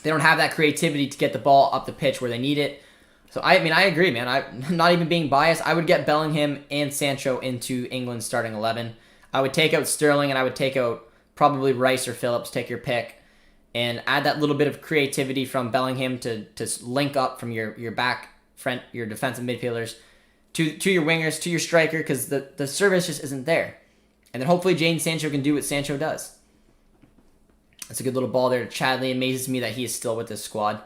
Speaker 1: They don't have that creativity to get the ball up the pitch where they need it. So, I agree, man. I'm not even being biased. I would get Bellingham and Sancho into England's starting 11. I would take out Sterling and I would take out probably Rice or Phillips, take your pick, and add that little bit of creativity from Bellingham to link up from your back front, your defensive midfielders, to your wingers, to your striker, because the service just isn't there. And then hopefully Jadon Sancho can do what Sancho does. That's a good little ball there to Chadley. It amazes me that he is still with this squad.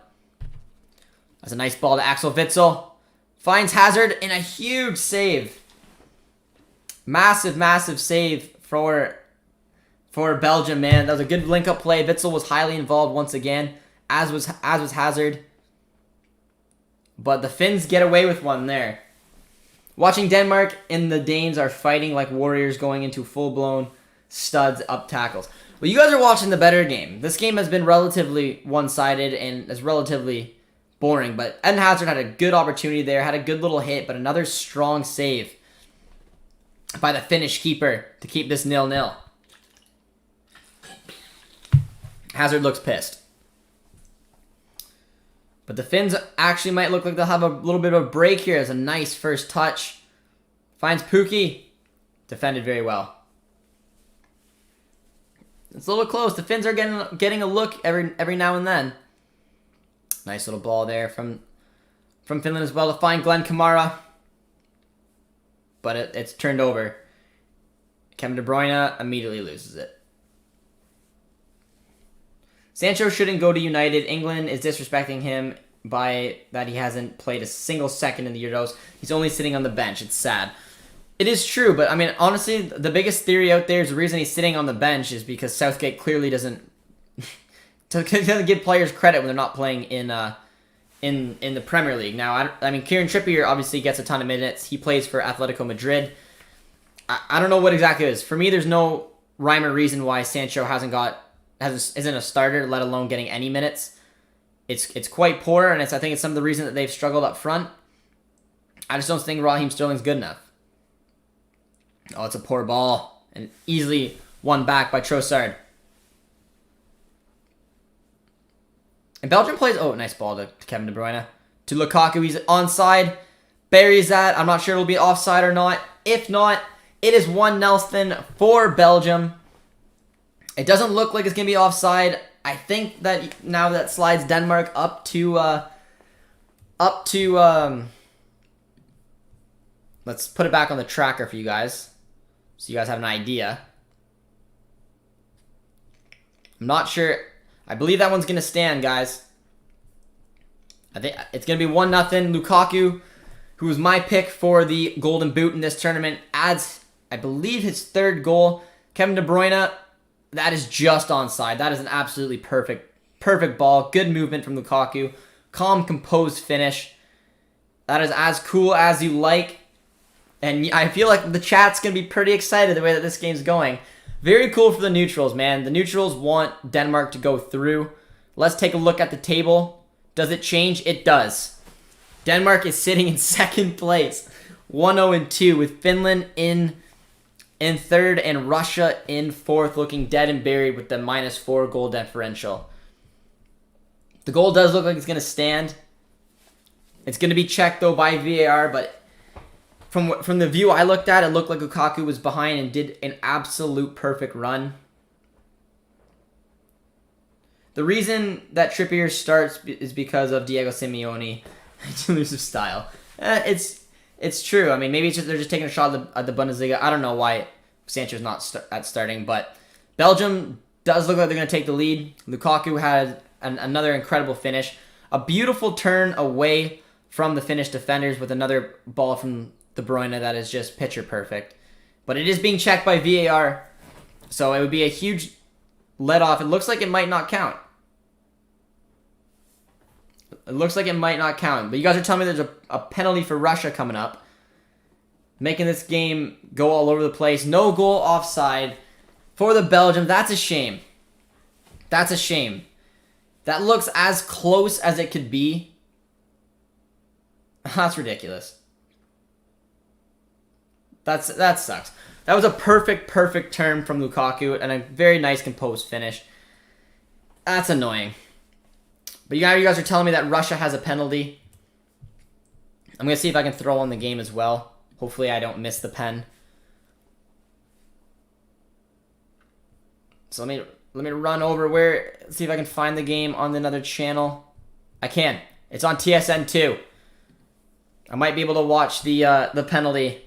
Speaker 1: That's a nice ball to Axel Witsel. Finds Hazard in a huge save. Massive, massive save for Belgium, man. That was a good link-up play. Witsel was highly involved once again, as was Hazard. But the Finns get away with one there. Watching Denmark and the Danes are fighting like warriors going into full-blown studs up tackles. Well, you guys are watching the better game. This game has been relatively one-sided and is relatively boring, but Eden Hazard had a good opportunity there, had a good little hit, but another strong save by the Finnish keeper to keep this 0-0. Hazard looks pissed. But the Finns actually might look like they'll have a little bit of a break here. It's a nice first touch. Finds Pukki. Defended very well. It's a little close. The Finns are getting a look every now and then. Nice little ball there from Finland as well to find Glenn Kamara. But it's turned over. Kevin De Bruyne immediately loses it. Sancho shouldn't go to United. England is disrespecting him by that he hasn't played a single second in the Euros. He's only sitting on the bench. It's sad. It is true, but honestly, the biggest theory out there is the reason he's sitting on the bench is because Southgate clearly doesn't give players credit when they're not playing in the Premier League. Now, Kieran Trippier obviously gets a ton of minutes. He plays for Atletico Madrid. I don't know what exactly it is. For me, there's no rhyme or reason why Sancho isn't a starter, let alone getting any minutes. It's quite poor, and I think it's some of the reason that they've struggled up front. I just don't think Raheem Sterling's good enough. Oh, it's a poor ball, and easily won back by Trossard. And Belgium plays... Oh, nice ball to Kevin De Bruyne. To Lukaku, he's onside. Buries that. I'm not sure it'll be offside or not. If not, it is 1-0 for Belgium. It doesn't look like it's going to be offside. I think that now that slides Denmark up to let's put it back on the tracker for you guys, so you guys have an idea. I'm not sure. I believe that one's going to stand, guys. I think it's going to be 1-0. Lukaku, who was my pick for the Golden Boot in this tournament, adds, I believe, his third goal. Kevin De Bruyne, that is just onside. That is an absolutely perfect ball. Good movement from Lukaku. Calm, composed finish. That is as cool as you like. And I feel like the chat's going to be pretty excited the way that this game's going. Very cool for the neutrals, man. The neutrals want Denmark to go through. Let's take a look at the table. Does it change? It does. Denmark is sitting in second place. 1-0-2 with Finland in in third, and Russia in fourth, looking dead and buried with the -4 goal differential. The goal does look like it's going to stand. It's going to be checked, though, by VAR, but from the view I looked at, it looked like Lukaku was behind and did an absolute perfect run. The reason that Trippier starts is because of Diego Simeone. Elusive style. It's true. I mean, maybe they're just taking a shot at the Bundesliga. I don't know why Sancho's not starting, but Belgium does look like they're going to take the lead. Lukaku had another incredible finish. A beautiful turn away from the Finnish defenders with another ball from De Bruyne that is just picture perfect. But it is being checked by VAR, so it would be a huge let off. It looks like it might not count. It looks like it might not count. But you guys are telling me there's a penalty for Russia coming up, making this game go all over the place. No goal offside for the Belgium. That's a shame. That's a shame. That looks as close as it could be. That's ridiculous. That sucks. That was a perfect turn from Lukaku and a very nice composed finish. That's annoying. But you guys are telling me that Russia has a penalty. I'm going to see if I can throw on the game as well. Hopefully I don't miss the pen. So let me run over see if I can find the game on another channel. I can. It's on TSN 2. I might be able to watch the penalty.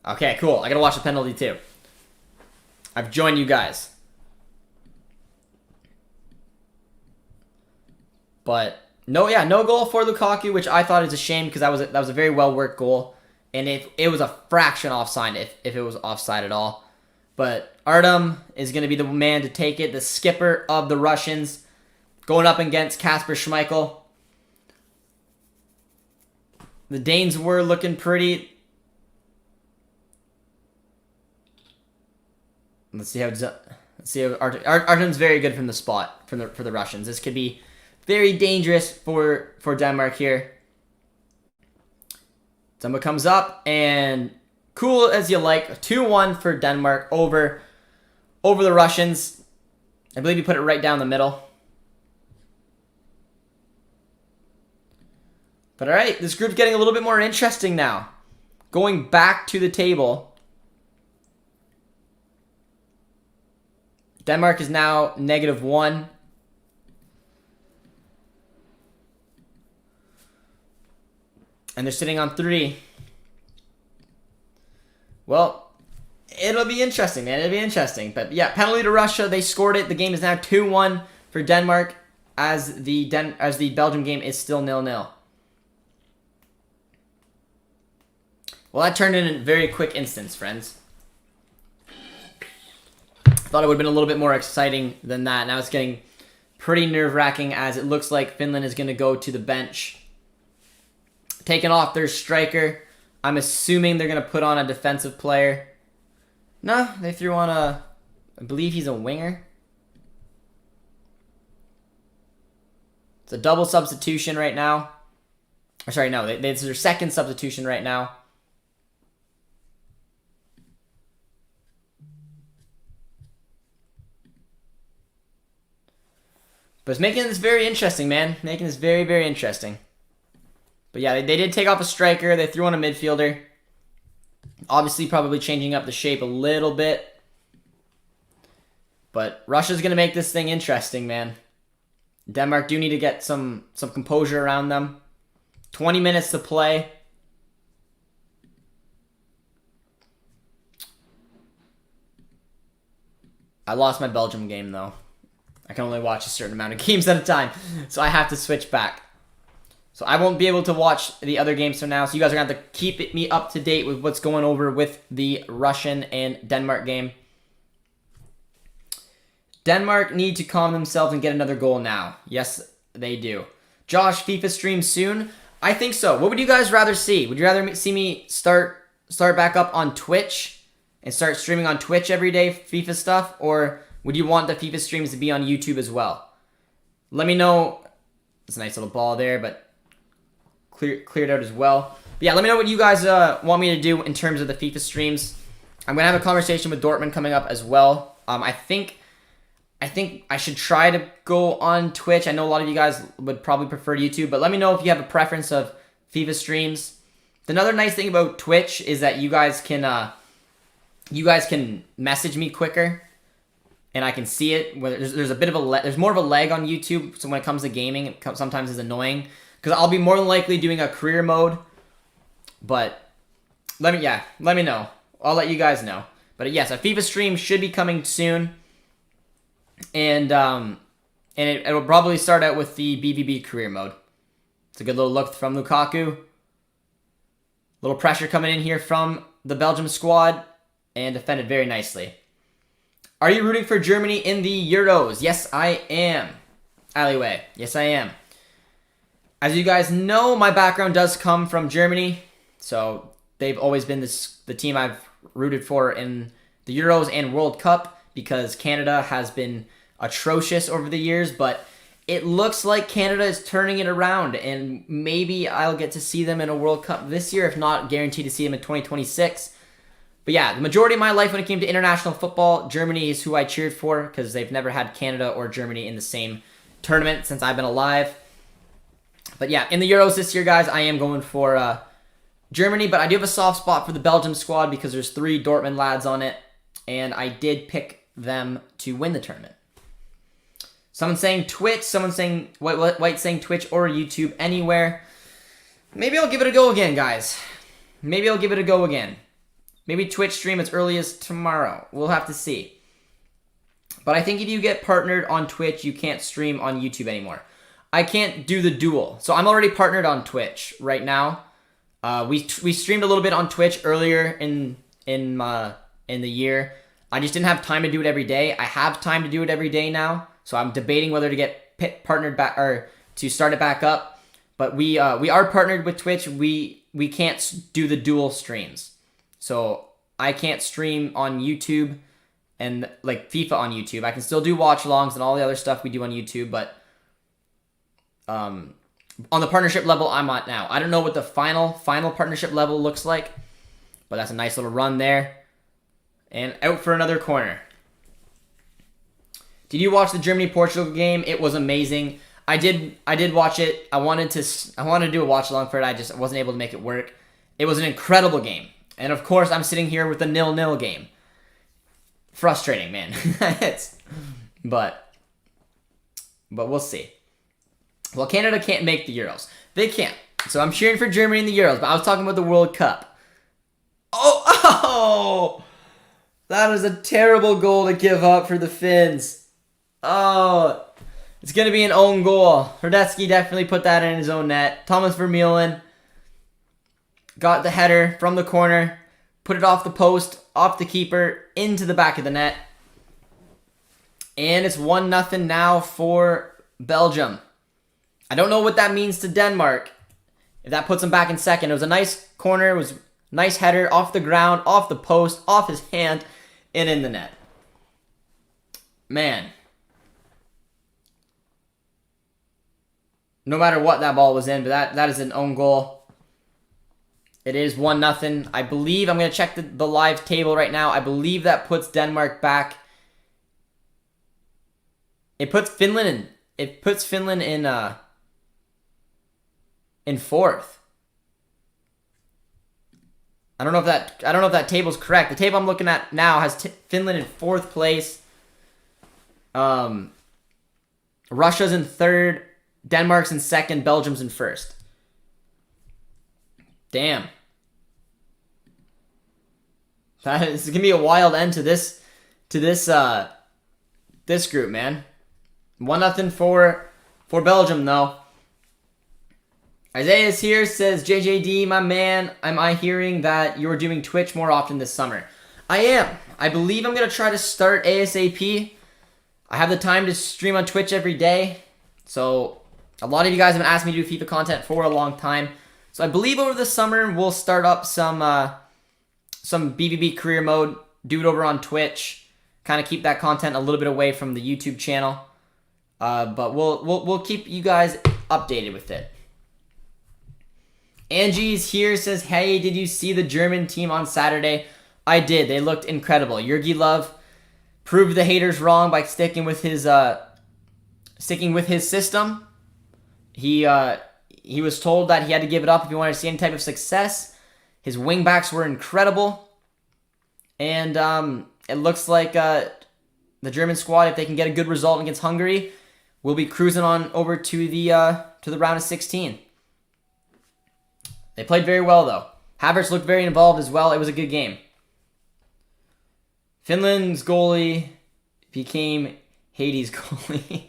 Speaker 1: Okay, cool. I gotta watch the penalty too. I've joined you guys. But no goal for Lukaku, which I thought is a shame because that was a very well worked goal, and it was a fraction offside if it was offside at all. But Artem is going to be the man to take it, the skipper of the Russians, going up against Kasper Schmeichel. The Danes were looking pretty. Let's see how Artem's very good from the spot for the Russians. This could be very dangerous for Denmark here. Zumba comes up, and cool as you like. 2-1 for Denmark over the Russians. I believe you put it right down the middle. But all right, this group's getting a little bit more interesting now. Going back to the table. Denmark is now -1. And they're sitting on 3. Well, it'll be interesting, man. It'll be interesting. But yeah, penalty to Russia. They scored it. The game is now 2-1 for Denmark as the Belgium game is still 0-0. Well, that turned in a very quick instance, friends. Thought it would have been a little bit more exciting than that. Now it's getting pretty nerve-wracking as it looks like Finland is going to go to the bench. Taking off their striker. I'm assuming they're going to put on a defensive player. No, they threw on I believe he's a winger. It's a double substitution right now. Or sorry, no, it's their second substitution right now. But it's making this very interesting, man. Making this very, very interesting. But yeah, they did take off a striker. They threw on a midfielder. Obviously, probably changing up the shape a little bit. But Russia's going to make this thing interesting, man. Denmark do need to get some composure around them. 20 minutes to play. I lost my Belgium game, though. I can only watch a certain amount of games at a time, so I have to switch back. So I won't be able to watch the other games from now, so you guys are going to have to keep me up to date with what's going over with the Russian and Denmark game. Denmark need to calm themselves and get another goal now. Yes, they do. Josh, FIFA stream soon? I think so. What would you guys rather see? Would you rather see me start back up on Twitch and start streaming on Twitch every day, FIFA stuff, or would you want the FIFA streams to be on YouTube as well? Let me know. It's a nice little ball there, but cleared out as well. But yeah, let me know what you guys want me to do in terms of the FIFA streams. I'm going to have a conversation with Dortmund coming up as well. I think I should try to go on Twitch. I know a lot of you guys would probably prefer YouTube, but let me know if you have a preference of FIFA streams. Another nice thing about Twitch is that you guys can message me quicker, and I can see it. There's a bit of there's more of a lag on YouTube, so when it comes to gaming, it sometimes is annoying because I'll be more than likely doing a career mode. But let me know. I'll let you guys know. But yes, a FIFA stream should be coming soon. And it will probably start out with the BVB career mode. It's a good little look from Lukaku. Little pressure coming in here from the Belgium squad. And defended very nicely. Are you rooting for Germany in the Euros? Yes, I am. Alleyway. Yes, I am. As you guys know, my background does come from Germany. So they've always been the team I've rooted for in the Euros and World Cup because Canada has been atrocious over the years, but it looks like Canada is turning it around, and maybe I'll get to see them in a World Cup this year, if not guaranteed to see them in 2026. But yeah, the majority of my life when it came to international football, Germany is who I cheered for because they've never had Canada or Germany in the same tournament since I've been alive. But yeah, in the Euros this year, guys, I am going for Germany, but I do have a soft spot for the Belgium squad because there's 3 Dortmund lads on it, and I did pick them to win the tournament. Someone saying Twitch, someone saying White saying Twitch or YouTube, anywhere. Maybe I'll give it a go again, guys. Maybe I'll give it a go again. Maybe Twitch stream as early as tomorrow. We'll have to see. But I think if you get partnered on Twitch, you can't stream on YouTube anymore. I can't do the dual. So I'm already partnered on Twitch right now. We streamed a little bit on Twitch earlier in the year. I just didn't have time to do it every day. I have time to do it every day now, so I'm debating whether to get partnered back or to start it back up. But we are partnered with Twitch. We can't do the dual streams, so I can't stream on YouTube and like FIFA on YouTube. I can still do watch-alongs and all the other stuff we do on YouTube, but on the partnership level I'm at now. I don't know what the final partnership level looks like, but that's a nice little run there. And out for another corner. Did you watch the Germany-Portugal game? It was amazing. I did watch it. I wanted to do a watch along for it. I just wasn't able to make it work. It was an incredible game. And of course, I'm sitting here with a 0-0 game. Frustrating, man. But we'll see. Well, Canada can't make the Euros. They can't. So I'm cheering for Germany in the Euros, but I was talking about the World Cup. Oh! That was a terrible goal to give up for the Finns. Oh, it's going to be an own goal. Hrdetsky definitely put that in his own net. Thomas Vermeulen got the header from the corner, put it off the post, off the keeper, into the back of the net. And it's 1-0 now for Belgium. I don't know what that means to Denmark. If that puts them back in second. It was a nice corner. It was a nice header off the ground, off the post, off his hand, and in the net. Man. No matter what that ball was in, but that is an own goal. It is 1-0. I believe, I'm going to check the live table right now. I believe that puts Denmark back. It puts Finland in. It puts Finland in fourth. I don't know if that table's correct. The table I'm looking at now has Finland in 4th place. Russia's in 3rd. Denmark's in 2nd. Belgium's in 1st. Damn. That is gonna be a wild end to this group, man. 1-0 for Belgium though. Isaiah's here, says, JJD, my man, am I hearing that you're doing Twitch more often this summer? I am. I believe I'm going to try to start ASAP. I have the time to stream on Twitch every day. So, a lot of you guys have been asking me to do FIFA content for a long time. So, I believe over the summer, we'll start up some BVB career mode, do it over on Twitch, kind of keep that content a little bit away from the YouTube channel. But we'll keep you guys updated with it. Angie's here, says, hey, did you see the German team on Saturday? I did. They looked incredible. Jurgi Love proved the haters wrong by sticking with his system. He was told that he had to give it up if he wanted to see any type of success. His wingbacks were incredible. And it looks like the German squad, if they can get a good result against Hungary, will be cruising on over to the round of 16. They played very well, though. Havertz looked very involved as well. It was a good game. Finland's goalie became Haiti's goalie.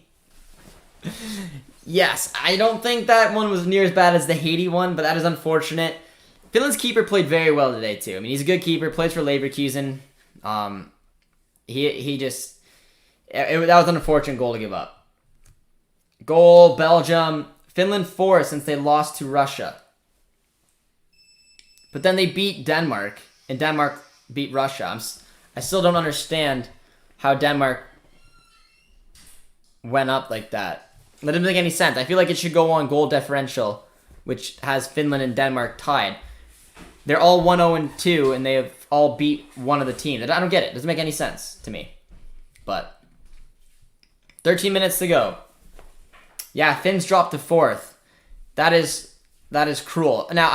Speaker 1: Yes, I don't think that one was near as bad as the Haiti one, but that is unfortunate. Finland's keeper played very well today, too. I mean, he's a good keeper, plays for Leverkusen. That was an unfortunate goal to give up. Goal, Belgium. Finland 4 since they lost to Russia. But then they beat Denmark, and Denmark beat Russia. I still don't understand how Denmark went up like that. That doesn't make any sense. I feel like it should go on goal differential, which has Finland and Denmark tied. They're all 1-0-2, and they have all beat one of the teams. I don't get it. It doesn't make any sense to me. But 13 minutes to go. Yeah, Finns dropped to 4th. That is cruel. Now,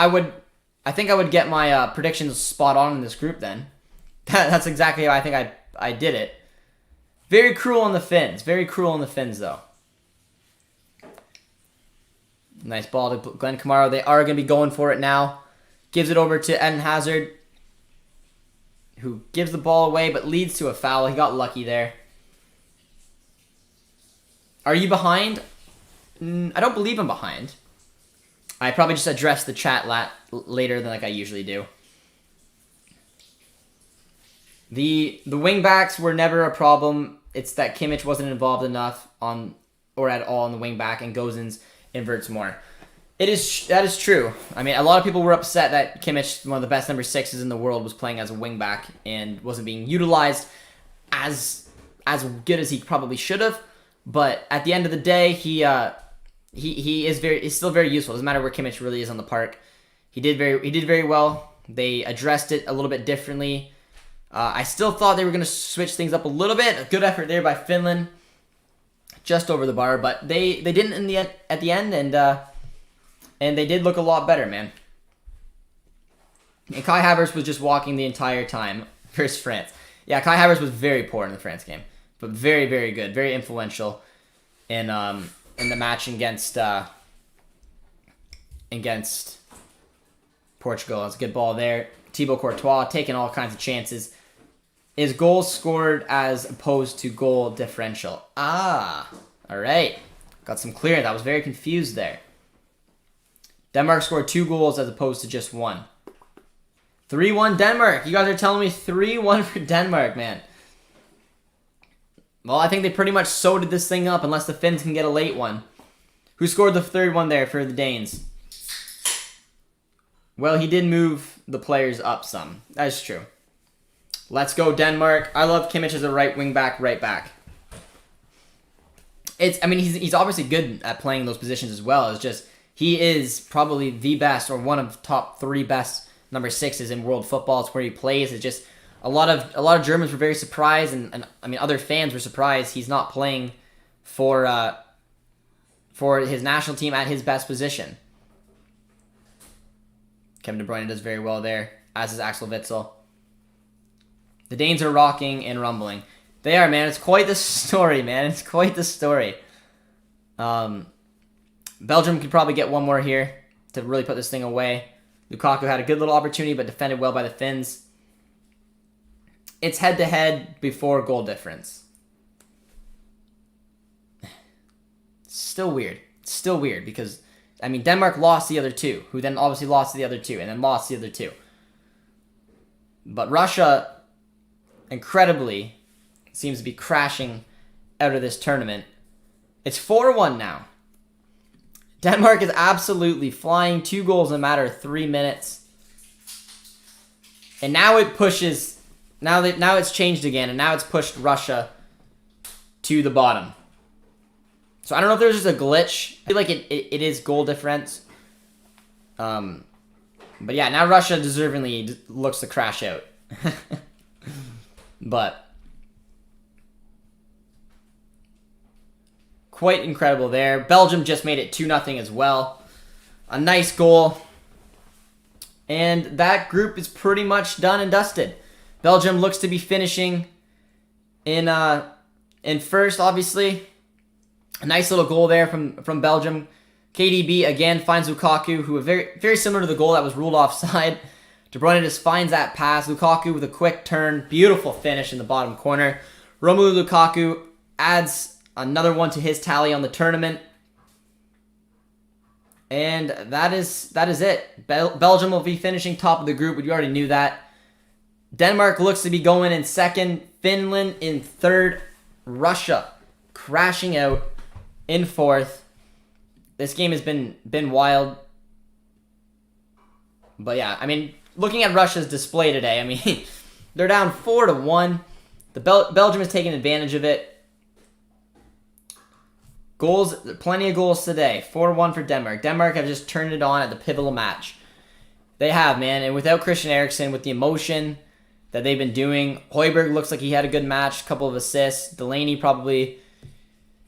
Speaker 1: I think I would get my predictions spot on in this group then. That's exactly how I think I did it. Very cruel on the Finns. Very cruel on the Finns, though. Nice ball to Glenn Kamara. They are going to be going for it now. Gives it over to Eden Hazard, who gives the ball away but leads to a foul. He got lucky there. Are you behind? I don't believe I'm behind. I probably just addressed the chat later than like I usually do. The wingbacks were never a problem. It's that Kimmich wasn't involved enough or at all on the wingback, and Gozens inverts more. That is true. I mean, a lot of people were upset that Kimmich, one of the best number 6s in the world, was playing as a wingback and wasn't being utilized as good as he probably should have. But at the end of the day, he is still very useful. It doesn't matter where Kimmich really is on the park. He did very well. They addressed it a little bit differently. I still thought they were going to switch things up a little bit. A good effort there by Finland, just over the bar, but they didn't at the end, and they did look a lot better, man. And Kai Havertz was just walking the entire time versus France. Yeah, Kai Havertz was very poor in the France game, but very, very good, very influential in the match against Portugal. That's a good ball there. Thibaut Courtois taking all kinds of chances. Is goals scored as opposed to goal differential? All right. Got some clearance. I was very confused there. Denmark scored 2 goals as opposed to just 1. 3-1 Denmark. You guys are telling me 3-1 for Denmark, man. Well, I think they pretty much sewed this thing up unless the Finns can get a late one. Who scored the third one there for the Danes? Well, he did move the players up some. That's true. Let's go, Denmark. I love Kimmich as a right wing back, right back. He's obviously good at playing those positions as well. It's just he is probably the best or one of top 3 best number 6s in world football. It's where he plays. It's just a lot of Germans were very surprised, and other fans were surprised he's not playing for his national team at his best position. Kevin De Bruyne does very well there, as is Axel Witsel. The Danes are rocking and rumbling. They are, man. It's quite the story, man. It's quite the story. Belgium could probably get one more here to really put this thing away. Lukaku had a good little opportunity, but defended well by the Finns. It's head-to-head before goal difference. Still weird. Still weird because, Denmark lost the other 2, who then obviously lost to the other 2, and then lost the other 2. But Russia, incredibly, seems to be crashing out of this tournament. It's 4-1 now. Denmark is absolutely flying. 2 goals in a matter of 3 minutes. And now it pushes... Now it's changed again, and now it's pushed Russia to the bottom. So I don't know if there's just a glitch. I feel like it is goal difference. But yeah, now Russia deservingly looks to crash out. But quite incredible there. Belgium just made it 2-0 as well. A nice goal. And that group is pretty much done and dusted. Belgium looks to be finishing in first, obviously. A nice little goal there from Belgium. KDB again finds Lukaku, who very similar to the goal that was ruled offside. De Bruyne just finds that pass. Lukaku with a quick turn. Beautiful finish in the bottom corner. Romelu Lukaku adds another one to his tally on the tournament. And that is it. Belgium will be finishing top of the group, but you already knew that. Denmark looks to be going in second. Finland in third. Russia crashing out in fourth. This game has been wild. But yeah, I mean, looking at Russia's display today, I mean, they're down 4-1. Belgium is taking advantage of it. Goals, plenty of goals today. 4-1 for Denmark. Denmark have just turned it on at the pivotal match. They have, man. And without Christian Eriksen, with the emotion that they've been doing, Højbjerg looks like he had a good match, a couple of assists. Delaney probably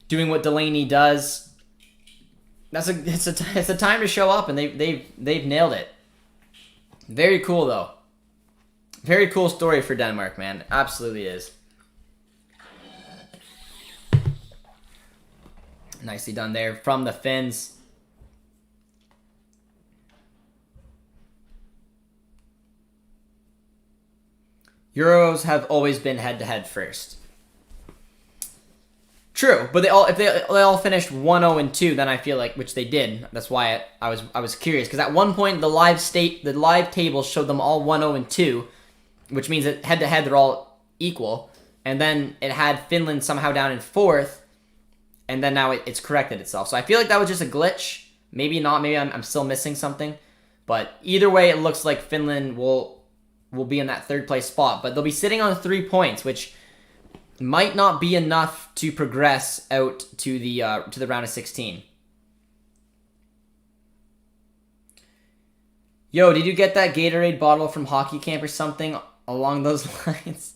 Speaker 1: doing what Delaney does. It's a time to show up, and they've nailed it. Very cool though. Very cool story for Denmark, man. Absolutely is. Nicely done there from the Finns. Euros have always been head-to-head first. True, but if they all finished 1-0-2, then I feel like, which they did. That's why I was curious, because at one point the live table showed them all 1-0-2, which means that head-to-head they're all equal, and then it had Finland somehow down in fourth. And then now it's corrected itself. So I feel like that was just a glitch. Maybe not. Maybe I'm still missing something. But either way, it looks like Finland will be in that third place spot. But they'll be sitting on 3 points, which might not be enough to progress out to the round of 16. Yo, did you get that Gatorade bottle from hockey camp or something along those lines?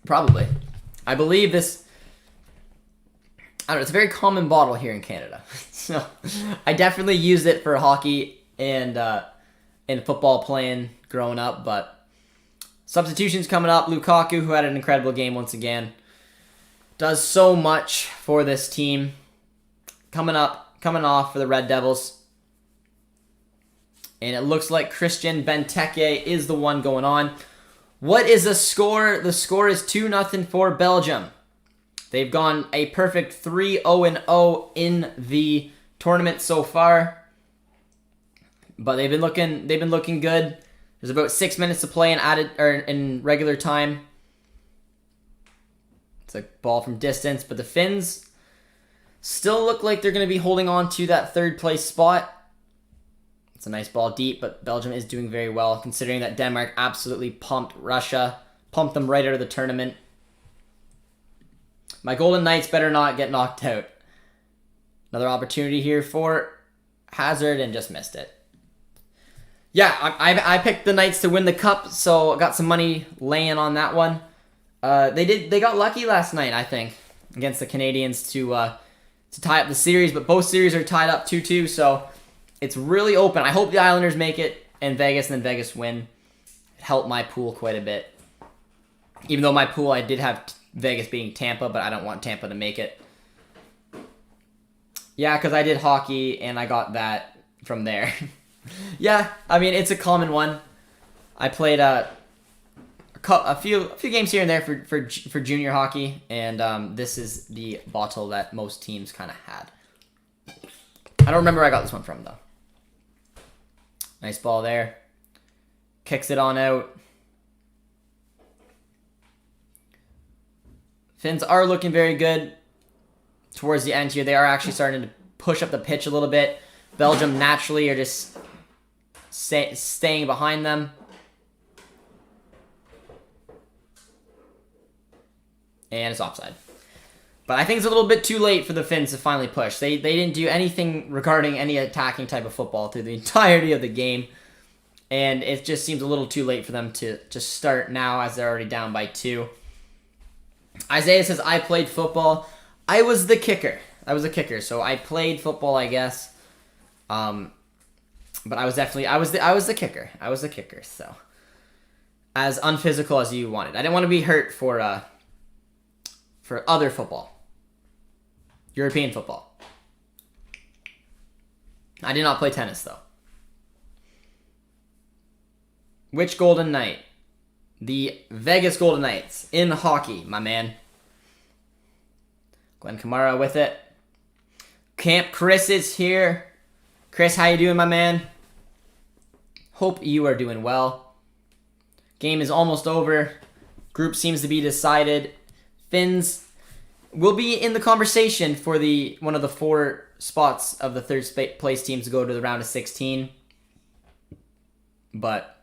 Speaker 1: Probably. I believe this... I don't know, it's a very common bottle here in Canada. So, I definitely used it for hockey and football playing growing up, but... Substitutions coming up. Lukaku, who had an incredible game once again, does so much for this team. Coming off for the Red Devils. And it looks like Christian Benteke is the one going on. What is the score? The score is 2-0 for Belgium. They've gone a perfect 3-0-0 in the tournament so far. But they've been looking good. There's about 6 minutes to play in regular time. It's a ball from distance, but the Finns still look like they're going to be holding on to that third place spot. It's a nice ball deep, but Belgium is doing very well, considering that Denmark absolutely pumped Russia, pumped them right out of the tournament. My Golden Knights better not get knocked out. Another opportunity here for Hazard, and just missed it. Yeah, I picked the Knights to win the cup, so I got some money laying on that one. They got lucky last night, I think, against the Canadians to tie up the series, but both series are tied up 2-2, so it's really open. I hope the Islanders make it and then Vegas win. It helped my pool quite a bit. Even though my pool, I did have Vegas being Tampa, but I don't want Tampa to make it. Yeah, because I did hockey and I got that from there. Yeah, I mean, it's a common one. I played a few games here and there for junior hockey, and this is the bottle that most teams kind of had. I don't remember where I got this one from, though. Nice ball there. Kicks it on out. Finns are looking very good towards the end here. They are actually starting to push up the pitch a little bit. Belgium naturally are just staying behind them. And it's offside. But I think it's a little bit too late for the Finns to finally push. They didn't do anything regarding any attacking type of football through the entirety of the game. And it just seems a little too late for them to just start now as they're already down by 2. Isaiah says, I played football. I was the kicker. So I played football, I guess. But I was the kicker. So as unphysical as you wanted. I didn't want to be hurt for other football. European football. I did not play tennis, though. Which Golden Knight? The Vegas Golden Knights in hockey, my man. Glenn Kamara with it. Camp Chris is here. Chris, how you doing, my man? Hope you are doing well. Game is almost over. Group seems to be decided. Finns will be in the conversation for one of the 4 spots of the third place teams to go to the round of 16. But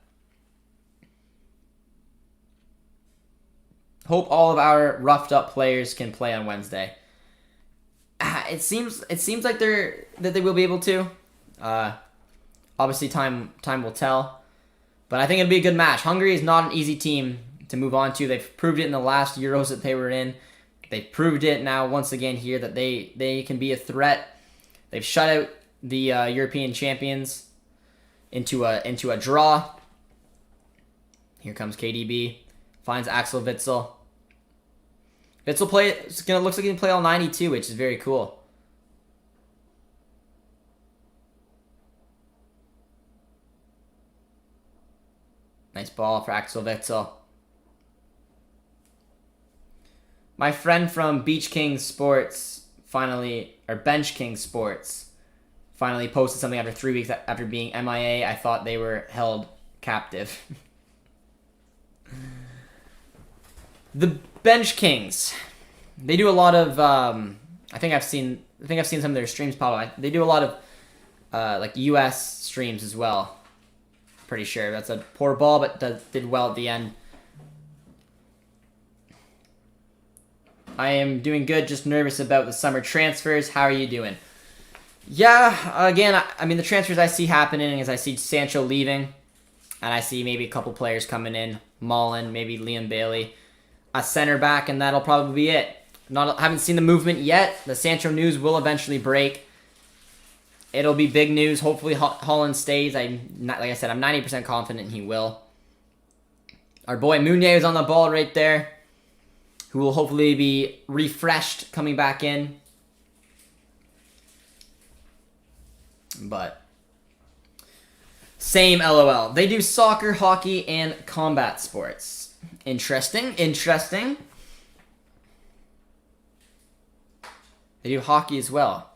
Speaker 1: hope all of our roughed up players can play on Wednesday. It seems like they will be able to. Obviously, time will tell. But I think it'll be a good match. Hungary is not an easy team to move on to. They've proved it in the last Euros that they were in. They've proved it now once again here that they can be a threat. They've shut out the European champions into a draw. Here comes KDB. Finds Axel Witsel. Witsel looks like he can play all 92, which is very cool. Nice ball for Axel Witsel. My friend from Bench King Sports finally posted something after 3 weeks after being MIA. I thought they were held captive. The Bench Kings. They do a lot of I think I've seen some of their streams pop up. They do a lot of like US streams as well. Pretty sure. That's a poor ball, but did well at the end. I am doing good, just nervous about the summer transfers. How are you doing? Yeah, again, I mean, the transfers I see happening is I see Sancho leaving, and I see maybe a couple players coming in. Mullen, maybe Liam Bailey. A center back, and that'll probably be it. Haven't seen the movement yet. The Sancho news will eventually break. It'll be big news. Hopefully Holland stays. Like I said, I'm 90% confident he will. Our boy Meunier is on the ball right there, who will hopefully be refreshed coming back in. But same LOL. They do soccer, hockey, and combat sports. Interesting. They do hockey as well.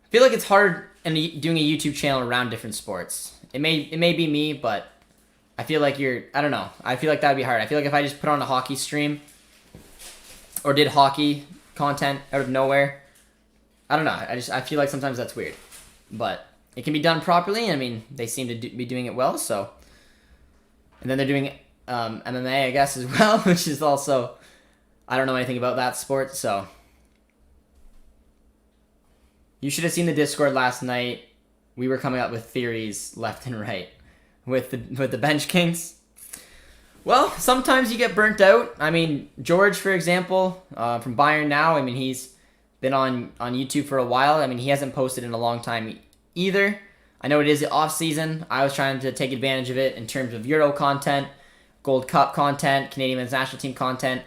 Speaker 1: I feel like it's hard doing a YouTube channel around different sports. It may be me, but I feel like I don't know. I feel like that would be hard. I feel like if I just put on a hockey stream or did hockey content out of nowhere, I don't know. I feel like sometimes that's weird. But it can be done properly. I mean, they seem to be doing it well, so. And then they're doing MMA, I guess, as well, which is also, I don't know anything about that sport, so. You should have seen the Discord last night. We were coming up with theories left and right with the Bench Kings. Well, sometimes you get burnt out. I mean, George, for example, from Bayern now, I mean, he's been on YouTube for a while. I mean, he hasn't posted in a long time either. I know it is the off-season. I was trying to take advantage of it in terms of Euro content, Gold Cup content, Canadian Men's National Team content.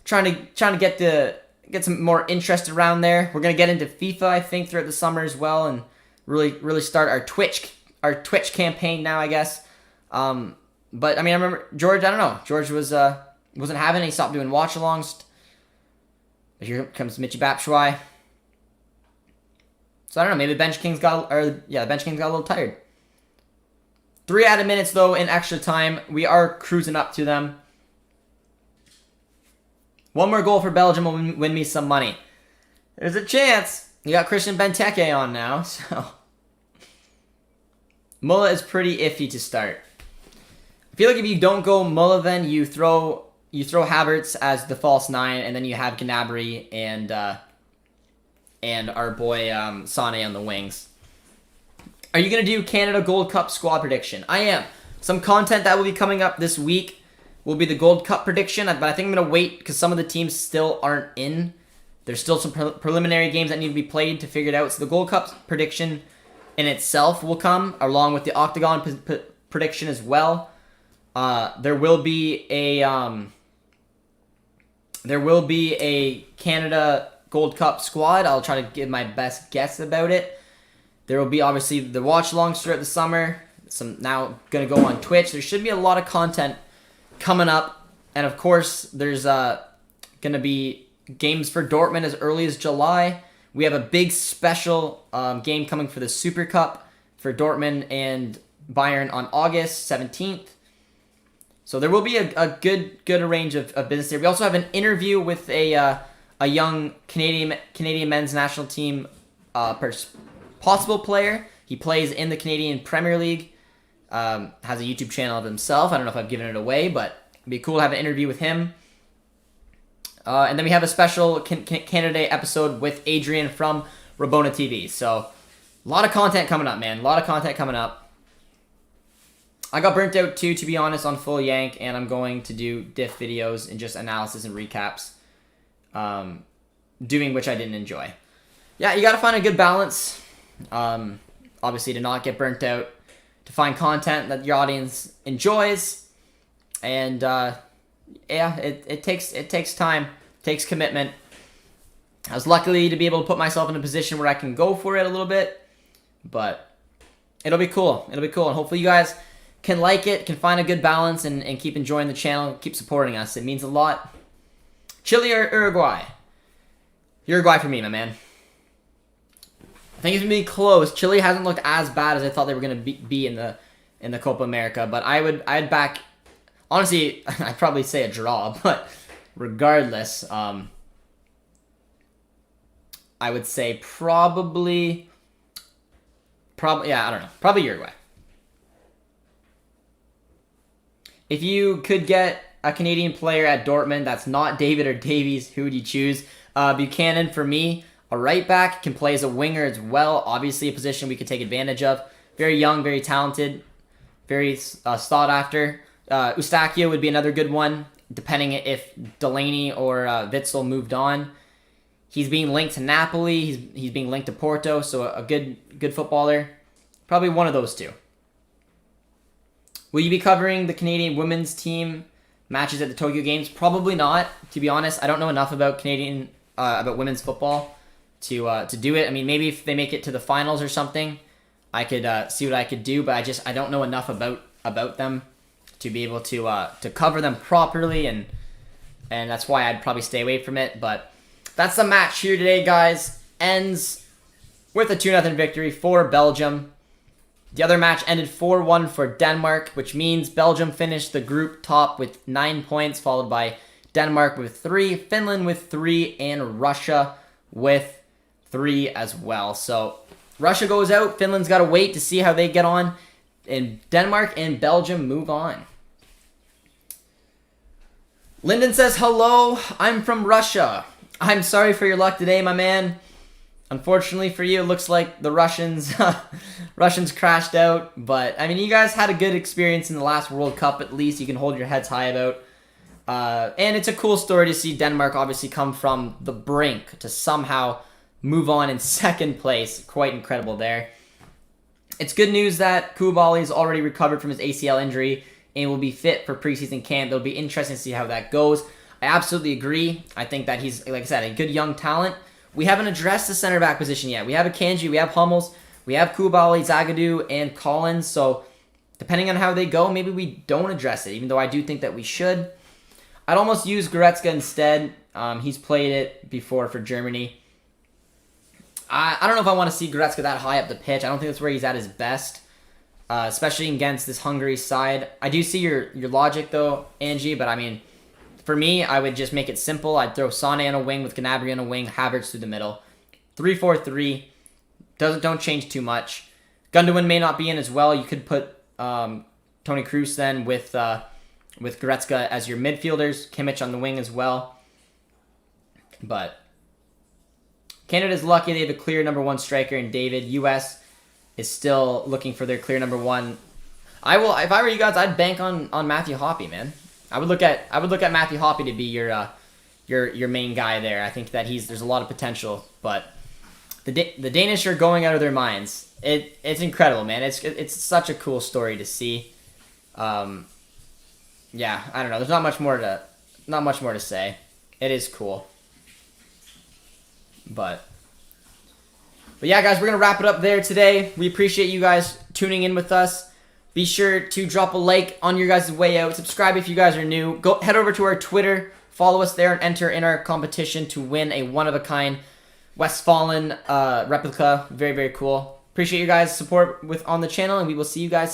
Speaker 1: Trying to get some more interest around there. We're gonna get into FIFA, I think, throughout the summer as well, and really start our Twitch campaign now, I guess. But I mean, I remember George. I don't know. George wasn't having it. He stopped doing watch-alongs. But here comes Mitchy Batshuayi. So I don't know. Maybe the Bench Kings got a little tired. 3 added minutes though in extra time. We are cruising up to them. One more goal for Belgium will win me some money. There's a chance. You got Christian Benteke on now, so. Mulla is pretty iffy to start. I feel like if you don't go Mulla, then you you throw Havertz as the false 9, and then you have Gnabry and our boy Sane on the wings. Are you going to do Canada Gold Cup squad prediction? I am. Some content that will be coming up this week will be the Gold Cup prediction, but I think I'm going to wait because some of the teams still aren't in. There's still some preliminary games that need to be played to figure it out. So the Gold Cup prediction in itself will come, along with the Octagon prediction as well. There will be a Canada Gold Cup squad. I'll try to give my best guess about it. There will be obviously the watch-alongs throughout the summer. Some now going to go on Twitch. There should be a lot of content coming up. And of course, there's going to be games for Dortmund as early as July. We have a big special game coming for the Super Cup for Dortmund and Bayern on August 17th. So there will be a good range of business there. We also have an interview with a young Canadian men's national team possible player. He plays in the Canadian Premier League. Has a YouTube channel of himself. I don't know if I've given it away, but it'd be cool to have an interview with him. And then we have a special Canada Day episode with Adrian from Rabona TV. So a lot of content coming up, man. A lot of content coming up. I got burnt out too, to be honest, on Full Yank, and I'm going to do diff videos and just analysis and recaps, doing which I didn't enjoy. Yeah, you got to find a good balance, obviously, to not get burnt out, to find content that your audience enjoys, and yeah, it takes time, it takes commitment. I was lucky to be able to put myself in a position where I can go for it a little bit, but it'll be cool. It'll be cool, and hopefully you guys can like it, can find a good balance, and keep enjoying the channel, keep supporting us. It means a lot. Chile or Uruguay? Uruguay for me, my man. I think it's going to be close. Chile hasn't looked as bad as I thought they were going to be in the Copa America, but I'd back, honestly, I'd probably say a draw, but regardless, I would say probably, yeah, I don't know, probably Uruguay. If you could get a Canadian player at Dortmund that's not David or Davies, who would you choose? Buchanan for me. A right back, can play as a winger as well. Obviously a position we could take advantage of. Very young, very talented, very sought after. Eustachio would be another good one, depending if Delaney or Witsel moved on. He's being linked to Napoli. He's being linked to Porto, so a good footballer. Probably one of those two. Will you be covering the Canadian women's team matches at the Tokyo Games? Probably not, to be honest. I don't know enough about about women's football to do it. I mean, maybe if they make it to the finals or something, I could see what I could do, but I don't know enough about them to be able to cover them properly, and that's why I'd probably stay away from it. But that's the match here today, guys. Ends with a 2-0 victory for Belgium. The other match ended 4-1 for Denmark, which means Belgium finished the group top with 9 points, followed by Denmark with 3, Finland with 3, and Russia with 3 as well. So Russia goes out. Finland's got to wait to see how they get on. And Denmark and Belgium move on. Lyndon says, hello, I'm from Russia. I'm sorry for your luck today, my man. Unfortunately for you, it looks like the Russians crashed out. But, I mean, you guys had a good experience in the last World Cup, at least. You can hold your heads high about. And it's a cool story to see Denmark obviously come from the brink to somehow move on in second place. Quite incredible there. It's good news that Koulibaly is already recovered from his ACL injury and will be fit for preseason camp. It'll be interesting to see how that goes. I absolutely agree. I think that he's, like I said, a good young talent. We haven't addressed the center back position yet. We have Akanji, we have Hummels, we have Koulibaly, Zagadou, and Collins. So depending on how they go, maybe we don't address it, even though I do think that we should. I'd almost use Goretzka instead. He's played it before for Germany. I don't know if I want to see Goretzka that high up the pitch. I don't think that's where he's at his best, especially against this Hungary side. I do see your logic, though, Angie, but I mean, for me, I would just make it simple. I'd throw Sané on a wing with Gnabry on a wing, Havertz through the middle. 3-4-3. Don't change too much. Gundogan may not be in as well. You could put Toni Kroos then with with Goretzka as your midfielders, Kimmich on the wing as well. But Canada's lucky they have a clear number 1 striker in David. US is still looking for their clear number 1. If I were you guys, I'd bank on Matthew Hoppe, man. I would look at Matthew Hoppe to be your main guy there. I think that there's a lot of potential, but the Danish are going out of their minds. It's incredible, man. It's such a cool story to see. Yeah, I don't know. There's not much more to say. It is cool. But yeah, guys, we're going to wrap it up there today. We appreciate you guys tuning in with us. Be sure to drop a like on your guys' way out. Subscribe if you guys are new. Go head over to our Twitter. Follow us there and enter in our competition to win a one-of-a-kind Westfalen replica. Very, very cool. Appreciate you guys' support on the channel, and we will see you guys soon.